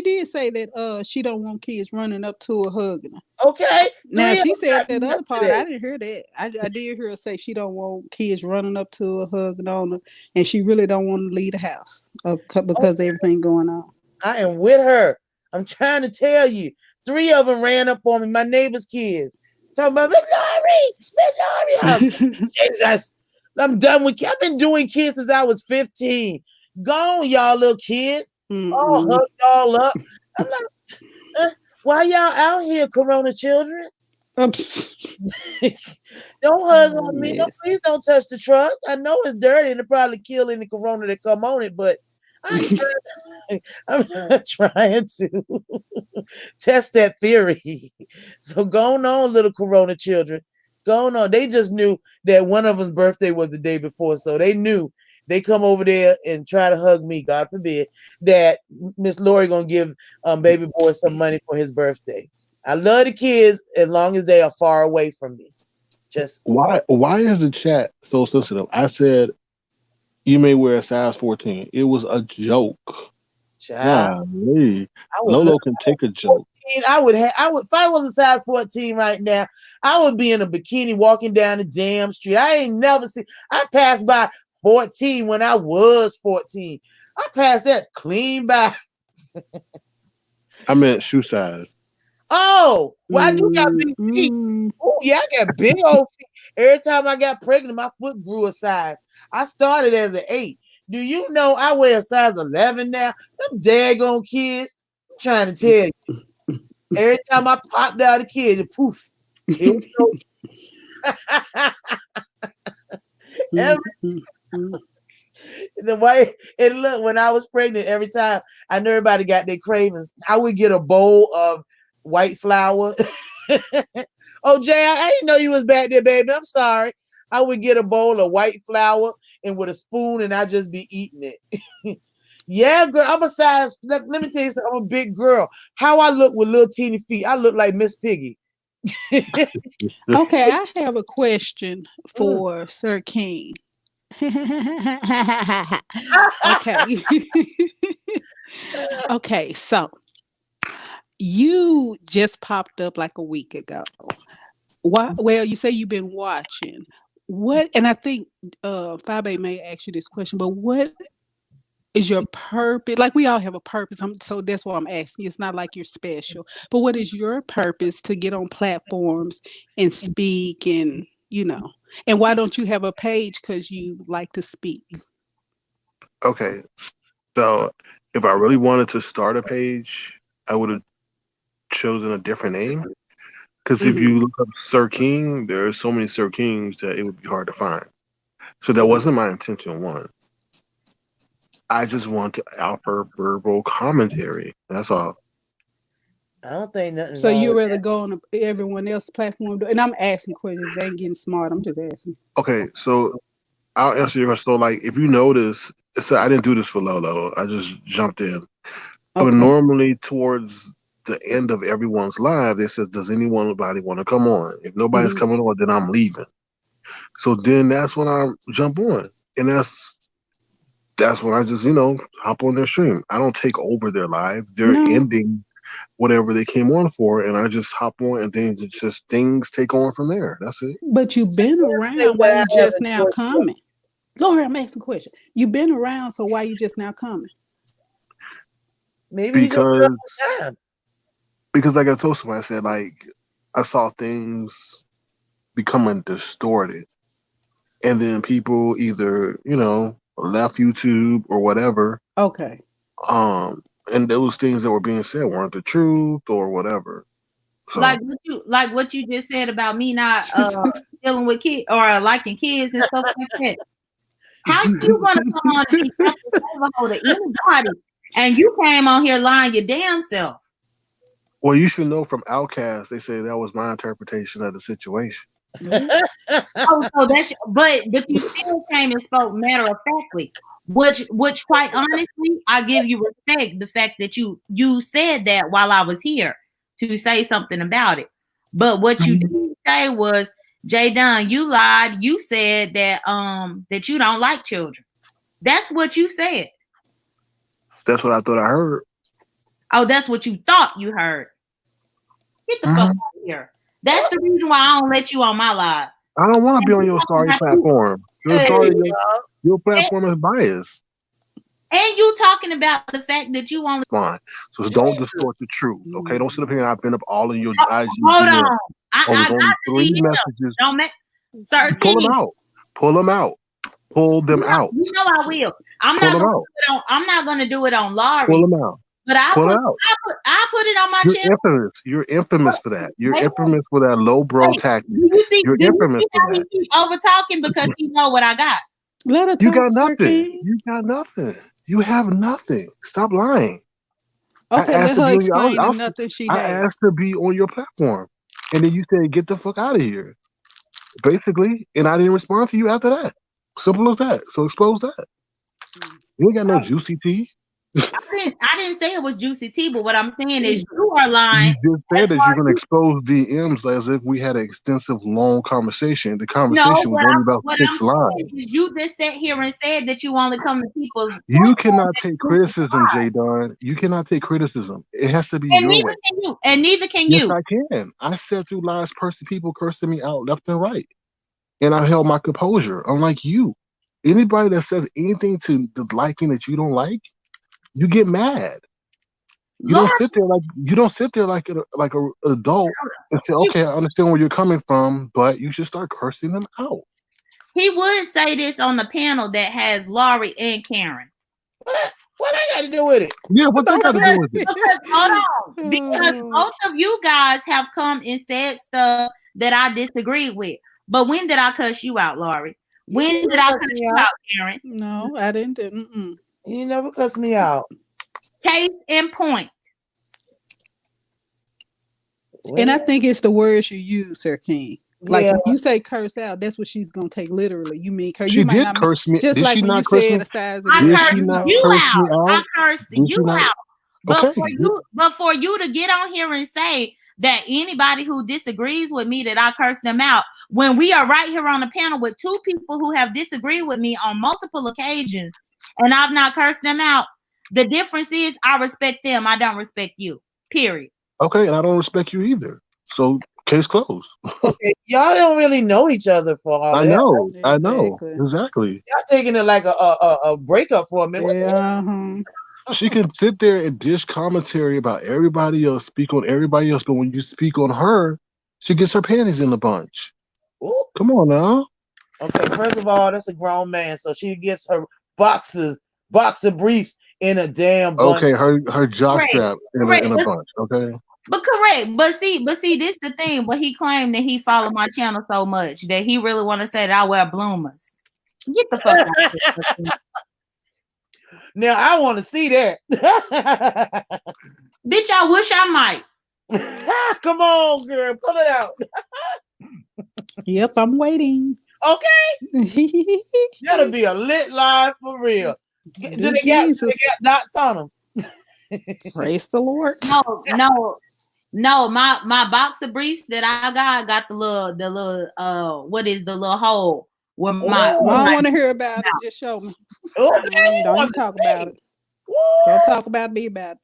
did say that she don't want kids running up to her hugging her. Okay, Now, if three of she them said got that me other part, yesterday. I didn't hear that. I did hear her say she don't want kids running up to her, hugging on her, and she really don't want to leave the house because of everything going on. I am with her. I'm trying to tell you. 3 of them ran up on me, my neighbor's kids. Talking about Miss Laurie. Jesus. I'm done with I've been doing kids since I was 15. Gone, y'all little kids. All hugged y'all up. I'm like, why y'all out here, Corona children? Don't hug on me. No, Yes. please don't touch the truck. I know it's dirty and it probably kill any Corona that come on it, but I'm not trying to test that theory. So go on, little Corona children. Go on. They just knew that one of them's birthday was the day before, so they knew they come over there and try to hug me. God forbid that Miss Lori gonna give baby boy some money for his birthday. I love the kids as long as they are far away from me. Just Why is the chat so sensitive? I said you may wear a size 14. It was a joke. child. Golly. I would Lolo love can take a joke. I would if I was a size 14 right now, I would be in a bikini walking down the damn street. I ain't never seen I passed by 14 when I was 14. I passed that clean by. I meant shoe size. Oh, well, I do got big feet. Oh, yeah, I got big old feet. Every time I got pregnant, my foot grew a size. I started as an 8. Do you know I wear a size 11 now? Them daggone kids. I'm trying to tell you. Every time I popped out a kid, it poof. It was the way and look, when I was pregnant, every time I know everybody got their cravings, I would get a bowl of white flour. Oh, Jay, I didn't know you was back there, baby. I'm sorry. I would get a bowl of white flour and with a spoon, and I just be eating it. Yeah, girl, I'm a size. Let me tell you something. I'm a big girl. How I look with little teeny feet, I look like Miss Piggy. Okay, I have a question for Sir King. Okay. Okay, so you just popped up like a week ago. Why? Well, you say you've been watching. What? And I think Fabe may ask you this question, but what is your purpose? Like we all have a purpose. So that's why I'm asking. It's not like you're special, but what is your purpose to get on platforms and speak and and why don't you have a page? Because you like to speak. Okay. So if I really wanted to start a page, I would have chosen a different name. Because if you look up Sir King, there are so many Sir Kings that it would be hard to find. So that wasn't my intention, one. I just want to offer verbal commentary. That's all. I don't think nothing. So you rather go on everyone else's platform? And I'm asking questions. They ain't getting smart. I'm just asking. Okay, so I'll answer your question. So, like, if you notice, so I didn't do this for Lolo. I just jumped in. Okay. But normally towards the end of everyone's live, they said, does anybody want to come on? If nobody's coming on, then I'm leaving. So then that's when I jump on. And that's when I just, hop on their stream. I don't take over their live. They're ending whatever they came on for, and I just hop on, and then it's just things take on from there. That's it. But you've been around. Why you just now coming? Lord, I'm asking a question. You've been around, so why you just now coming? Maybe because like I told somebody, I said, like, I saw things becoming distorted, and then people either left YouTube or whatever. Okay. And those things that were being said weren't the truth or whatever. So, like what you just said about me not dealing with kids or liking kids and stuff like that. How you gonna come on and be overhold to anybody? And you came on here lying your damn self. Well, you should know from Outcast, they say that was my interpretation of the situation. So that's but you still came and spoke matter of factly. Which quite honestly, I give you respect the fact that you said that while I was here to say something about it. But what you didn't say was, Jay Dunn, you lied. You said that that you don't like children. That's what you said. That's what I thought I heard. Oh, that's what you thought you heard. Get the fuck out of here. That's the reason why I don't let you on my live. I don't want to be on your sorry platform. Your platform is biased. And you talking about the fact that you only fine. So don't distort the truth. Okay, don't sit up here and I've been up all in your IG. Hold on. I got 3 messages. Don't make sir. Pull them out. Pull them out. Pull them out. You know I will. I'm not gonna do it on Laurie. Pull them out. But I put it on my channel. Infamous. You're infamous for that. You're infamous for that low bro tactic. You're infamous for that. Over talking because you know what I got. You got nothing. You got nothing. You have nothing. Stop lying. I Okay, asked let to her be on your. explain the nothing she I had. asked to be on your platform, and then you said, "Get the fuck out of here," basically, and I didn't respond to you after that. Simple as that. So expose that. You ain't got no juicy tea. I didn't say it was juicy tea, but what I'm saying is you are lying. You just As said that far you're as going to expose DMs as if we had an extensive, long conversation. The no, conversation was only about what I'm 6 saying lines. is you just sat here and said that you only come to people's You platform cannot take criticism, J Don. You cannot take criticism. It has to be and your neither way. can you. And neither can Yes, you. I can. I sat through lives, people cursing me out left and right, and I held my composure. Unlike you, anybody that says anything to the liking that you don't like, you get mad. Lord, You don't sit there like a adult and say, he, "Okay, I understand where you're coming from," but you should start cursing them out. he would say this on the panel that has Laurie and Karen. What I got to do with it? Yeah, what they got to do Because, with it? because hold on, because both of you guys have come and said stuff that I disagreed with. But when did I cuss you out, Laurie? You When did never I cuss cuss me you out. out, Karen? No, I didn't. Mm-mm. You never cuss me out. Case in point. And I Well, think it's the words you use, Sir King. Like yeah. when you say curse out, that's what she's gonna take literally. You mean curse? You She might did not mean curse me. just Did like she when you not curse said me? a size of I Did dick. she cursed You not know. you curse me out. I out? cursed Did she you not? out. Okay. But for you to get on here and say that anybody who disagrees with me that I curse them out, when we are right here on the panel with two people who have disagreed with me on multiple occasions and I've not cursed them out, the difference is I respect them. I don't respect you. Period. Okay, and I don't respect you either. So case closed. Okay, y'all don't really know each other for all I that. know. I know. Exactly. Exactly. Y'all taking it like a breakup for a minute. What the hell? Yeah. She can sit there and dish commentary about everybody else, speak on everybody else, but when you speak on her, she gets her panties in a bunch. Ooh. Come on now. Okay, first of all, that's a grown man, so she gets her box of briefs in a damn bunch. Okay, her jock Correct. strap Correct. in a bunch. Okay. But correct. But see, this the thing. But he claimed that he followed my channel so much that he really want to say that I wear bloomers. Get the fuck out of here. Now I want to see that. Bitch, I wish I might. Come on, girl, pull it out. Yep, I'm waiting. Okay, that'll be a lit live for real. Do they Jesus. got dots on them? Praise the Lord. No. My box of briefs that I got the little what is the little hole where I my don't want to hear about it. Just show me. Okay, Don't even talk about it. Don't talk about me about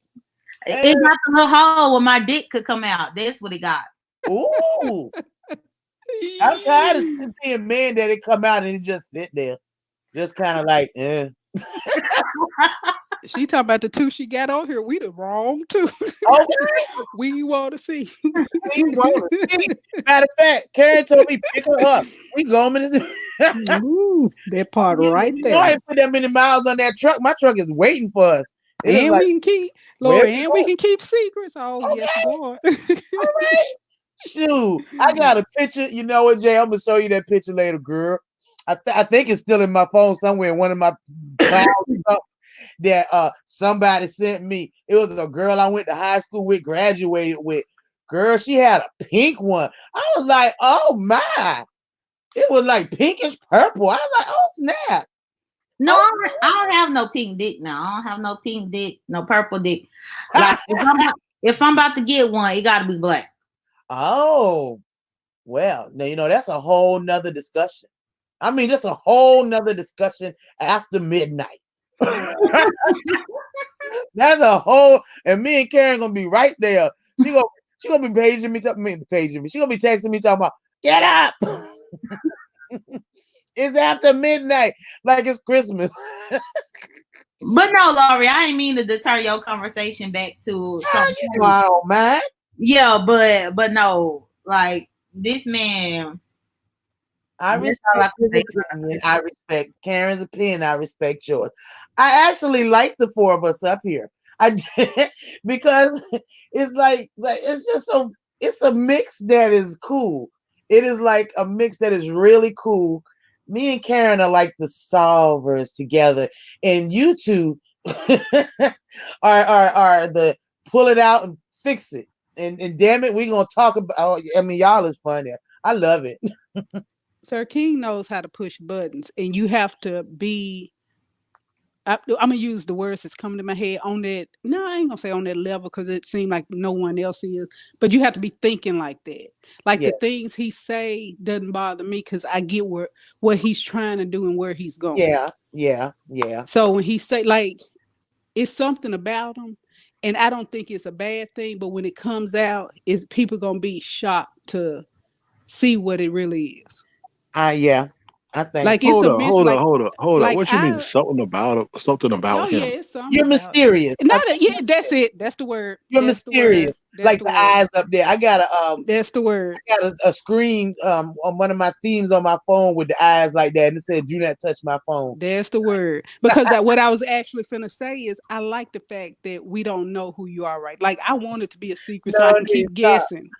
it. it got the little hole where my dick could come out. That's what it got. Ooh, I'm tired of seeing men that it come out and it just sit there, just kind of like, eh. She talking about the two she got on here. We the wrong two. Okay, We want to see. we want to see. Matter of fact, Karen told me pick her up. We going to see. Ooh, that part right You know, I there. ain't put that many miles on that truck. My truck is waiting for us. It is And like, we can keep, where Lord, we and we going? can keep secrets. Oh, Okay. yes, Lord. All right. Shoot, I got a picture. You know what, Jay? I'm gonna show you that picture later, girl. I think it's still in my phone somewhere in one of my clouds or something that somebody sent me. It was a girl I went to high school with, graduated with. Girl, she had a pink one. I was like, oh my. It was like pinkish purple. I was like, oh snap. No, I don't have no pink dick now. I don't have no pink dick, no purple dick. Like if I'm about to get one, it got to be black. Oh, well, now you know that's a whole nother discussion. I mean, that's a whole nother discussion after midnight. That's a whole, and me and Karen gonna be right there. She gonna be paging me, paging me. She gonna be texting me talking about, get up. It's after midnight, like it's Christmas. But no, Laurie, I didn't mean to deter your conversation back to something. You know I don't mind. Yeah, but no, like this man. I respect his opinion. I respect Karen's opinion. I respect yours. I actually like the four of us up here. I because it's like it's just so it's a mix that is cool. It is like a mix that is really cool. Me and Karen are like the solvers together, and you two are the pull it out and fix it. And damn it, we're gonna talk about. I mean, y'all is funny. I love it. Sir King knows how to push buttons, and you have to be. I'm gonna use the words that's coming to my head on that. No, I ain't gonna say on that level because it seemed like no one else is. But you have to be thinking like that. Like Yeah. the things he say doesn't bother me because I get what he's trying to do and where he's going. Yeah. So when he say like, it's something about him, and I don't think it's a bad thing. But when it comes out, is people gonna be shocked to see what it really is. Yeah. I think Like so. it's Hold a up, miss. hold up, Like hold up, hold up. like What you mean I. something about it? Something Oh about yeah, him? it's something You're about. mysterious. Not a, yeah, that's it. That's the word. You're That's the mysterious. word. That's Like the the word. eyes up there. That's the word. I got a screen on one of my themes on my phone with the eyes like that, and it said, "Do not touch my phone." That's the word. Because what I was actually finna say is I like the fact that we don't know who you are, right? Like I want it to be a secret so I No, can keep stop. guessing.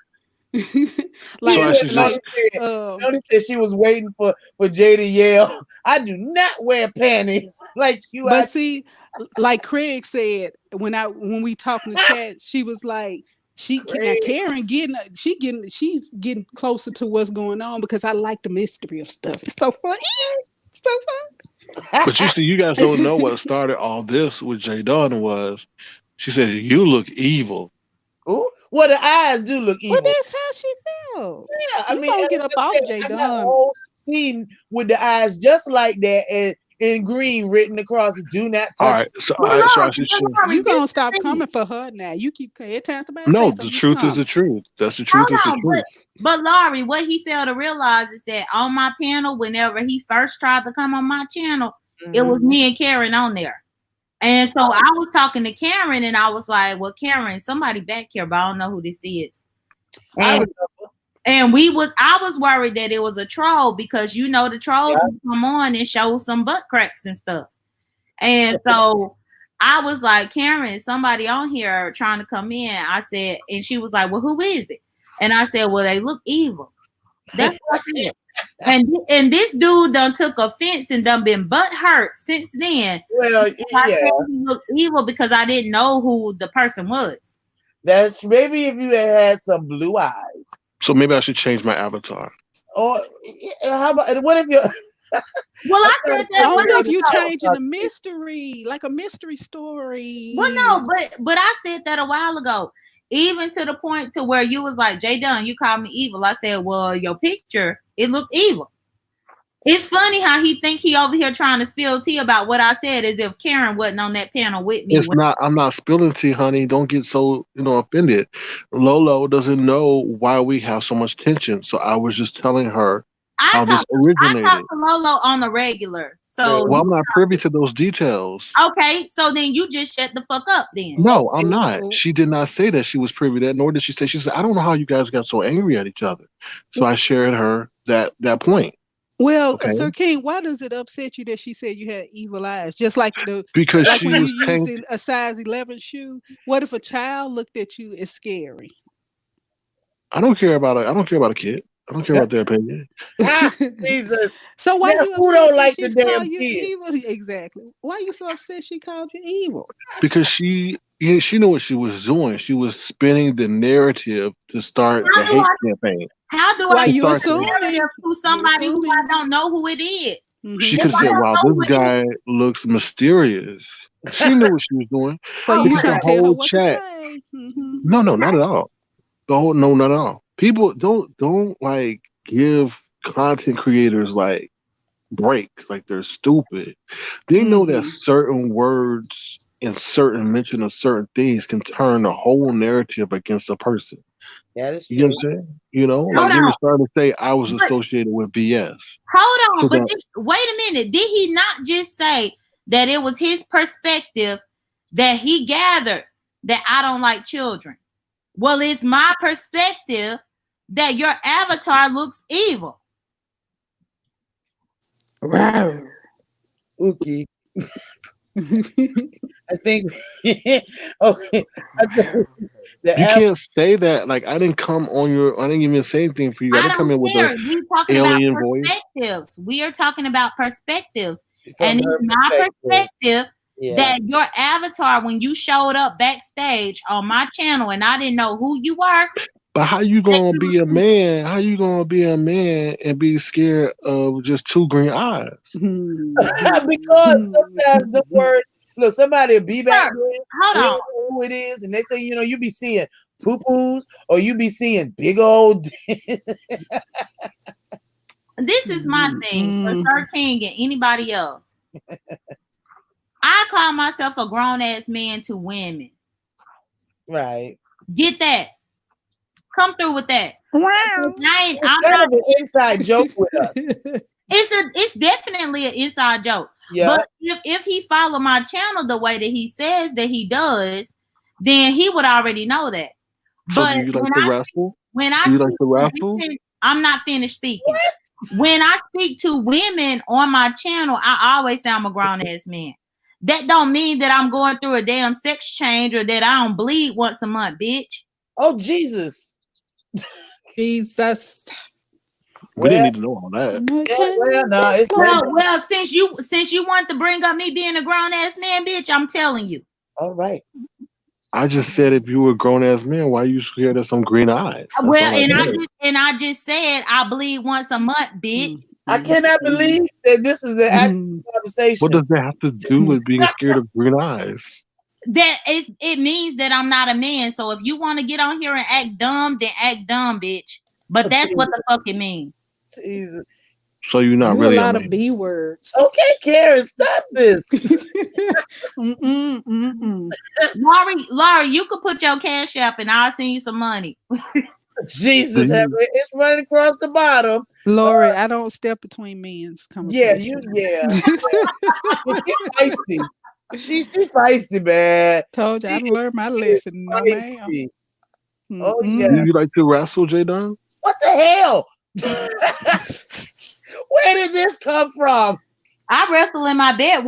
So I like should Noni just said, um Noni said she was waiting for Jay to yell, "I do not wear panties like you." but see, like Craig said when we talk in the chat, she was like now Crazy. Karen she's getting closer to what's going on because I like the mystery of stuff. It's so funny. It's so But you see, you guys don't know what started all this with Jay Dunn was. She said, "You look evil." Ooh, well, the eyes do look Well, evil. that's how she felt. Yeah, I You mean, gonna and get like up I off said, J I got a Dunn. whole scene with the eyes just like that, and in green written across. Do not All touch. right, so Well, I should share. You This gonna is stop the thing. coming for her now. You keep every time somebody say No, the something, you truth is the come. truth. That's the truth. Is the Hold on, truth. but Laurie, what he failed to realize is that on my panel, whenever he first tried to come on my channel, it was me and Karen on there. And so I was talking to Karen and I was like, well, Karen, somebody back here, but I don't know who this is. I And remember. I was worried that it was a troll because you know the trolls Yeah. would come on and show some butt cracks and stuff. And so I was like, Karen, somebody on here trying to come in. I said, and she was like, well, who is it? And I said, well, they look evil. That's what I said. And this dude done took offense and done been butt hurt since then. Well, I yeah, said he looked evil because I didn't know who the person was. that's maybe if you had some blue eyes, So maybe I should change my avatar. or how about what if you? Well, I said that. Only Well, if you no, changing the mystery, like a mystery story. no, but I said that a while ago. Even to the point to where you was like, Jay Dunn, you called me evil. I said, well, your picture, it looked evil. It's funny how he think he over here trying to spill tea about what I said as if Karen wasn't on that panel with me. It's not. I'm not spilling tea, honey. Don't get so offended. Lolo doesn't know why we have so much tension. So I was just telling her how this I originated. talk to Lolo on the regular. So Well, I'm not privy to those details. okay, so then you just shut the fuck up then. No, I'm not. She did not say that she was privy to that, nor did she say. She said, "I don't know how you guys got so angry at each other." So I shared her that point. Well, Okay. Sir King, why does it upset you that she said you had evil eyes? Just like Because like she when you was used tainted. a size 11 shoe. What if a child looked at you? It's scary. I don't care about a kid. I don't care about their opinion. Jesus. So why Yeah, you who upset don't that like the she's damn called you kids? evil? Exactly. Why are you so upset she called you evil? Because she knew what she was doing. She was spinning the narrative to start the hate campaign. How do Why I you spin assuming? the narrative to somebody who I don't know who it is? She If could have I said, don't "Wow, know this who it guy looks mysterious." She knew what she was doing. So you Because trying the to tell her whole what to chat. say? No, not at all. No, not at all. People don't like give content creators like breaks, like they're stupid. They know that certain words and certain mention of certain things can turn the whole narrative against a person. That is You know true. what I'm saying? You know, Hold like they on. were starting to say I was associated with BS. Hold on, So but that, wait a minute. Did he not just say that it was his perspective that he gathered that I don't like children? Well, it's my perspective that your avatar looks evil. Okay. I think okay. you can't say that. Like I didn't come on I didn't even say anything for you. I I didn't come in don't with care. a We're talking about alien voice. perspectives. We are talking about perspectives. from And it's her my perspective. perspective that your avatar, when you showed up backstage on my channel and I didn't know who you were. But how you gonna be a man? How you gonna be a man and be scared of just two green eyes? Because sometimes the word, look, somebody will be back there. Hold We on. don't know who it is, and next thing you know, you be seeing poo-poos, or you be seeing big old. This is my thing for Sir King and anybody else. I call myself a grown-ass man to women. Right. Get that. Come through with that. Wow. It's kind of an inside joke with us. It's definitely an inside joke. Yeah. But if he followed my channel the way that he says that he does, then he would already know that. So But do you like to wrestle? Do you like to wrestle? I'm not finished speaking. When I speak to women on my channel, I always say I'm a grown ass man. That don't mean that I'm going through a damn sex change or that I don't bleed once a month, bitch. Oh, Jesus. Jesus. We didn't need to know all that. Well, since you want to bring up me being a grown ass man, bitch, I'm telling you. All right. I just said if you were a grown ass man, why are you scared of some green eyes? That's well, I just said I bleed once a month, bitch. I cannot believe that this is an actual conversation. What does that have to do with being scared of green eyes? It means that I'm not a man. So if you want to get on here and act dumb, then act dumb, bitch. But that's what the fuck it means. Jesus. So you're not really a lot of B words. Okay, Karen, stop this. Laurie, you could put your cash app and I'll send you some money. Jesus, it's running across the bottom. Laurie, I don't step between men's conversation. Yeah. She's feisty. She's feisty, man. Told you I learned my lesson. No, ma'am. Oh, yeah. Do you like to wrestle, J Don? What the hell? Where did this come from? I wrestle in my bed.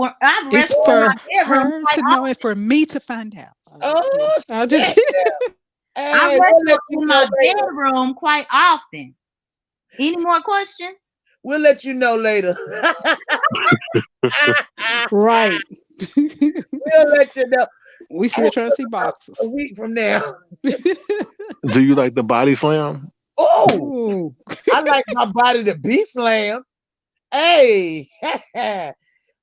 It's for her to know and for me to find out. Oh, I'll just I wrestle in my bedroom quite often. Any more questions? We'll let you know later. Right. We'll let you know. We still trying to see boxes. A week from now. Do you like the body slam? Oh, I like my body to be slammed. Hey.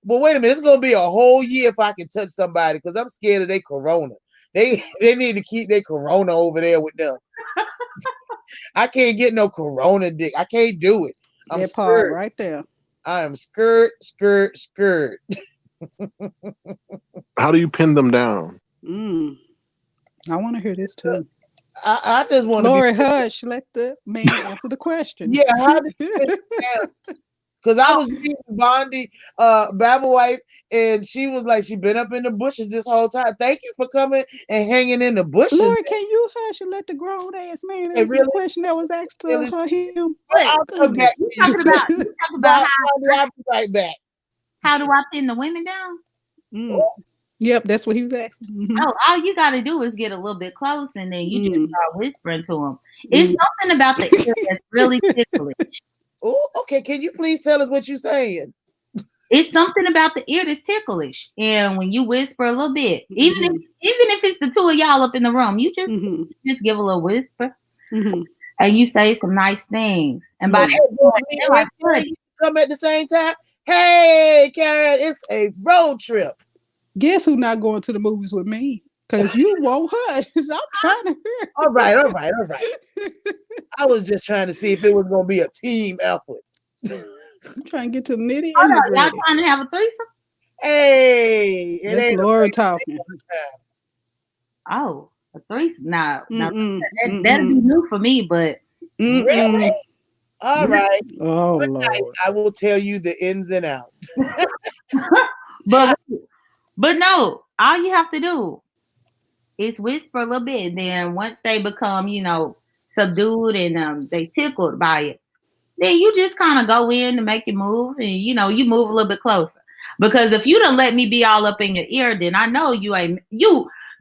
But wait a minute, it's gonna be a whole year if I can touch somebody because I'm scared of their corona. They need to keep their corona over there with them. I can't get no corona dick. I can't do it. I'm that scared. part right there. I am scared. How do you pin them down? I want to hear this too. I just want to. Lori, hush. Let the man answer the question. Yeah, how did you pin them down? Because I was meeting Bondi, Babble wife, and she was like, she been up in the bushes this whole time. Thank you for coming and hanging in the bushes. Lord, can you hush and let the grown ass man answer the question that was asked to him? I'll come back. You talking about I'll be right back. How do I pin the women down? Yep, that's what he was asking. Oh, all you got to do is get a little bit close, and then you just start whispering to him. It's something about the ear that's really ticklish. Oh, okay. Can you please tell us what you're saying? It's something about the ear that's ticklish, and when you whisper a little bit, even if it's the two of y'all up in the room, you just give a little whisper, and you say some nice things. And by that point, come at the same time. Hey, Karen, it's a road trip. Guess who's not going to the movies with me? Because you won't hush. I'm trying to hear. All right. I was just trying to see if it was going to be a team effort. I'm trying to get to the nitty. Y'all trying to have a threesome? Hey, that's Laura talking. Oh, a threesome? Now that'd be new for me, but really? All right. Oh, Lord. I will tell you the ins and outs. But no, all you have to do is whisper a little bit. And then once they become, subdued and they tickled by it, then you just kind of go in and make it move. And, you move a little bit closer. Because if you don't let me be all up in your ear, then I know you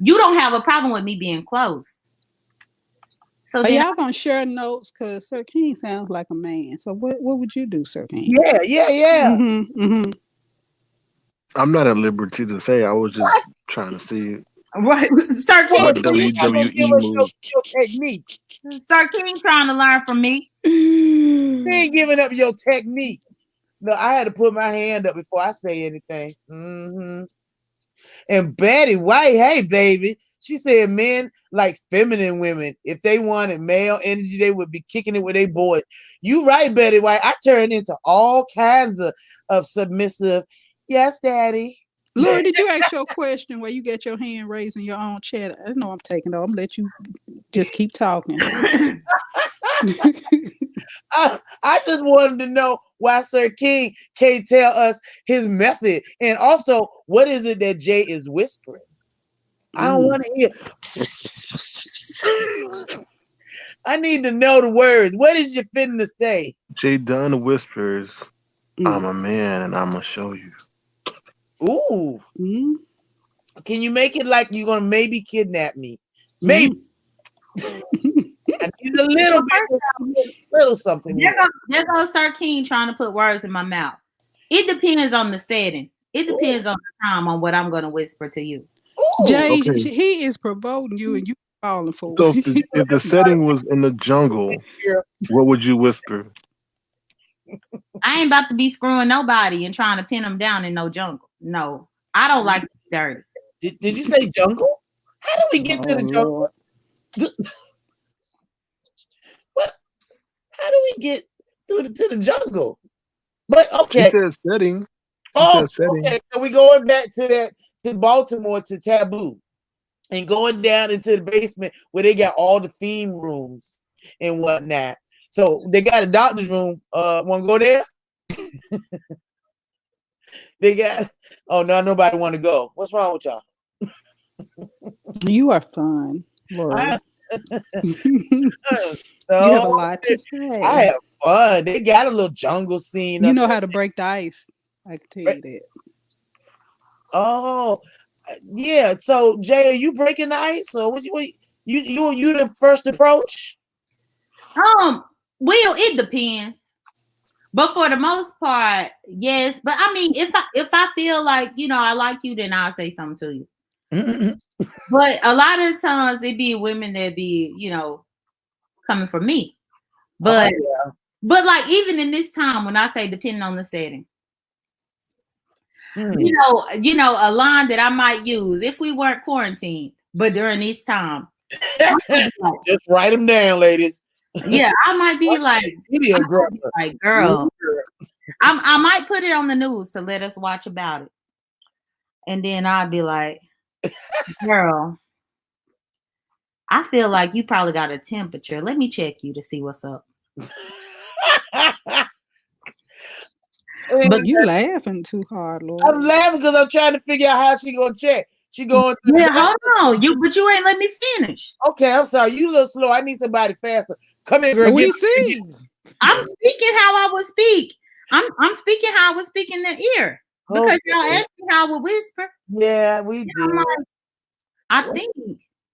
don't have a problem with me being close. So are y'all going to share notes? Because Sir King sounds like a man. So what would you do, Sir King? Yeah. I'm not at liberty to say. I was just trying to see Right, Sir Well, King, what so you're not gonna give WWE us move. your technique. Sir King trying to learn from me. You ain't giving up your technique. No, I had to put my hand up before I say anything. And Betty White, hey baby, she said men like feminine women. If they wanted male energy, they would be kicking it with their boys. You right, Betty White. I turned into all kinds of submissive. Yes, daddy. Lord, did you ask your question where you get your hand raised in your own chat? I know I'm taking it. I'm gonna let you just keep talking. I just wanted to know why Sir King can't tell us his method. And also, what is it that Jay is whispering? I don't want to hear. I need to know the words. What is you finna say? Jay Dunn whispers, "I'm a man, and I'm gonna show you." Ooh. Can you make it like you're gonna maybe kidnap me? Maybe. I need a little bit, little something. There goes Sir King trying to put words in my mouth. It depends on the setting. It depends on the time on what I'm going to whisper to you. Jay, Okay. he is provoking you, and you falling for So it. if the setting was in the jungle, what would you whisper? I ain't about to be screwing nobody and trying to pin them down in no jungle. No, I don't like to be dirty. Did you say jungle? How do we get to the jungle? What? How do we get to the jungle? But okay. She said setting. Said setting. Okay. So we going back to Baltimore to Taboo, and going down into the basement where they got all the theme rooms and whatnot. So they got a doctor's room. Want to go there? They got. Oh no, nobody want to go. What's wrong with y'all? You are fun, Lord. You have a lot to say. I have fun. They got a little jungle scene. You know how to break the ice. I can tell you that. Oh, yeah. So Jay, are you breaking the ice, or what? You the first approach? Well, it depends. But for the most part, yes. But I mean, if I feel like I like you, then I'll say something to you. But a lot of times it be women that be coming from me. But but like even in this time when I say depending on the setting, a line that I might use if we weren't quarantined, but during this time, just write them down, ladies. Yeah, I might be like, girl, I might put it on the news to let us watch about it. And then I'll be like, girl, I feel like you probably got a temperature. Let me check you to see what's up. But you laughing too hard, Lord. I'm laughing because I'm trying to figure out how she gonna check. She going through hold on. But you ain't let me finish. Okay, I'm sorry. You a little slow. I need somebody faster. Come here, girl. We see. I'm speaking how I would speak. I'm speaking how I would speak in the ear. Because y'all asked me how I would whisper. Yeah, we do. Like, I think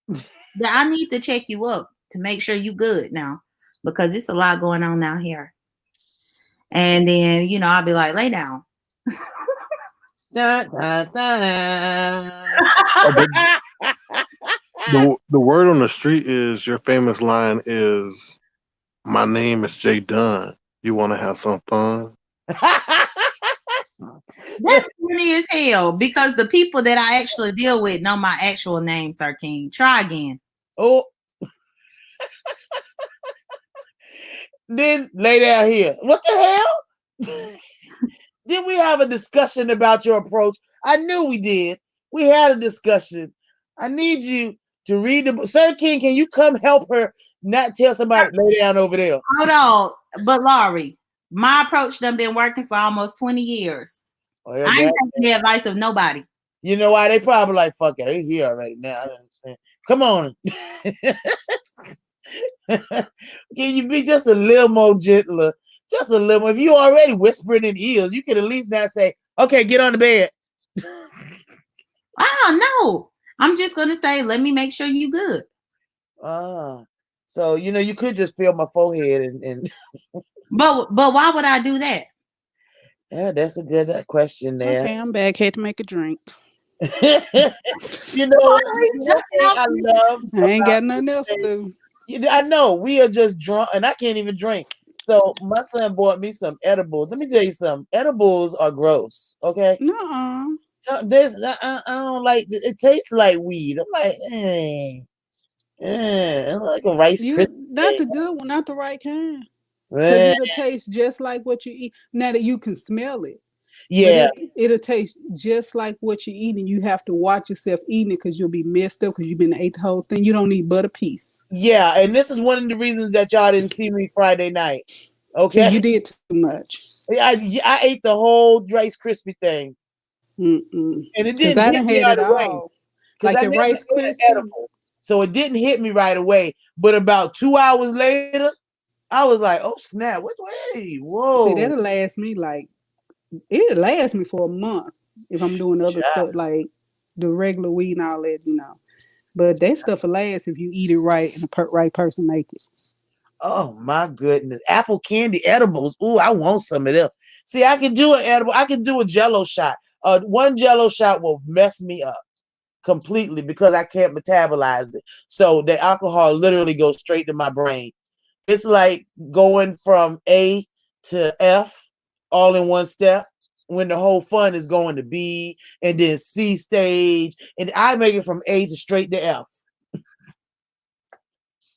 that I need to check you up to make sure you good now. Because it's a lot going on out here. And then, I'll be like, lay down. The word on the street is your famous line is, "My name is Jay Dunn. You want to have some fun?" That's funny as hell because the people that I actually deal with know my actual name, Sir King. Try again. Oh. Then lay down here. What the hell? Did we have a discussion about your approach? I knew we did. We had a discussion. I need you to read the book. Sir King, can you come help her not tell somebody lay down over there? Hold on. But Laurie, my approach done been working for almost 20 years. I ain't taking the advice of nobody. You know why? They probably like, fuck it. They're here already now. I don't understand. Come on. Can you be just a little more gentler? Just a little more. If you already whispering in ears, you can at least not say, okay, get on the bed. I don't know. I'm just going to say, let me make sure you good. So, you could just feel my forehead and But why would I do that? Yeah, that's a good question there. Okay, I'm back. Had to make a drink. You know, one thing I love I ain't about got nothing else to this do. I know we are just drunk, and I can't even drink. So my son bought me some edibles. Let me tell you something. Edibles are gross. Okay, Nuh-uh. so this I don't like. It tastes like weed. I'm like, it's like a Rice You Krispie not thing. the good one, not the right kind. Cause Eh, it'll taste just like what you eat. Now that you can smell it. But yeah, it'll taste just like what you're eating. You have to watch yourself eating it because you'll be messed up because you've been ate the whole thing. You don't need but a piece. yeah, and this is one of the reasons that y'all didn't see me Friday night. See, Okay, you did too much. I ate the whole Rice Krispie thing, and it Because didn't I hit done me had right it away all. because Like I the never Rice ate an Krispie. edible, so it didn't hit me right away. But about 2 hours later, I was like, "Oh snap! What way? See, Whoa!" that'll last me like, it'll last me for a month if I'm doing other Child. stuff like the regular weed and all that. But that stuff will last if you eat it right and the right person make it. Oh my goodness! Apple candy edibles. Ooh, I want some of them. See, I can do an edible. I can do a Jello shot. One Jello shot will mess me up completely because I can't metabolize it. So the alcohol literally goes straight to my brain. It's like going from A to F all in one step when the whole fun is going to B and then C stage. And I make it from A to straight to F.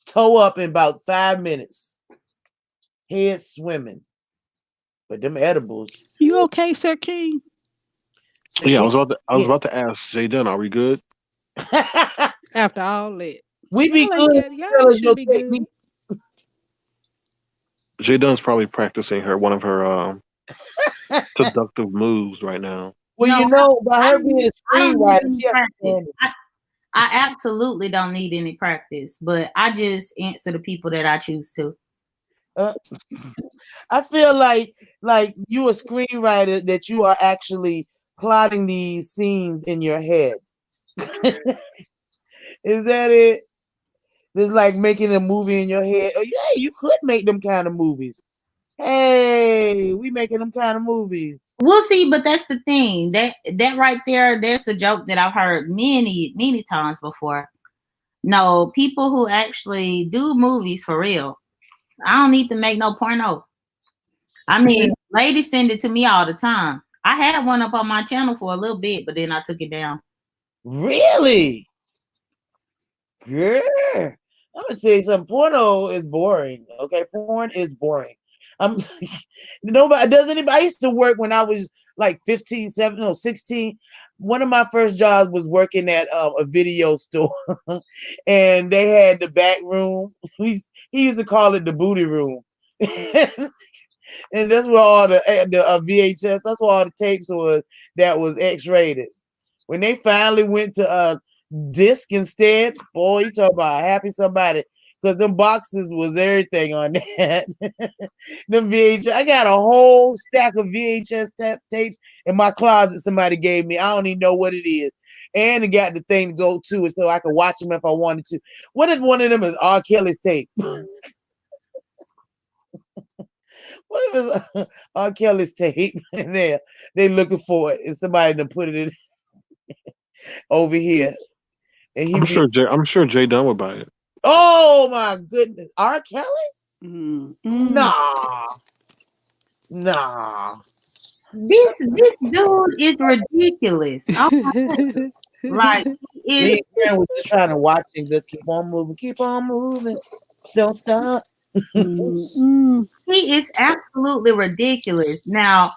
Toe up in about 5 minutes. Head swimming. But them edibles. You okay, Sir King? Yeah, Secure. I was about to ask Jay Dunn, are we good? After all that. We be Y'all ain't good. got Tell y'all us should your be good. technique. Jay Dunn's probably practicing one of her seductive moves right now. Well, No, you know, by I her don't being need, a I don't need screenwriter, any she has to practice. stand I absolutely don't need any practice, but I just answer the people that I choose to. uh, I feel like you a screenwriter that you are actually plotting these scenes in your head. Is that it? It's like making a movie in your head. Oh, yeah, you could make them kind of movies. Hey, we making them kind of movies. We'll see, but that's the thing. That right there, that's a joke that I've heard many, many times before. No, people who actually do movies for real. I don't need to make no porno. I mean, ladies send it to me all the time. I had one up on my channel for a little bit, but then I took it down. Really? Yeah. I'm gonna tell you something. Porno is boring. Okay, porn is boring. I'm nobody does anybody. I used to work when I was like 15, 7, no, 16. One of my first jobs was working at a video store, and they had the back room. He used to call it the booty room, and that's where all the VHS. That's where all the tapes was that was X-rated. When they finally went to disc instead, boy, you talk about happy somebody. Because them boxes was everything on that. Them VHS. I got a whole stack of VHS tapes in my closet somebody gave me. I don't even know what it is. And it got the thing to go to it so I could watch them if I wanted to. What if one of them is R. Kelly's tape? What if it's R. Kelly's tape in there? They looking for it and somebody to put it in over here. And he be, I'm sure Jay Dunn would buy it. oh my goodness, R. Kelly? Mm-hmm. Nah, nah. This dude is ridiculous. Oh my goodness. Like is Me and Karen was just trying to watch and just keep on moving, don't stop. Mm-mm. he is absolutely ridiculous. Now,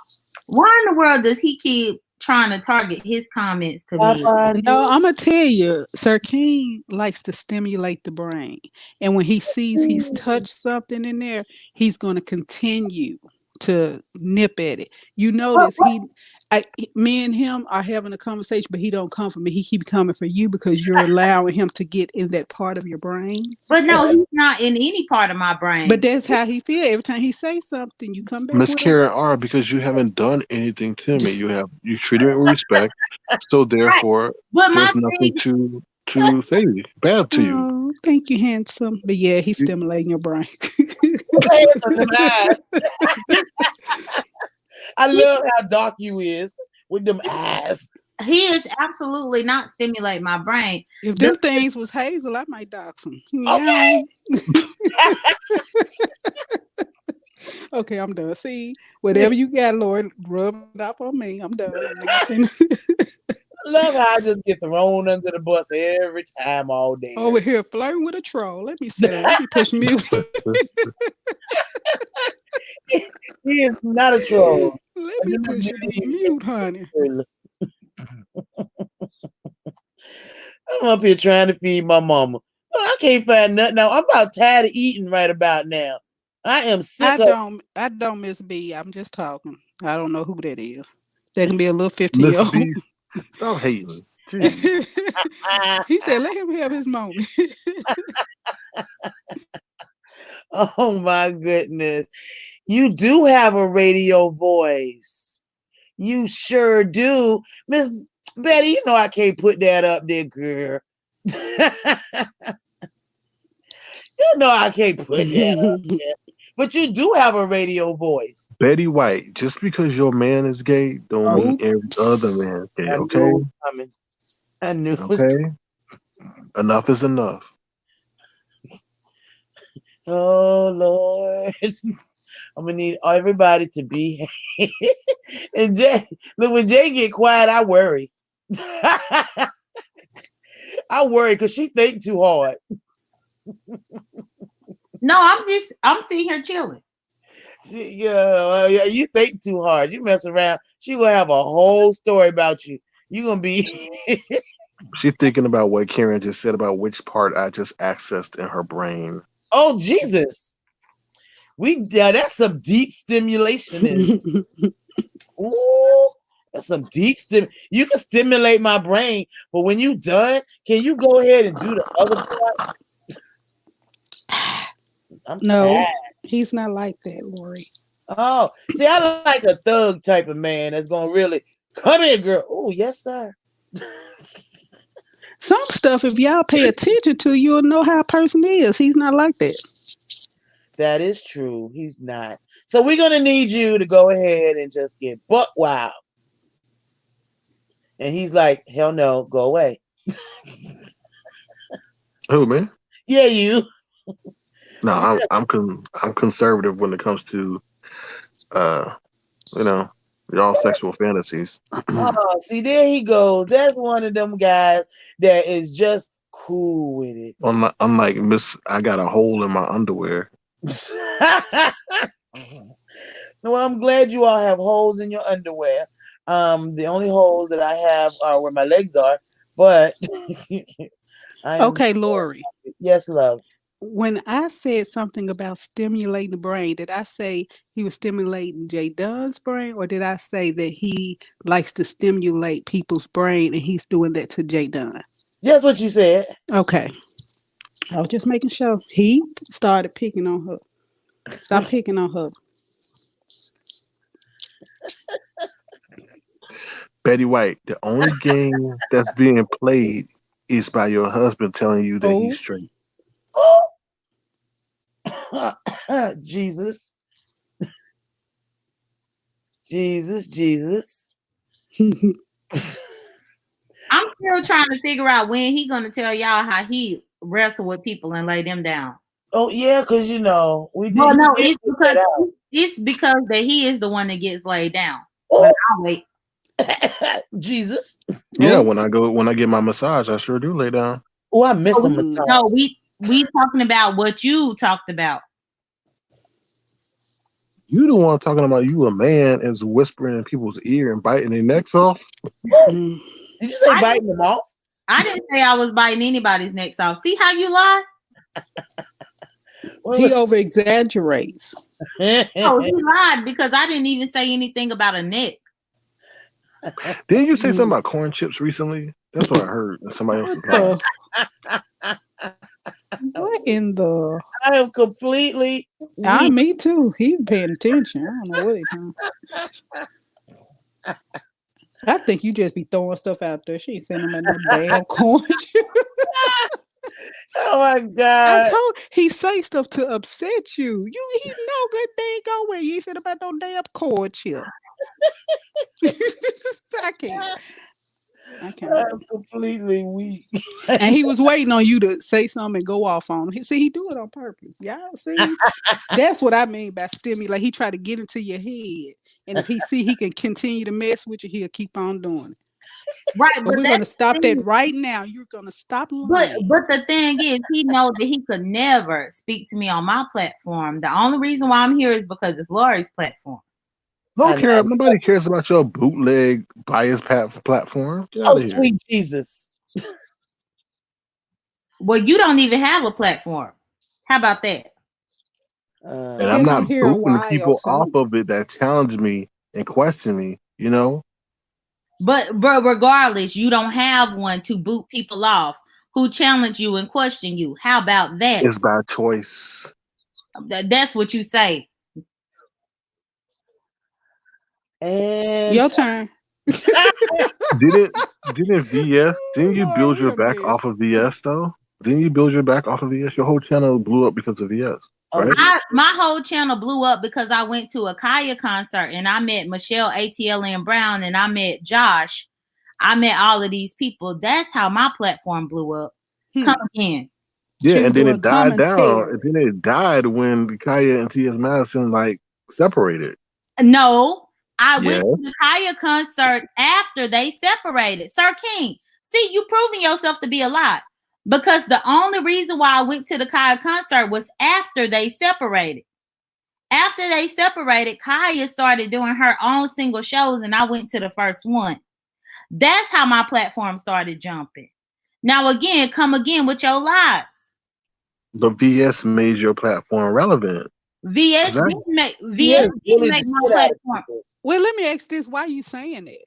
why in the world does he keep trying to target his comments to I me? find No, you. I'm gonna tell you, Sir King likes to stimulate the brain, and when he sees he's touched something in there, he's gonna continue to nip at it. You notice me and him are having a conversation, but he don't come for me. He keep coming for you because you're allowing him to get in that part of your brain. But no, he's not in any part of my brain. But that's how he feel. Every time he say something, you come back Miss with him. Karen R, because you haven't done anything to me. You treated me with respect, so therefore But my there's nothing thing, to say bad to you. Oh, thank you, handsome. But yeah, he's stimulating your brain. Hands on them eyes. I love how dark you is with them eyes. He is absolutely not stimulate my brain. If them things was hazel, I might dox him. Okay. Okay, I'm done. See, whatever you got, Lord, rub it off on me. I'm done. I love how I just get thrown under the bus every time all day. Over here flirting with a troll. Let me sit down. Let me push mute. He is not a troll. Let me push you to mute, honey. I'm up here trying to feed my mama. I can't find nothing now. I'm about tired of eating right about now. I am sick I don't Miss B. I'm just talking. I don't know who that is. That can be a little 15-year-old. Miss B, stop hating. He said, let him have his moment. Oh my goodness. You do have a radio voice. You sure do. Miss Betty, you know I can't put that up there, girl. You know I can't put that up there. But you do have a radio voice. Betty White, just because your man is gay, don't mean every other man is gay, okay? I knew it was okay? Enough is enough. Oh Lord. I'm gonna need everybody to be and Jay, look, when Jay get quiet, I worry. I worry because she think too hard. No, I'm sitting here chilling. Yeah, you think too hard. You mess around, she gonna have a whole story about you. You gonna be She's thinking about what Karen just said about which part I just accessed in her brain. Oh Jesus. That's some deep stimulation. Ooh, that's some deep you can stimulate my brain, but when you done, can you go ahead and do the other part? No, tired. He's not like that, Lori. Oh, see, I like a thug type of man that's gonna really come here, girl. Oh, yes, sir. Some stuff, if y'all pay attention to, you'll know how a person is. He's not like that. That is true. He's not. So we're gonna need you to go ahead and just get buck wild. And he's like, hell no, go away. Who, man? Yeah, you. No, I'm conservative when it comes to y'all sexual fantasies. Oh, see, there he goes. That's one of them guys that is just cool with it. Unlike Miss, I got a hole in my underwear. Well, I'm glad you all have holes in your underwear. The only holes that I have are where my legs are, but okay, Lori. Yes, love. When I said something about stimulating the brain, did I say he was stimulating Jay Dunn's brain, or did I say that he likes to stimulate people's brain and he's doing that to Jay Dunn? That's what you said. Okay. I was just making sure. He started picking on her. Stop picking on her. Betty White, the only game that's being played is by your husband telling you that he's straight. Oh. Jesus. Jesus. I'm still trying to figure out when he's gonna tell y'all how he wrestle with people and lay them down. Oh yeah, because we did. Well, no, it's because that he is the one that gets laid down. Oh. But I'll wait. Jesus. Yeah, when I get my massage, I sure do lay down. Oh, I miss a massage. No, we talking about what you talked about. You the one talking about you a man is whispering in people's ear and biting their necks off. Did you say biting them off? I didn't say I was biting anybody's necks off. See how you lie? He over exaggerates. Oh, he lied because I didn't even say anything about a neck. Didn't you say something about corn chips recently? That's what I heard. Somebody else was What in the? I am completely. Me too. He paying attention. I don't know what he's doing. I think you just be throwing stuff out there. She ain't saying about no damn corn chips. Oh my God! I told he say stuff to upset you. He know good dang go where you said about no damn corn chip. I can't. I can't. I'm completely weak. And he was waiting on you to say something and go off on him. He do it on purpose. Y'all see? That's what I mean by stimulate. He try to get into your head. And if he see he can continue to mess with you, he'll keep on doing it. Right, But we're gonna stop that right now. You're gonna stop lying. But the thing is, he knows that he could never speak to me on my platform. The only reason why I'm here is because it's Lori's platform. Nobody cares about your bootleg bias platform. Get out Oh, of here. sweet Jesus. Well, you don't even have a platform. How about that? And I'm not booting the people off of it that challenge me and question me, you know? But regardless, you don't have one to boot people off who challenge you and question you. How about that? It's by choice. That's what you say. And your turn. Didn't VS? Didn't you build your back off of VS though? Didn't you build your back off of VS? Your whole channel blew up because of VS. Right? My whole channel blew up because I went to a Kaya concert and I met Michelle ATLN Brown and I met Josh. I met all of these people. That's how my platform blew up. Come again. Yeah, and then it died down. And then it died when Kaya and T.S. Madison like separated. No, I went to the Kaya concert after they separated. Sir King, see, you proving yourself to be a lot. Because the only reason why I went to the Kaya concert was after they separated. After they separated, Kaya started doing her own single shows, and I went to the first one. That's how my platform started jumping. Now, again, come again with your lies. But VS made your platform relevant. VS didn't make my platform. Well, let me ask this: why are you saying that?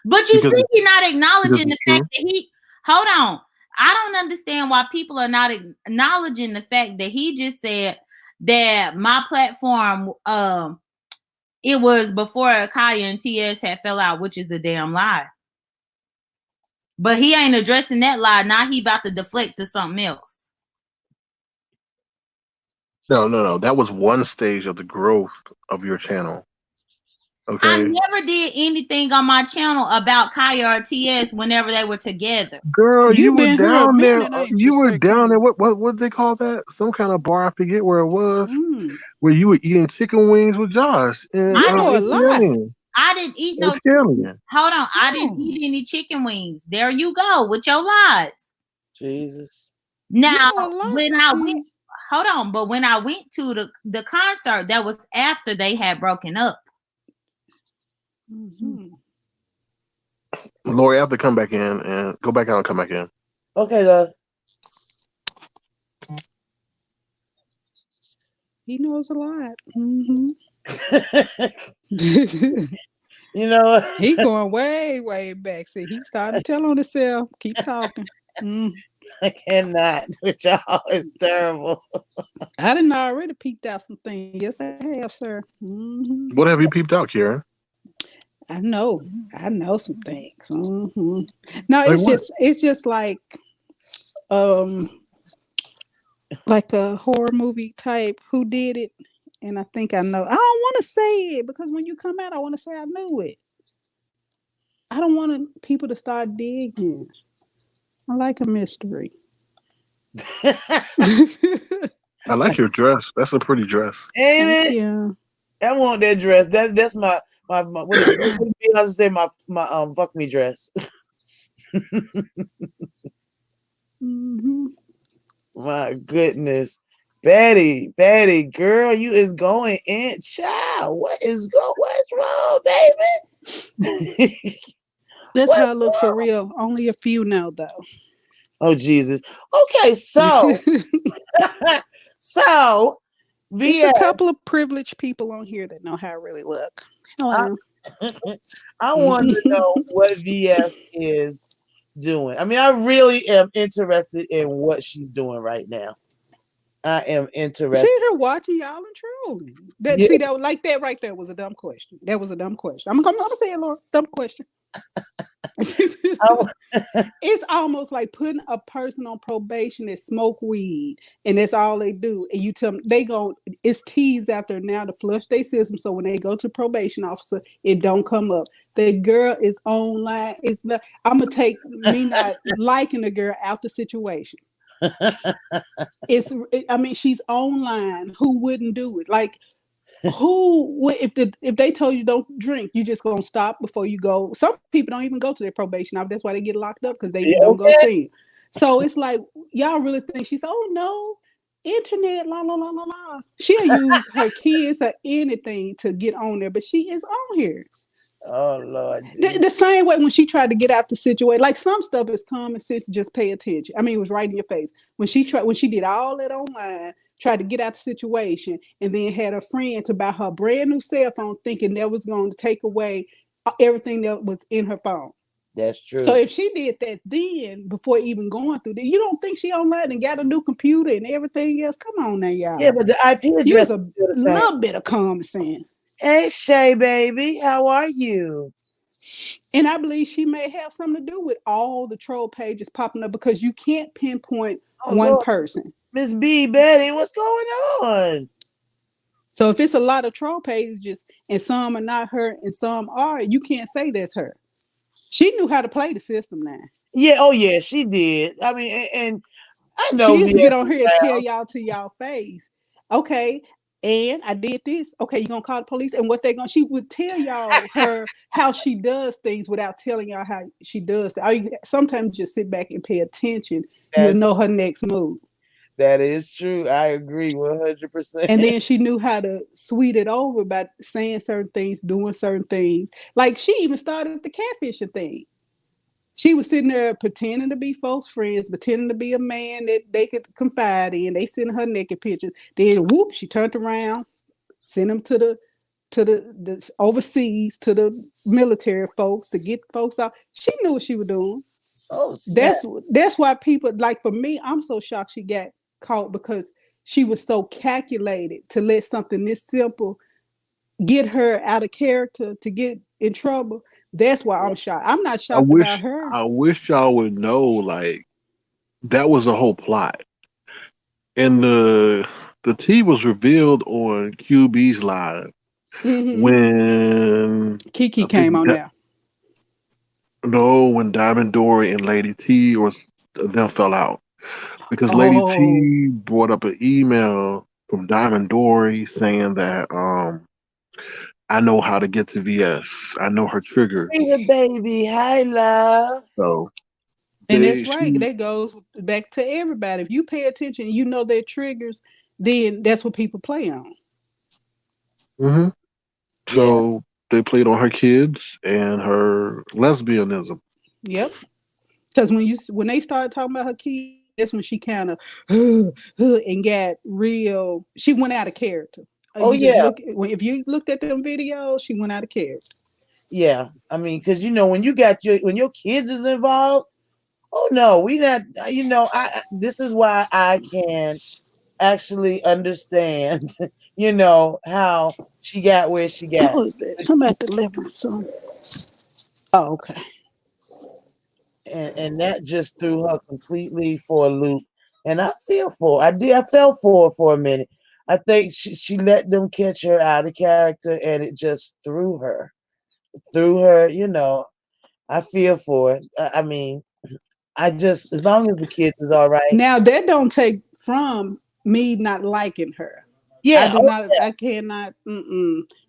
But you see, you're not acknowledging the fact that he. Hold on, I don't understand why people are not acknowledging the fact that he just said that my platform. It was before Kaya and TS had fell out, which is a damn lie. But he ain't addressing that lie. Now he about to deflect to something else. No. That was one stage of the growth of your channel. Okay. I never did anything on my channel about Kaya or TS whenever they were together. Girl, you were down there. You were down there. What did they call that? Some kind of bar. I forget where it was. Where you were eating chicken wings with Josh. And, I know a lot. I didn't eat no. Hold on, I didn't eat any chicken wings. There you go with your lies. Jesus. Now when I went, hold on, but when I went to the concert, that was after they had broken up. Lori, I have to come back in and go back out and come back in. Okay, love. He knows a lot. You know, he going way back. See, he started to tell on himself. Keep talking. I cannot with y'all. It's terrible. I didn't already peeped out some things. Yes, I have, sir. What have you peeped out, Karen? I know some things. No, it's just like a horror movie type. Who did it? And I think I know. I don't want to say it because when you come out, I want to say I knew it. I don't want people to start digging. I like a mystery. I like your dress. That's a pretty dress. Ain't it? Yeah. I want that dress. That's my what is it? I say my fuck me dress. My goodness. Betty, girl, you is going in. Child, what's wrong, baby? That's how I look for real. Only a few know, though. Oh, Jesus. Okay, so there's a couple of privileged people on here that know how I really look. Hello. I want to know what VS is doing. I mean, I really am interested in what she's doing right now. I am interested. See her watching y'all and trolling. See, that like that right there was a dumb question. That was a dumb question. I'm gonna say it, Laura. Dumb question. I- It's almost like putting a person on probation that smoke weed and that's all they do. And you tell them they go, it's teased out there now to flush their system. So when they go to probation officer, it don't come up. The girl is online. It's not, I'm gonna take me not liking the girl out the situation. I mean, she's online. Who wouldn't do it? Like, if they told you don't drink, you just gonna stop before you go. Some people don't even go to their probation office. That's why they get locked up because they don't go okay. see. So it's like y'all really think she's oh no, internet la la la la la. She'll use her kids or anything to get on there, but she is on here. Oh Lord The Jesus. same way when she tried to get out the situation, like some stuff is common sense, just pay attention. I mean, it was right in your face. When she did all that online, tried to get out the situation, and then had a friend to buy her brand new cell phone, thinking that was going to take away everything that was in her phone. That's So true. if she did that then, before even going through that, you don't think she online and got a new computer and everything else? Come on now, Yeah, y'all. but the IP Use address a is still the same. little bit of common sense. Hey Shay, baby, how are you? And I believe she may have something to do with all the troll pages popping up because you can't pinpoint Oh one Lord, person. Miss B, Betty, what's going on? So if it's a lot of troll pages and some are not her and some are, you can't say that's her. She knew how to play the system now. Yeah, oh yeah, she did. I mean, and I She know used to VS get on is here and tell loud. y'all to y'all face, okay, and I did this. Okay, you gonna call the police? And what they gonna? She would tell y'all her how she does things without telling y'all how she does. Sometimes just sit back and pay attention. You'll That's know her next move. that is true. I agree 100%. And then she knew how to sweet it over by saying certain things, doing certain things. Like she even started the catfishing thing. She was sitting there pretending to be folks' friends, pretending to be a man that they could confide in. They sent her naked pictures. Then whoop, she turned around, sent them to the overseas to the military folks to get folks out. She knew what she was doing. Oh snap! That's why people like for me, I'm so shocked she got caught because she was so calculated to let something this simple get her out of character to get in trouble. That's why I'm shocked. I'm not I shocked about wish her. I wish y'all would know like that was a whole plot. And the tea was revealed on QB's live Hmm. when Kiki I think came on that there. no when Diamond Dory and Lady T or them fell out because Lady Oh, T brought up an email from Diamond Dory saying that I know how to get to VS. I know her triggers. Hey, baby, hi, love. So and they that's right. she That goes back to everybody. If you pay attention, you know their triggers. Then that's what people play on. hmm Yeah. so they played on her kids and her lesbianism. Yep. Because when they started talking about her kids, that's when she kind of and got real. She went out of character. Oh You just yeah, look if you looked at them videos, she went out of character. yeah. I mean, because when you got when your kids is involved. Oh no, we not. This is why I can actually understand. How she got where she got. Who is that? Somebody delivering some. Oh, okay. And that just threw her completely for a loop. And I feel for her. I did. I fell for her for a minute. I think she let them catch her out of character, and it just threw her. Threw her. I feel for it. I mean, I just as long as the kids is all right. Now that don't take from me not liking her. I Yeah. do Oh, not. I cannot.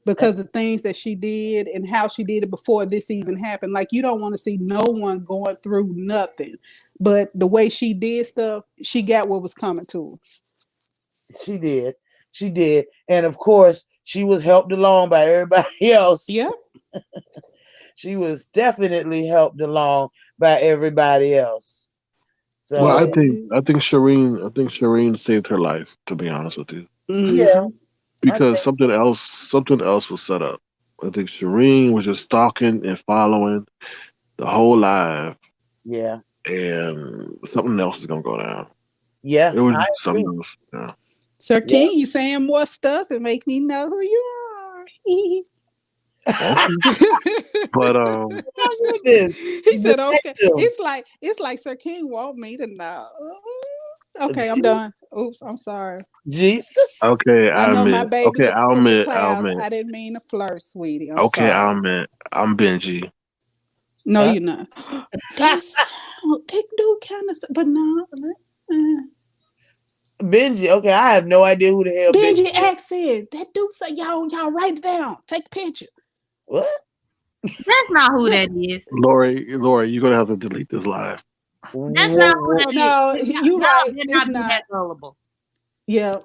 Because the things that she did and how she did it before this even happened. Like you don't want to see no one going through nothing. But the way she did stuff, she got what was coming to her. she did. She did. And of course, she was helped along by everybody else. Yeah. She was definitely helped along by everybody else. Well, So, Yeah. I think Shireen saved her life. To be honest with you, yeah, Mm-hmm. I because think, something else was set up. I think Shireen was just stalking and following the whole live, yeah, and something else is gonna go down. yeah, It was I just agree. something else. Yeah. Sir Yeah, King, you saying more stuff and make me know who you are. Okay. But Oh, goodness. He said, "Okay." Detective. It's like Sir King want me to know. Okay, I'm done. Oops, I'm sorry. Jesus. okay, I I know my admit. baby Okay, look I'll from the admit. I'll clouds. admit. I didn't mean to flirt, sweetie. I'm Okay, I'll sorry. admit. I'm Benji. No, Huh? you're not. That dude kind of, but no. Benji. Okay, I have no idea who the hell Benji Benji is. accent. That dude say, y'all write it down. Take a picture. What? That's not who that is. Lori, you're gonna have to delete this live. That's not who Whoa, that is. No, you Y'all right. did It's not be that not. gullible. Yeah.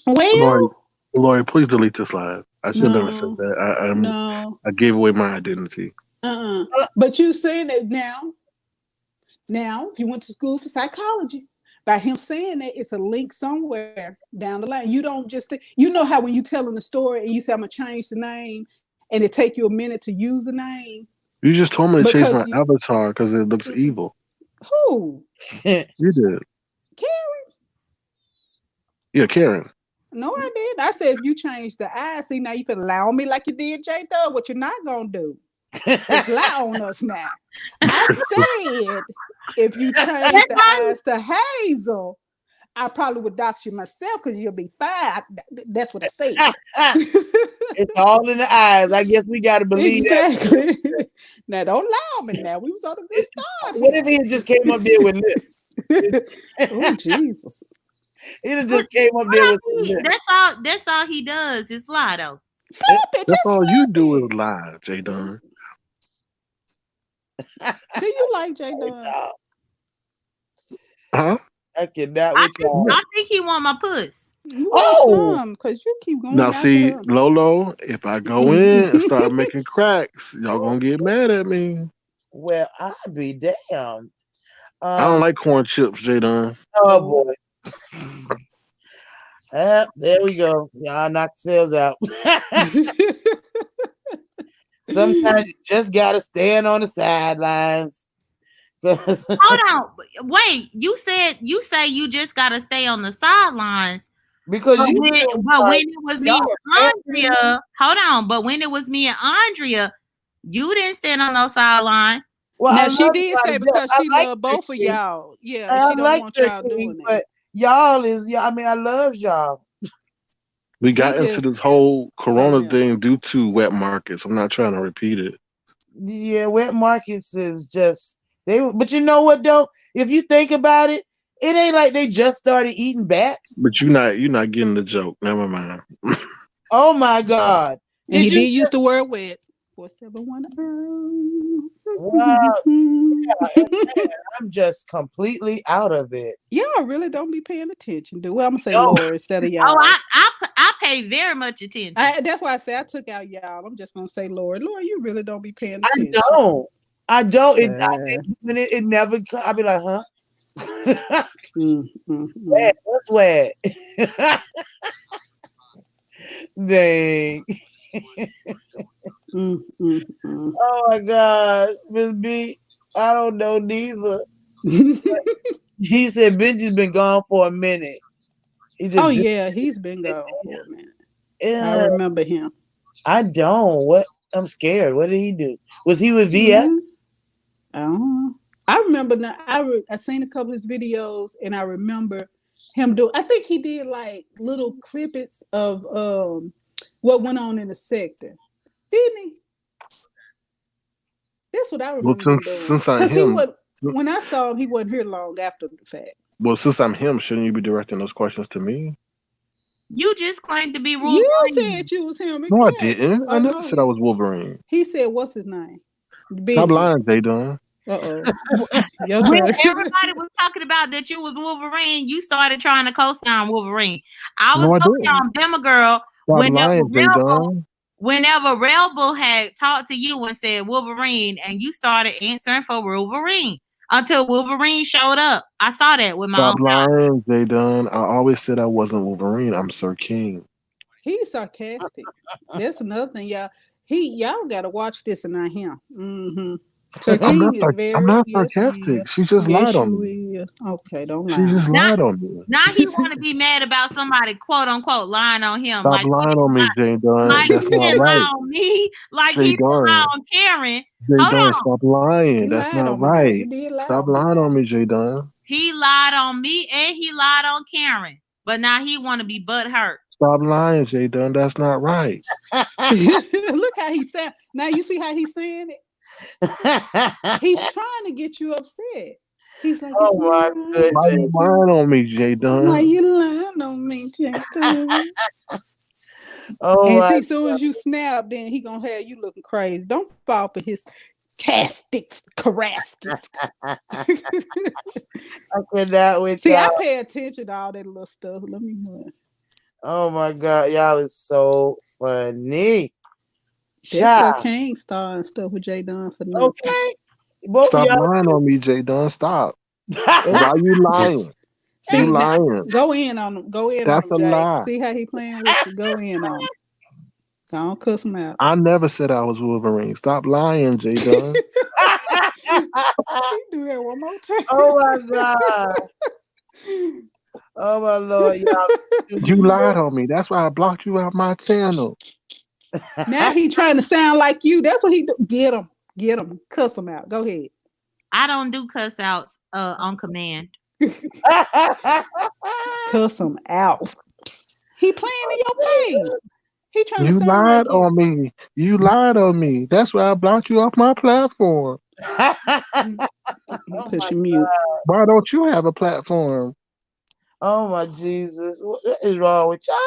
Lori, Well, Lori, please delete this live. I should never said no, that. no. I gave away my identity. Uh, But you saying it now. Now, if you went to school for psychology, by him saying that, it's a link somewhere down the line. You don't just think, you know how when you telling the story and you say, I'm going to change the name, and it take you a minute to use the name You just told me to change because my you, avatar because it looks evil. who? You did. Karen? Yeah, Karen. No, I did. I said, if you change the I, see, now you can lie on me like you did J Dub. What you're not going to do is lie on us now. I said, if you change That's the why eyes to Hazel, I probably would dox you myself because you'll be fine. That's what I said. It's all in the eyes. I guess we got to believe Exactly. that. Now don't lie on me now. We was on a good start What if he here. had just came up there with lips? Oh Jesus. He'd have what, just came up there with some lips. that's all he does is lie though. Flip it, That's just all you flip do it. is lie, J Dunn. Do you like J Dunn? Huh? I cannot I with think y'all. I think he want my puss. You want Oh, some because you keep Now going after see, her. Lolo, if I go in and start making cracks, y'all gonna get mad at me. well, I'll be damned. I don't Um, like corn chips, J Dunn. oh boy. There we go. Y'all knock yourselves out. Sometimes you just gotta stand on the sidelines. 'Cause Hold on. Wait, you say you just gotta stay on the sidelines. because But you when feel but like when it was me y'all and fancy. Andrea, hold on. But when it was me and Andrea, you didn't stand on no sideline. Well, I Now she love did y'all say to death. because I she like loved both of 13. y'all. Yeah, I she don't like want y'all 13, doing that. but y'all is yeah. I mean, I love y'all. We He got into just this whole something corona else. thing due to wet markets. I'm not trying to repeat it. Yeah, wet markets is just they. But you know what though? If you think about it, it ain't like they just started eating bats. But you're not getting the joke. Never mind. Oh my God! And he Did you? did use the word wet. 471. Wow! I'm just completely out of it. Y'all really don't be paying attention, do? Well, I'm gonna say No, Laura instead of Oh, y'all. I pay very much attention. That's why I say I took out y'all. I'm just gonna say Laura. Laura, you really don't be paying I attention. don't. I don't. Child. It never. I'll be like, huh? Mm, mm, Wet, mm. what's wet? Dang. Mm, mm, mm. Oh my gosh, Miss B. I don't know neither. He said Benji's been gone for a minute. He Oh just yeah, he's been gone for a minute. I uh, remember him. I don't. What? I'm scared. What did he do? Was he with VS? Mm, oh. I remember now. I seen a couple of his videos, and I remember him do. I think he did like little clippets of what went on in the sector, didn't he? That's what I Well, remember him since doing. since I'm Cause he him, was when I saw him, he wasn't here long after the fact. well, since I'm him, shouldn't you be directing those questions to me? You just claimed to be You Wolverine. said you was him No, I exactly. didn't. I Oh never no, said I was Wolverine. he said what's his name? Stop Benji. lying, J Dunn. Uh-oh. Your When turn. everybody was talking about that you was Wolverine, you started trying to co-sign Wolverine. I was No, I up here didn't. on Demogirl Stop lying, J Dunn. whenever Rebel had talked to you and said Wolverine, and you started answering for Wolverine until Wolverine showed up. I saw that with my Stop own eyes. lying, J Dunn. I always said I wasn't Wolverine. I'm Sir King. He's sarcastic. That's another thing, y'all. Y'all gotta watch this and not him. Mm-hmm. So King is I'm very not yes, he is. sarcastic. She just Yes, lied on you me. will. Okay, don't She lie. just Now, lied on me. now he want to be mad about somebody quote unquote lying on him, Stop lying on me, Jay Dunn. like he That's not didn't right. lie on me, like he Jay didn't lie Dunn. on Karen. Jay Hold Dunn, on, stop lying. You That's lied not on me now. You right. did lie Stop on me lying now. on me, Jay Dunn. he lied on me and he lied on Karen, but now he want to be butthurt. Stop lying, Jay Dunn. That's not right. Look how he sound. Now you see how he's saying it. He's trying to get you upset. He's like, Oh it's my not right, Why goodness. you Jason. lying on me, Jay Why Dunn? you lying on me, Jason? Oh And my see, soon as you snap, then he gonna have you looking crazy. Don't fall for his castics, caraskets. I cannot with See, I y'all. pay attention to all that little stuff. Let me know. Oh my God, y'all is so funny. That's Sir Child. King star and stuff with Jay Dunn for nothing. Okay. Both of Stop y'all. lying on me, Jay Dunn. Stop. Oh, Why you lying? see, You now, lying. go in on him. Go in That's on a him, Jay. lie. See how he playing with you. Go in on him. Don't cuss him out. I never said I was Wolverine. Stop lying, Jay Dunn. He do that one more time. Oh my God. Oh my Lord, y'all. You lied on me. That's why I blocked you out my channel. Now he trying to sound like you. That's what he do. Get him. Get him. Cuss him out. Go ahead. I don't do cuss outs on command. Cuss him out. He playing in your face. He trying to You sound like lied you. on me. You lied on me. That's why I blocked you off my platform. Push him mute. Why don't you have a platform? Oh my Jesus. What is wrong with y'all?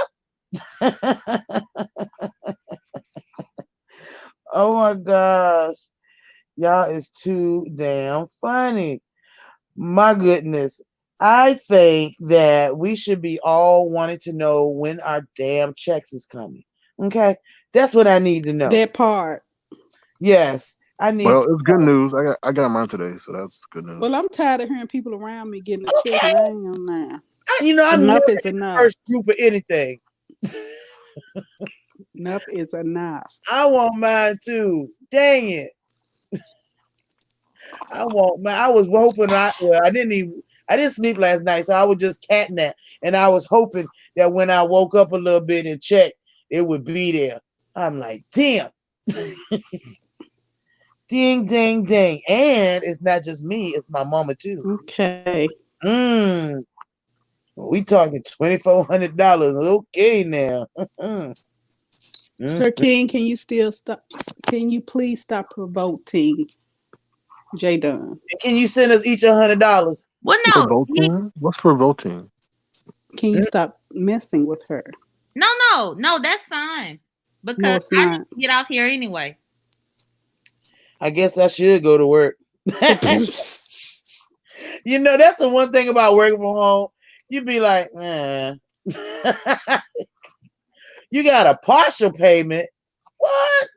Oh my gosh. Y'all is too damn funny. My goodness. I think that we should be all wanting to know when our damn checks is coming. Okay? That's what I need to know. That part. Yes. I need Well, to it's good news. I got mine today, so that's good news. Well, I'm tired of hearing people around me getting a check, and I ain't on now. I'm Enough never is in the enough. first group of anything. Enough is enough. I want mine too. Dang it. I want mine. I was hoping I didn't sleep last night, so I was just catnap. And I was hoping that when I woke up a little bit and checked, it would be there. I'm like, damn. Ding, ding, ding. And it's not just me, it's my mama too. Okay. We talking $2,400. Okay now. Sir King, can you still stop? Can you please stop provoking Jay Dunn? Can you send us each $100? Well, no, Provoking? What's provoking? Can you stop messing with her? no, that's fine. No, Because it's I not. need to get off here anyway. I guess I should go to work. You know, that's the one thing about working from home. You'd be like, man, you got a partial payment. What?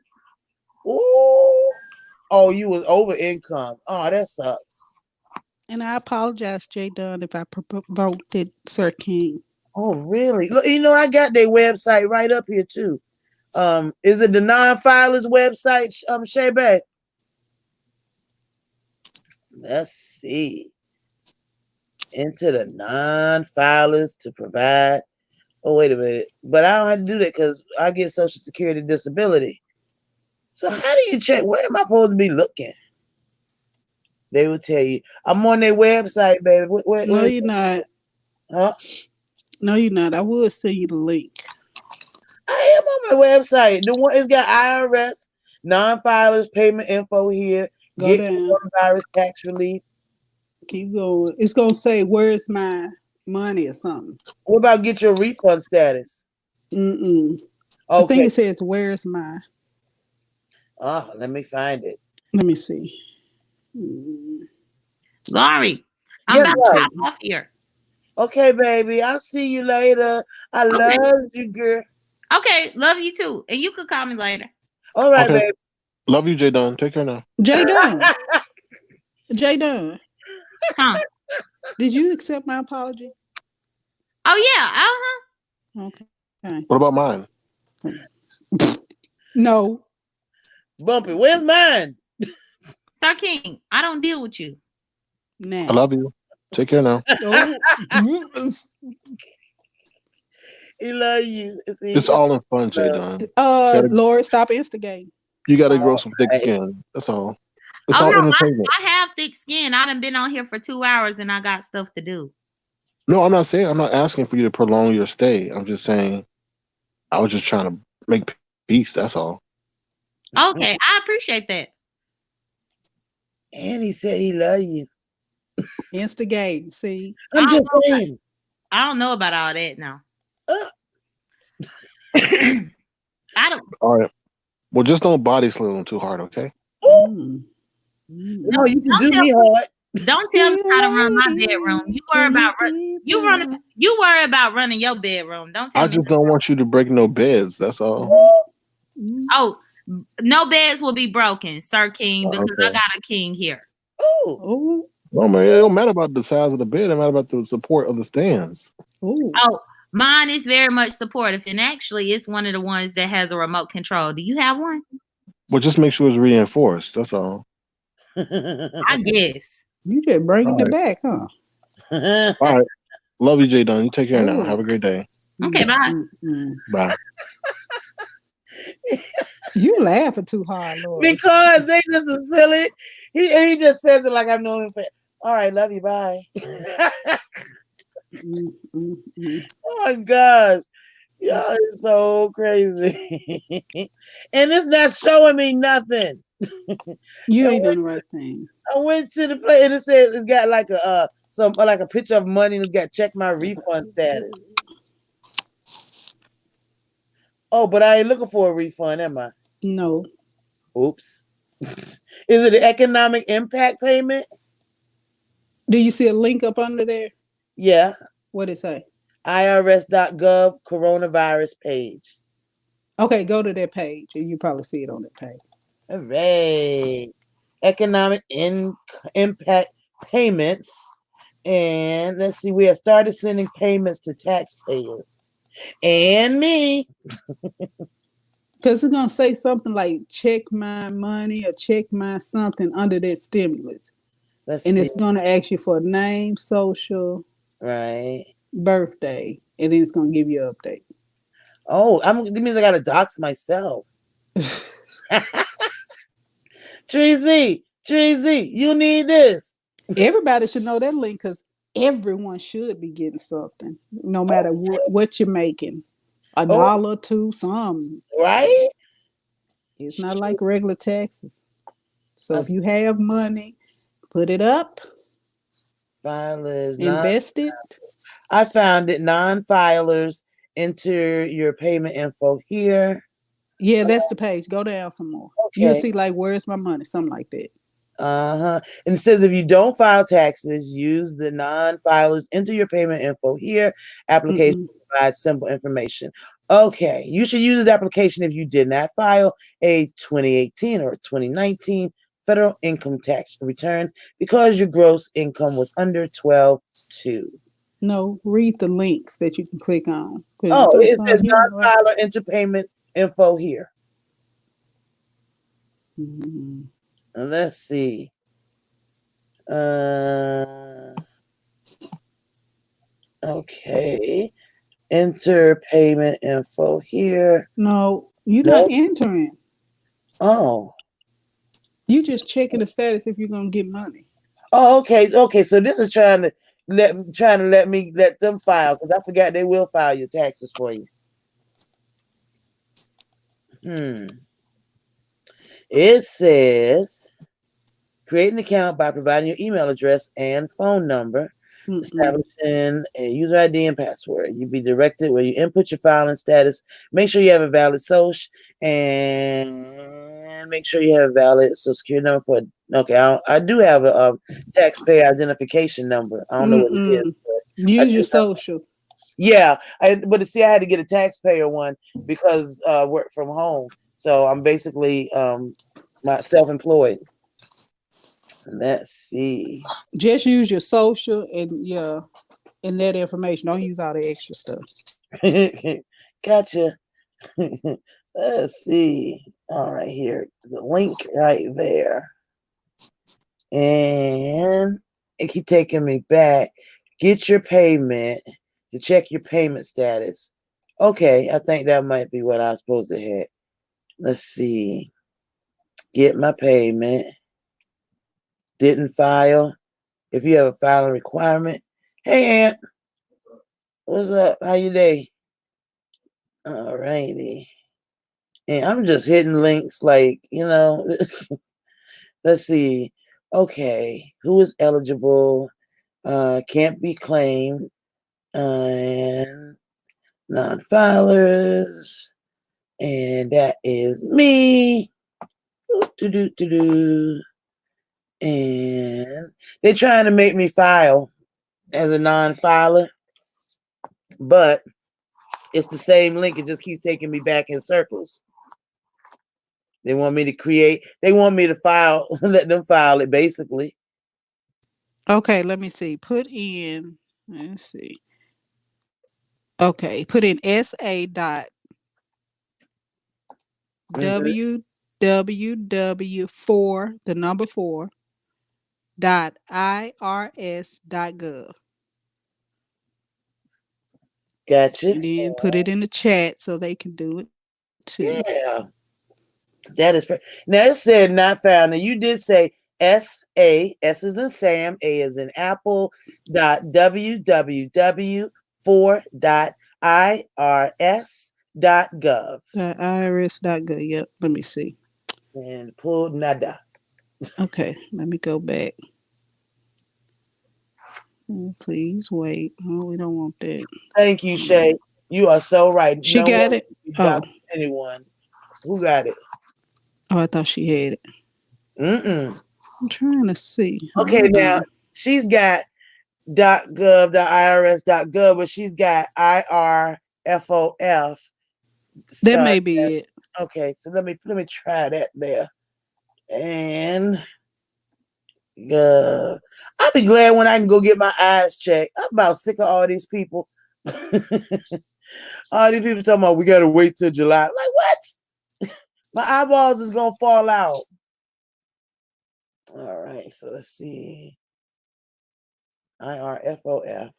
Ooh. Oh, you was over income. Oh, that sucks. And I apologize, Jay Dunn, if I provoked Sir King. Oh, really? Look, you know, I got their website right up here too. Is it the non-filers website, Shay Bay? Let's see. Enter the non-filers to provide. Oh, wait a minute. But I don't have to do that because I get Social Security disability. So how do you check? Where am I supposed to be looking? They will tell you. I'm on their website, baby. No, you're not. Huh? No, you're not. I will send you the link. I am on my website. The one it's got IRS, non-filers, payment info here. Go Get down. coronavirus tax relief. Keep going. It's gonna say, "Where's my money?" or something. What about get your refund status? I think Okay. it says, "Where's my?" Oh, let me find it. Let me see. Laurie, I'm Yes, about to right. hop off here. Okay, baby. I'll see you later. I love you, girl. Okay, love you too. And you could call me later. All right, Okay. baby. Love you, Jay Dunn. Take care now. Jay Dunn. Jay Dunn. Huh? Did you accept my apology? Oh yeah. Okay. What about mine? No. Bumpy, where's mine? Sir King, I don't deal with you. I Now. love you. Take care now. Oh. He love you. See, It's all in fun, Jay Dunn. Lord, stop instigating. You gotta grow some thick Alright. skin. That's all. It's Oh all no, entertainment. I have thick skin. I done been on here for 2 hours and I got stuff to do. No, I'm not saying I'm not asking for you to prolong your stay. I'm just saying I was just trying to make peace. That's all. Okay, I appreciate that. And he said he love you. Instigating. See. I'm just saying. I don't know about all that now. Uh. I don't. All right. Well, just don't body slam them too hard, okay? Mm. Mm. No, you can do tell me hard. Don't tell me how to run my bedroom. You worry about you worry about running your bedroom. Don't tell I me. just don't want you to break no beds. That's all. Oh, no beds will be broken, Sir King, because I Okay. got a king here. Oh, Oh. No, man, it don't matter about the size of the bed. It matters about the support of the stands. Oh. Oh, mine is very much supportive, and actually, it's one of the ones that has a remote control. Do you have one? But just make sure it's reinforced. That's all. I guess. You just bringing All it right. back, huh? All right. Love you, Jay Dunn. You take care now. Oh. Have a great day. Okay, bye. Bye. You laughing too hard, Lord. Because they just are silly. He just says it like I've known him for. All right, love you. Bye. Oh my gosh, y'all is so crazy, and it's not showing me nothing. You ain't doing the right thing. I went to the place and it says it's got like a like a picture of money and it's got check my refund status. Oh, but I ain't looking for a refund, am I? No. Oops. Is it an economic impact payment? Do you see a link up under there? Yeah. What it say? IRS.gov coronavirus page. Okay, go to that page and you probably see it on that page. Hooray. Economic impact payments. And let's see, we have started sending payments to taxpayers. And me. Because it's going to say something like check my money or check my something under that stimulus. Let's and see. It's going to ask you for name, social, right, birthday, and then it's going to give you an update. Oh, that means I got to dox myself. Treasy, you need this. Everybody should know that link because everyone should be getting something, no matter what you're making. $1 or $2, some. Right? It's not like regular taxes. So if you have money, put it up. Filers, invest it. I found it. Non-filers, enter your payment info here. Yeah, that's the page. Go down some more. Okay. You'll see like, where's my money? Something like that. And it says if you don't file taxes, use the non-filers, enter your payment info here. Application provides simple information. Okay, you should use this application if you did not file a 2018 or 2019 federal income tax return because your gross income was under 12.2. No, read the links that you can click on. Oh, it says non-filer, enter payment info here. Let's see. Okay. Enter payment info here. No, you're not entering. Oh. You just checking the status if you're gonna get money. Oh, okay. Okay, so this is trying to let them file because I forgot they will file your taxes for you. It says create an account by providing your email address and phone number, establishing a user ID and password. You'll be directed where you input your filing status. Make sure you have a valid social and make sure you have a valid social security number for. Okay, I do have a taxpayer identification number. I don't know what it is. Use your social. Yeah, but see, I had to get a taxpayer one because work from home. So I'm basically self-employed. Let's see. Just use your social and that information. Don't use all the extra stuff. Gotcha. Let's see. All right, here. The link right there. And it keep taking me back. Get your payment to check your payment status. Okay, I think that might be what I was supposed to hit. Let's see. Get my payment. Didn't file. If you have a filing requirement. Hey, Aunt. What's up? How you day? All righty. And I'm just hitting links like, let's see. Okay. Who is eligible? Can't be claimed. And non-filers. And that is me. Do. And they're trying to make me file as a non-filer, but it's the same link. It just keeps taking me back in circles. They want me to file, let them file it basically. Okay, let me see. Let's see. Okay, put in SA dot www 4 dot IRS.gov. Gotcha. And then put it in the chat so they can do it too. Yeah. That is now it said not found. Now you did say SA, S is in Sam, A is in Apple, .www 4.irs.gov. IRS.gov. Yep. Let me see. And pull nada. Okay, let me go back. Please wait. Oh, we don't want that. Thank you, Shay. You are so right. She got it. Oh, anyone who got it? Oh, I thought she had it. I'm trying to see. Okay, now she's got .gov.irs.gov, but she's got IRFOF. That may be it. Okay, so let me try that there. And I'll be glad when I can go get my eyes checked. I'm about sick of all these people. All these people talking about we gotta wait till July. Like what? My eyeballs is gonna fall out. All right, so let's see. IRFOF.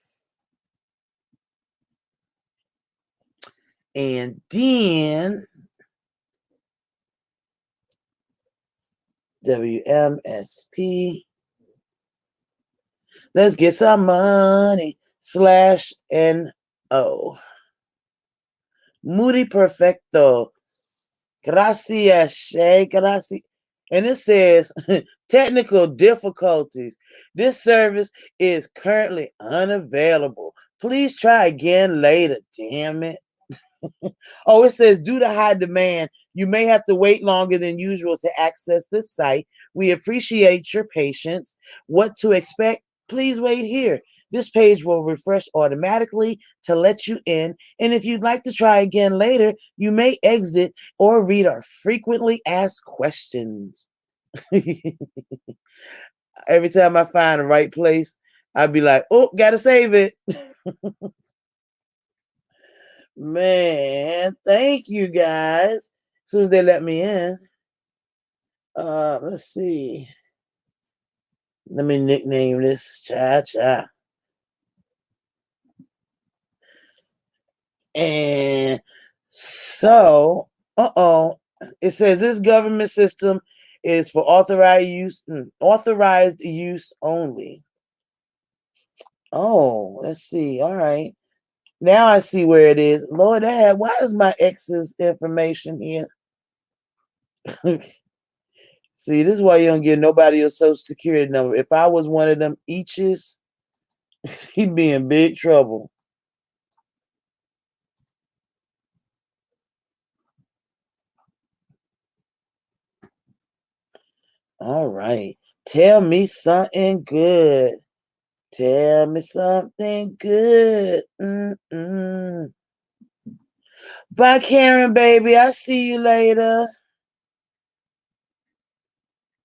And then WMSP. Let's get some money. /NO. Muy perfecto. Gracias, Shay. Gracias. And it says technical difficulties. This service is currently unavailable. Please try again later. Damn it. Oh, it says due to high demand, you may have to wait longer than usual to access this site. We appreciate your patience. What to expect? Please wait here. This page will refresh automatically to let you in. And if you'd like to try again later, you may exit or read our frequently asked questions. Every time I find the right place, I'd be like, oh, gotta save it. Man, thank you guys. As soon as they let me in. Let's see. Let me nickname this Cha. And so, it says this government system is for authorized use only. Oh, let's see. All right. Now I see where it is. Lord, why is my ex's information here? See, this is why you don't get nobody your social security number. If I was one of them eaches, he'd be in big trouble. All right. Tell me something good. Tell me something good. Bye, Karen, baby. I'll see you later.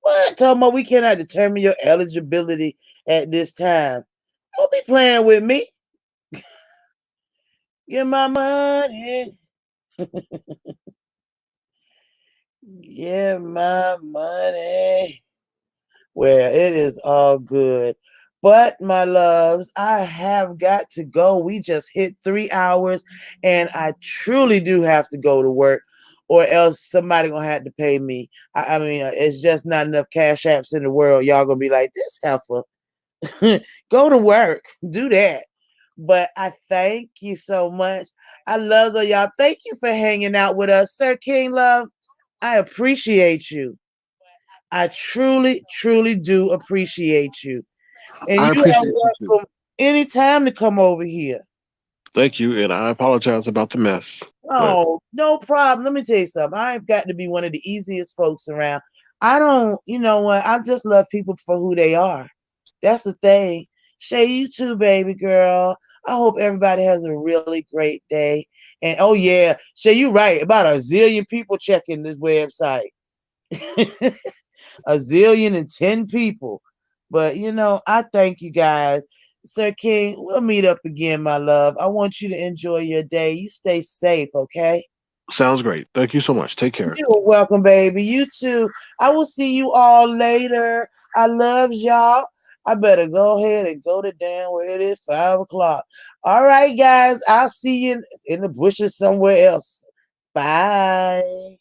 What? Talking about we cannot determine your eligibility at this time. Don't be playing with me. Get my money. Get my money. Well, it is all good. But my loves, I have got to go. We just hit 3 hours, and I truly do have to go to work, or else somebody gonna have to pay me. I mean, it's just not enough cash apps in the world. Y'all gonna be like, this heifer. Go to work, do that. But I thank you so much. I love y'all. Thank you for hanging out with us, Sir King Love. I appreciate you. I truly, truly do appreciate you. And I you are appreciate you too. welcome anytime to come over here. Thank you, and I apologize about the mess. But Oh, no problem. Let me tell you something. I've got to be one of the easiest folks around. I don't, you know what? I just love people for who they are. That's the thing. Shay, you too, baby girl. I hope everybody has a really great day. And oh yeah, Shay, you right. About a zillion people checking this website. A zillion and 10 people. But I thank you guys. Sir King, we'll meet up again, my love. I want you to enjoy your day. You stay safe, okay? sounds great. Thank you so much. Take care. You're welcome, baby. You too. I will see you all later. I love y'all. I better go ahead and go to damn where it is 5 o'clock. All right, guys. I'll see you in the bushes somewhere else. Bye.